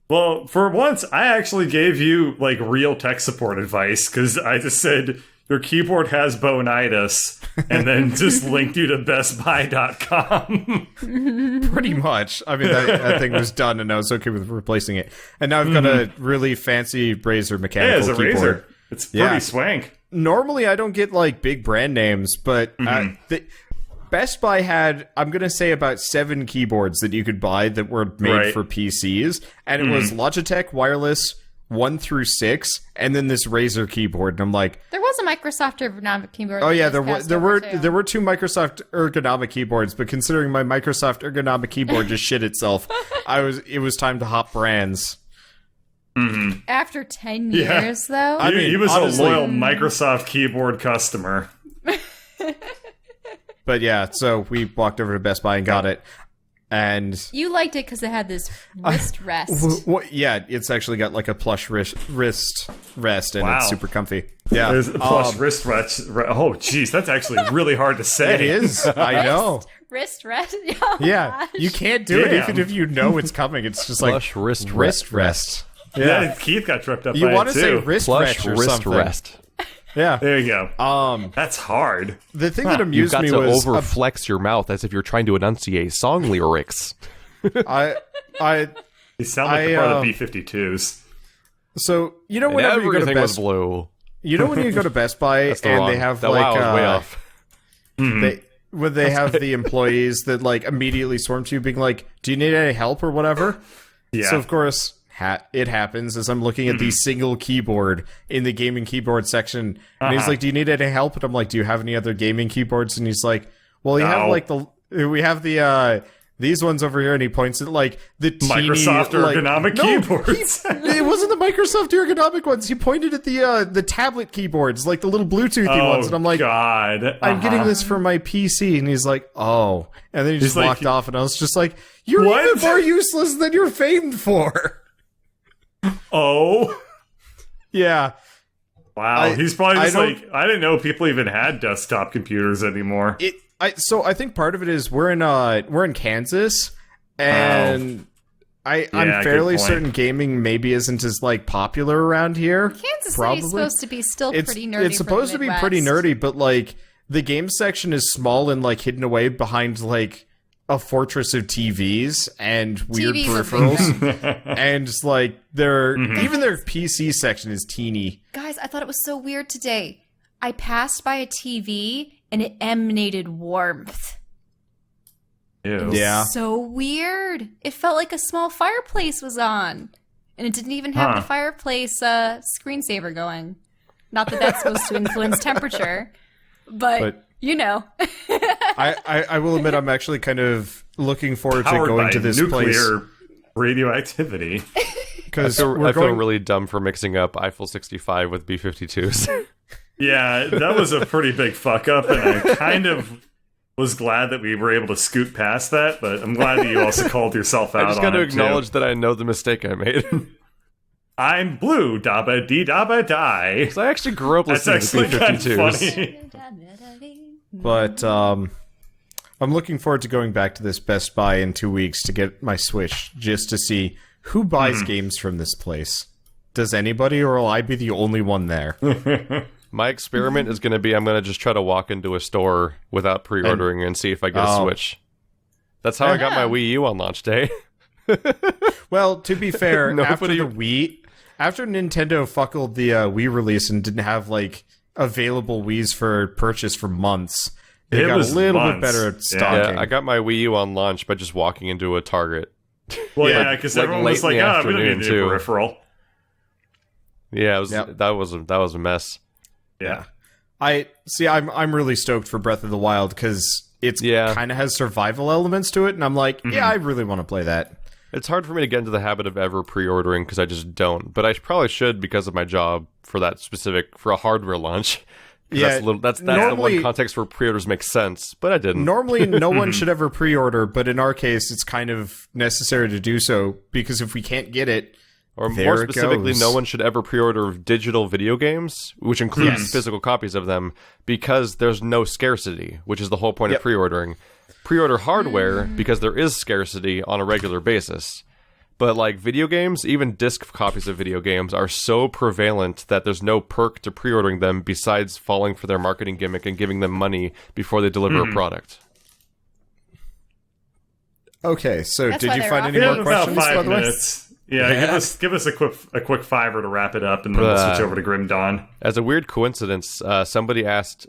Well, for once, I actually gave you real tech support advice, because I just said your keyboard has bonitis, and then just linked you to bestbuy.com. Pretty much. I mean, that thing was done, and I was okay with replacing it. And now I've got a really fancy Razer mechanical keyboard. Razer. It's pretty swank. Normally, I don't get big brand names, but Best Buy had, I'm going to say, about 7 keyboards that you could buy that were made for PCs. And it was Logitech wireless 1 through 6, and then this Razer keyboard. And I'm there was a Microsoft ergonomic keyboard. Oh yeah, there were 2 Microsoft ergonomic keyboards, but considering my Microsoft ergonomic keyboard just shit itself, it was time to hop brands. After 10 years, though? I mean, he was honestly a loyal Microsoft keyboard customer. But yeah, so we walked over to Best Buy and got it. And you liked it because it had this wrist rest. Yeah, it's actually got a plush wrist rest, and it's super comfy. Yeah, there's a plush wrist rest. Oh, jeez, that's actually really hard to say. It is. I know. Wrist rest. Oh, yeah, gosh. You can't do it even if you know it's coming. It's just plush wrist rest. Yeah, Keith got tripped up. You want to say wrist plush rest or wrist something. Rest. Yeah, there you go. That's hard. The thing that amused me was you've got to overflex your mouth as if you're trying to enunciate song lyrics. You sound like the part of the B-52s. So whenever you go to Best blue. When you go to Best Buy and they have way off. When they have the employees that immediately swarm to you, being do you need any help or whatever? Yeah. So of course, it happens as I'm looking at the single keyboard in the gaming keyboard section, and he's like, "Do you need any help?" And I'm like, "Do you have any other gaming keyboards?" And he's like, "Well, we have these ones over here," and he points at like the teeny, Microsoft ergonomic keyboards. It wasn't the Microsoft ergonomic ones. He pointed at the tablet keyboards, like the little Bluetoothy ones, and I'm like, God, I'm getting this for my PC, and he's like, "Oh," and then he just walked off, and I was just like, "You're even more useless than you're famed for." Oh, yeah. Wow, he's probably just like, I didn't know people even had desktop computers anymore. So I think part of it is we're in Kansas, and I'm fairly certain gaming maybe isn't as like popular around here. Kansas City's supposed to be still pretty nerdy. It's supposed to be pretty nerdy, but like the game section is small and like hidden away behind like a fortress of TVs and weird peripherals, and like even their PC section is teeny. Guys, I thought it was so weird today. I passed by a TV and it emanated warmth. Ew. Yeah. So weird. It felt like a small fireplace was on. And it didn't even have the fireplace screensaver going. Not that that's supposed to influence temperature. But you know. I will admit I'm actually kind of looking forward to Powered going by to this nuclear place. Radioactivity. Because I feel really dumb for mixing up Eiffel 65 with B-52s. Yeah, that was a pretty big fuck up, and I kind of was glad that we were able to scoot past that, but I'm glad that you also called yourself out on it. I just got to acknowledge that I know the mistake I made. I'm blue, dabba dee dabba die. Because I actually grew up listening to B-52s. But I'm looking forward to going back to this Best Buy in 2 weeks to get my Switch, just to see who buys games from this place. Does anybody, or will I be the only one there? My experiment is going to be I'm going to just try to walk into a store without pre-ordering and see if I get a Switch. That's how I got my Wii U on launch day. Well, to be fair, after Nintendo fuckled the Wii release and didn't have like available Wiis for purchase for months, it got a little bit better at stocking. Yeah, I got my Wii U on launch by just walking into a Target. Well, yeah, because everyone was like, "Oh, we don't need a new peripheral." Yeah, that was a mess. Yeah. I'm really stoked for Breath of the Wild because it's kind of has survival elements to it, and I'm like, I really want to play that. It's hard for me to get into the habit of ever pre-ordering because I just don't, but I probably should because of my job for a hardware launch. Yeah, that's the one context where pre-orders make sense, but I didn't. Normally, no one should ever pre-order, but in our case, it's kind of necessary to do so because if we can't get it, or more specifically, no one should ever pre-order digital video games, which includes physical copies of them, because there's no scarcity, which is the whole point of pre-ordering. Pre-order hardware because there is scarcity on a regular basis. But like video games, even disc copies of video games are so prevalent that there's no perk to pre-ordering them besides falling for their marketing gimmick and giving them money before they deliver a product. Okay, so did you find any more questions? About 5 minutes. Yeah, give us a quick fiver to wrap it up, and then we'll switch over to Grim Dawn. As a weird coincidence, somebody asked,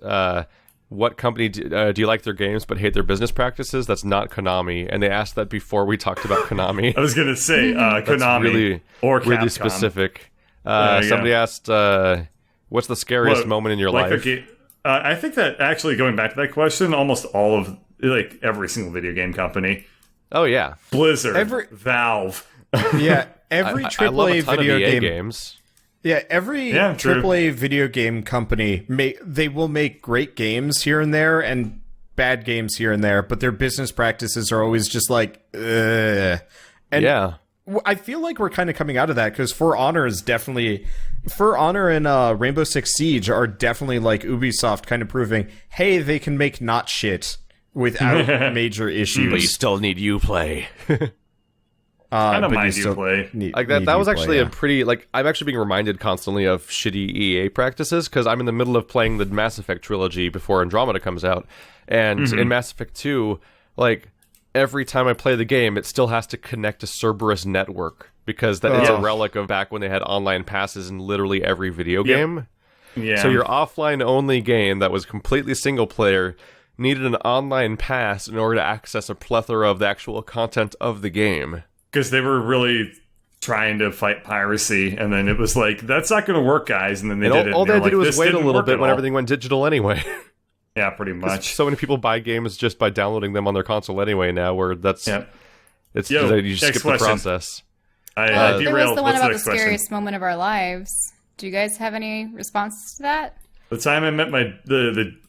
what company do you like their games but hate their business practices? That's not Konami, and they asked that before we talked about Konami. I was going to say Konami or Capcom. Really specific. Somebody asked, what's the scariest moment in your life? I think that actually, going back to that question, almost all of, like, every single video game company. Oh, yeah. Blizzard, Valve. Yeah, every AAA video games. Yeah, every AAA video game company they will make great games here and there and bad games here and there, but their business practices are always just like, ugh. And I feel like we're kind of coming out of that because For Honor and Rainbow Six Siege are definitely like Ubisoft kind of proving, hey, they can make not shit without major issues. But you still need Uplay. Kind of mind you play. That was actually a pretty, like, I'm actually being reminded constantly of shitty EA practices because I'm in the middle of playing the Mass Effect trilogy before Andromeda comes out. And in Mass Effect 2, like, every time I play the game, it still has to connect to Cerberus network because it's a relic of back when they had online passes in literally every video game. Yeah. So your offline-only game that was completely single-player needed an online pass in order to access a plethora of the actual content of the game. Because they were really trying to fight piracy, and then it was like, that's not going to work, guys. And then they did it. All they had to do was wait a little bit when all. everything went digital anyway. Yeah, pretty much. So many people buy games just by downloading them on their console anyway now, where that's you just skip the process. I there was the one about the question? scariest moment of our lives. Do you guys have any responses to that? The time I met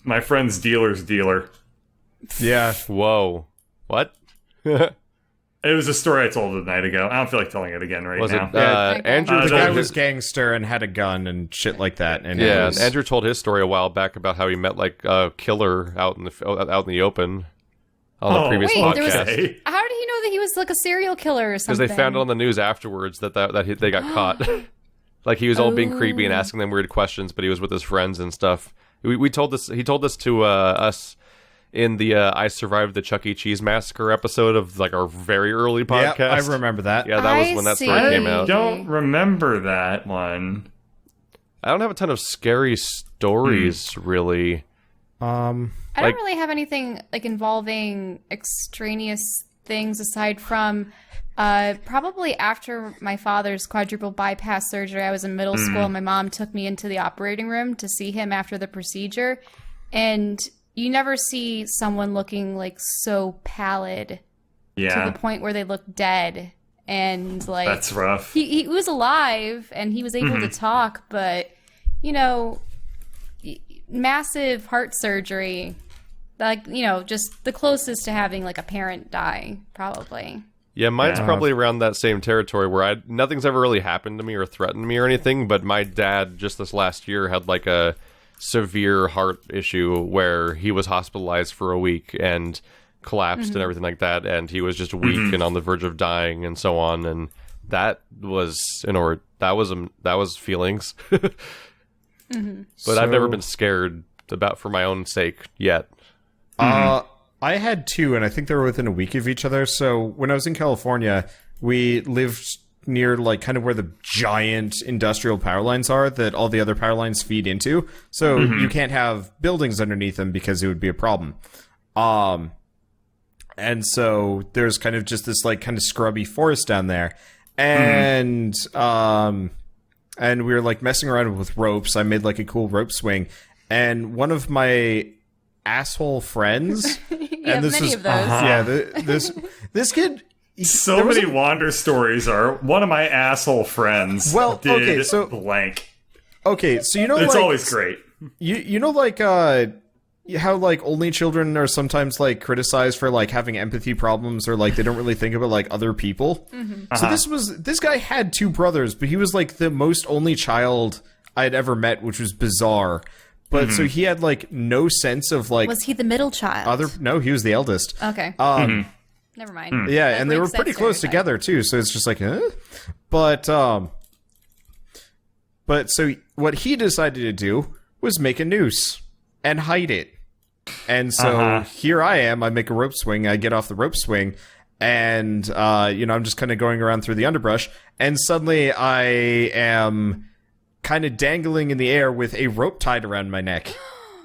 my friend's dealer's dealer. Yeah. Whoa. What? It was a story I told a night ago. I don't feel like telling it again right now. Andrew? The guy was gangster and had a gun and shit like that. And Andrew told his story a while back about how he met like a killer out in the open on the previous podcast. How did he know that he was like a serial killer or something? Because they found it on the news afterwards that they got caught. Like he was all being creepy and asking them weird questions, but he was with his friends and stuff. He told this to us in the I Survived the Chuck E. Cheese Massacre episode of like our very early podcast. Yeah, I remember that. Yeah, that was when that story came out. I don't remember that one. I don't have a ton of scary stories, really. I don't really have anything like involving extraneous things aside from probably after my father's quadruple bypass surgery. I was in middle school and my mom took me into the operating room to see him after the procedure, and you never see someone looking like so pallid to the point where they look dead. And like, that's rough. He was alive and he was able to talk, but you know, massive heart surgery, like, you know, just the closest to having like a parent die, probably. Yeah, mine's probably around that same territory where nothing's ever really happened to me or threatened me or anything, but my dad just this last year had like a severe heart issue where he was hospitalized for a week and collapsed and everything like that, and he was just weak and on the verge of dying and so on, and that was that was feelings. But I've never been scared for my own sake yet. I had two, and I think they were within a week of each other. So when I was in California, we lived near like kind of where the giant industrial power lines are that all the other power lines feed into. So you can't have buildings underneath them because it would be a problem. And so there's kind of just this like kind of scrubby forest down there. And and we were like messing around with ropes. I made like a cool rope swing, and one of my asshole friends and this was this kid. So many Wander stories are one of my asshole friends. Well, did okay, so blank. Okay, so you know, it's like, always great. You know, like how like only children are sometimes like criticized for like having empathy problems or like they don't really think about like other people. So this guy had two brothers, but he was like the most only child I'd ever met, which was bizarre. But so he had like no sense of like. Was he the middle child? No, he was the eldest. Okay. Never mind. Yeah, and they were pretty close together too, so it's just like, But so what he decided to do was make a noose and hide it. And so here I am, I make a rope swing, I get off the rope swing, and you know, I'm just kind of going around through the underbrush, and suddenly I am kind of dangling in the air with a rope tied around my neck.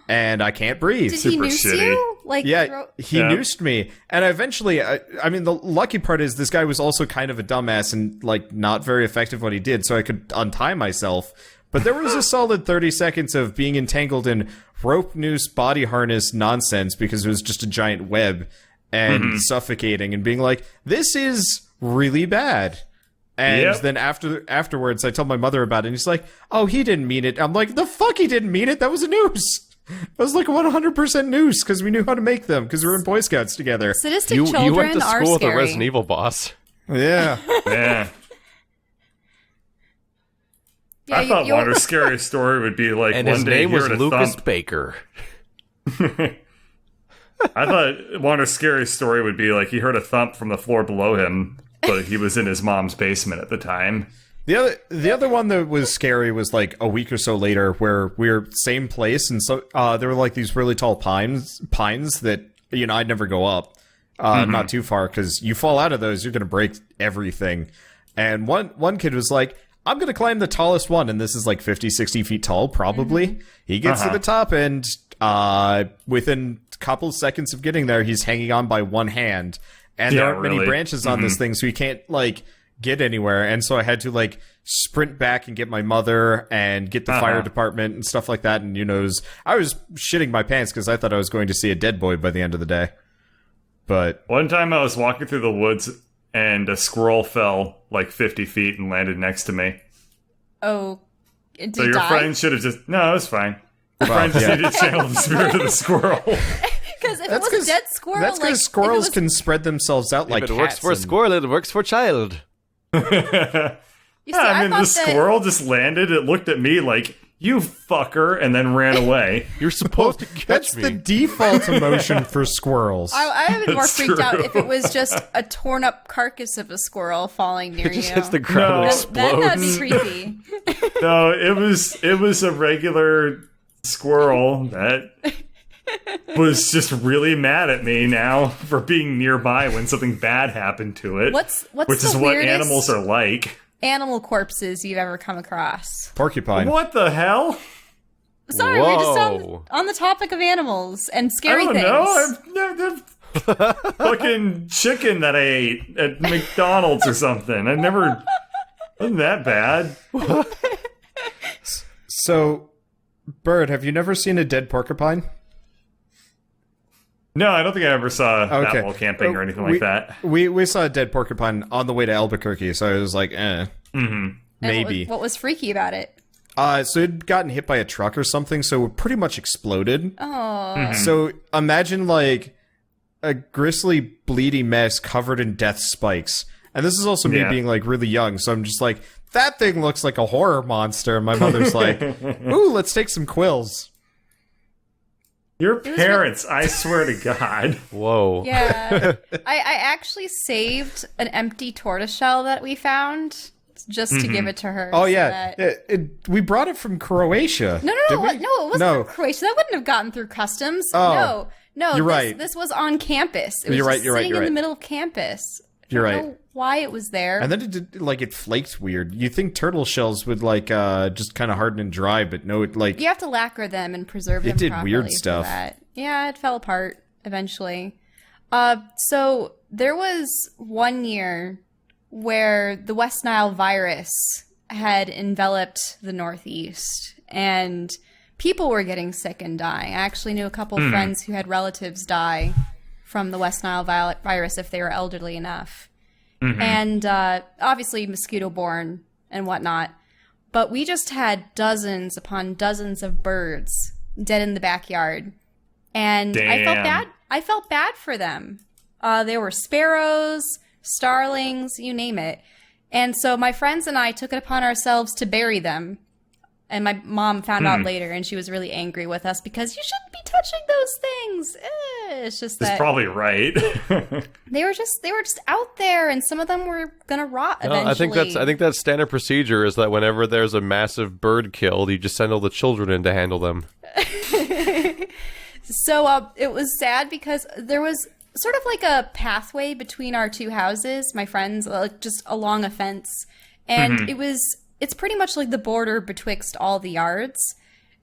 And I can't breathe. Did he noose you? Like, he noosed me. And eventually, I mean, the lucky part is this guy was also kind of a dumbass and, like, not very effective what he did, so I could untie myself. But there was a solid 30 seconds of being entangled in rope, noose, body harness nonsense because it was just a giant web and suffocating and being like, this is really bad. And then afterwards, I told my mother about it, and he's like, oh, he didn't mean it. I'm like, the fuck he didn't mean it? That was a noose. It was like a 100% noose because we knew how to make them because we were in Boy Scouts together. Sadistic children you went to are school with a scary. Resident Evil boss. Yeah. Yeah. I thought Wander's scariest story would be like, and one his day name he was heard a Lucas thump. Baker. I thought Wander's scariest story would be like he heard a thump from the floor below him, but he was in his mom's basement at the time. The other one that was scary was like a week or so later where we were same place, and so there were like these really tall pines that, you know, I'd never go up not too far because you fall out of those, you're gonna break everything. And one kid was like, I'm gonna climb the tallest one, and this is like 50-60 feet tall probably. He gets to the top, and within a couple of seconds of getting there, he's hanging on by one hand, and there aren't many branches on this thing, so he can't like get anywhere, and so I had to like sprint back and get my mother and get the fire department and stuff like that. And I was shitting my pants because I thought I was going to see a dead boy by the end of the day. But one time I was walking through the woods and a squirrel fell like 50 feet and landed next to me. Oh, did so your friend should have just... No, it was fine. Your friend just needed to channel the spirit of the squirrel. Because if it was a dead squirrel... That's because squirrels can spread themselves out like cats. If it works for a squirrel, it works for a child. You see, I mean, the squirrel just landed, it looked at me like, you fucker, and then ran away. You're supposed to catch That's me. the default emotion for squirrels. I would have been more freaked out if it was just a torn up carcass of a squirrel falling near It just you. hits the ground and Then that'd explodes. be creepy. No, it was a regular squirrel that was just really mad at me now for being nearby when something bad happened to it. What's which the is what weirdest animals are like. Animal corpses you've ever come across? Porcupine. What the hell? Sorry, we're just on the topic of animals and scary things. I don't know. Fucking chicken that I ate at McDonald's or something. I never... Wasn't that bad. So, Bird, have you never seen a dead porcupine? No, I don't think I ever saw that while camping or anything like that. We saw a dead porcupine on the way to Albuquerque, so I was like, maybe. What was freaky about it? So it'd gotten hit by a truck or something, so it pretty much exploded. Oh. So imagine like a grisly, bleedy mess covered in death spikes. And this is also me being like really young, so I'm just like, that thing looks like a horror monster. And my mother's like, ooh, let's take some quills. Your parents, I swear to God. Whoa. Yeah. I actually saved an empty tortoiseshell that we found just to give it to her. Oh, yeah. We brought it from Croatia. No, it wasn't from Croatia. That wouldn't have gotten through customs. Oh, no. You're right. This was on campus. It was You're right, sitting in the middle of campus. You're I don't right. know why it was there. And then it flaked weird. You think turtle shells would just kind of harden and dry, but no, it you have to lacquer them and preserve them. It did properly weird for stuff. that. Yeah, it fell apart eventually. So there was one year where the West Nile virus had enveloped the Northeast, and people were getting sick and dying. I actually knew a couple of friends who had relatives die from the West Nile virus if they were elderly enough. And obviously mosquito-borne and whatnot. But we just had dozens upon dozens of birds dead in the backyard. And Damn. I felt bad for them. There were sparrows, starlings, you name it. And so my friends and I took it upon ourselves to bury them. And my mom found out later, and she was really angry with us because you shouldn't be touching those things. It's just that That's probably right. they were just out there, and some of them were gonna rot eventually. I think that's standard procedure is that whenever there's a massive bird killed, you just send all the children in to handle them. So it was sad because there was sort of like a pathway between our two houses, my friends, like just along a fence, and it's pretty much like the border betwixt all the yards.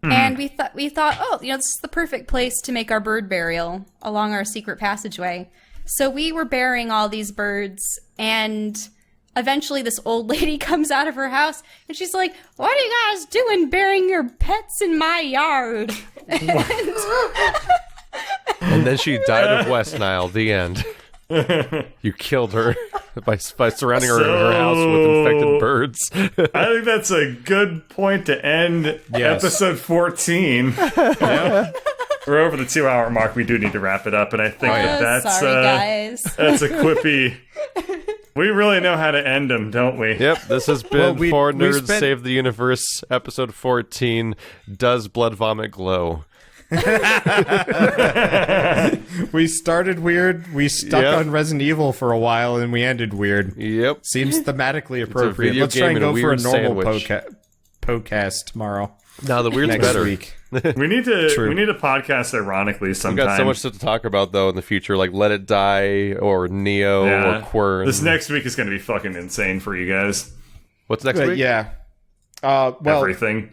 And we thought, oh, this is the perfect place to make our bird burial along our secret passageway. So we were burying all these birds, and eventually this old lady comes out of her house, and she's like, "What are you guys doing burying your pets in my yard?" And then she died of West Nile. The end. You killed her by surrounding her in her house with infected birds. I think that's a good point to end episode 14. We're over the 2-hour mark. We do need to wrap it up, and I think that's sorry, guys. That's a quippy. We really know how to end them, don't we? Yep, this has been we Nerds spent- Save the Universe, episode 14, Does Blood Vomit Glow? We started weird, we stuck on Resident Evil for a while, and we ended weird. Yep. Seems thematically appropriate. video Let's try game and and a go for a weird normal sandwich. podcast tomorrow. No, the weird's Next better. week. We need to podcast ironically We've sometime. got so much to talk about, though, in the future, like Let It Die, or Neo, or Quern. This next week is going to be fucking insane for you guys. What's next week? Yeah. Everything.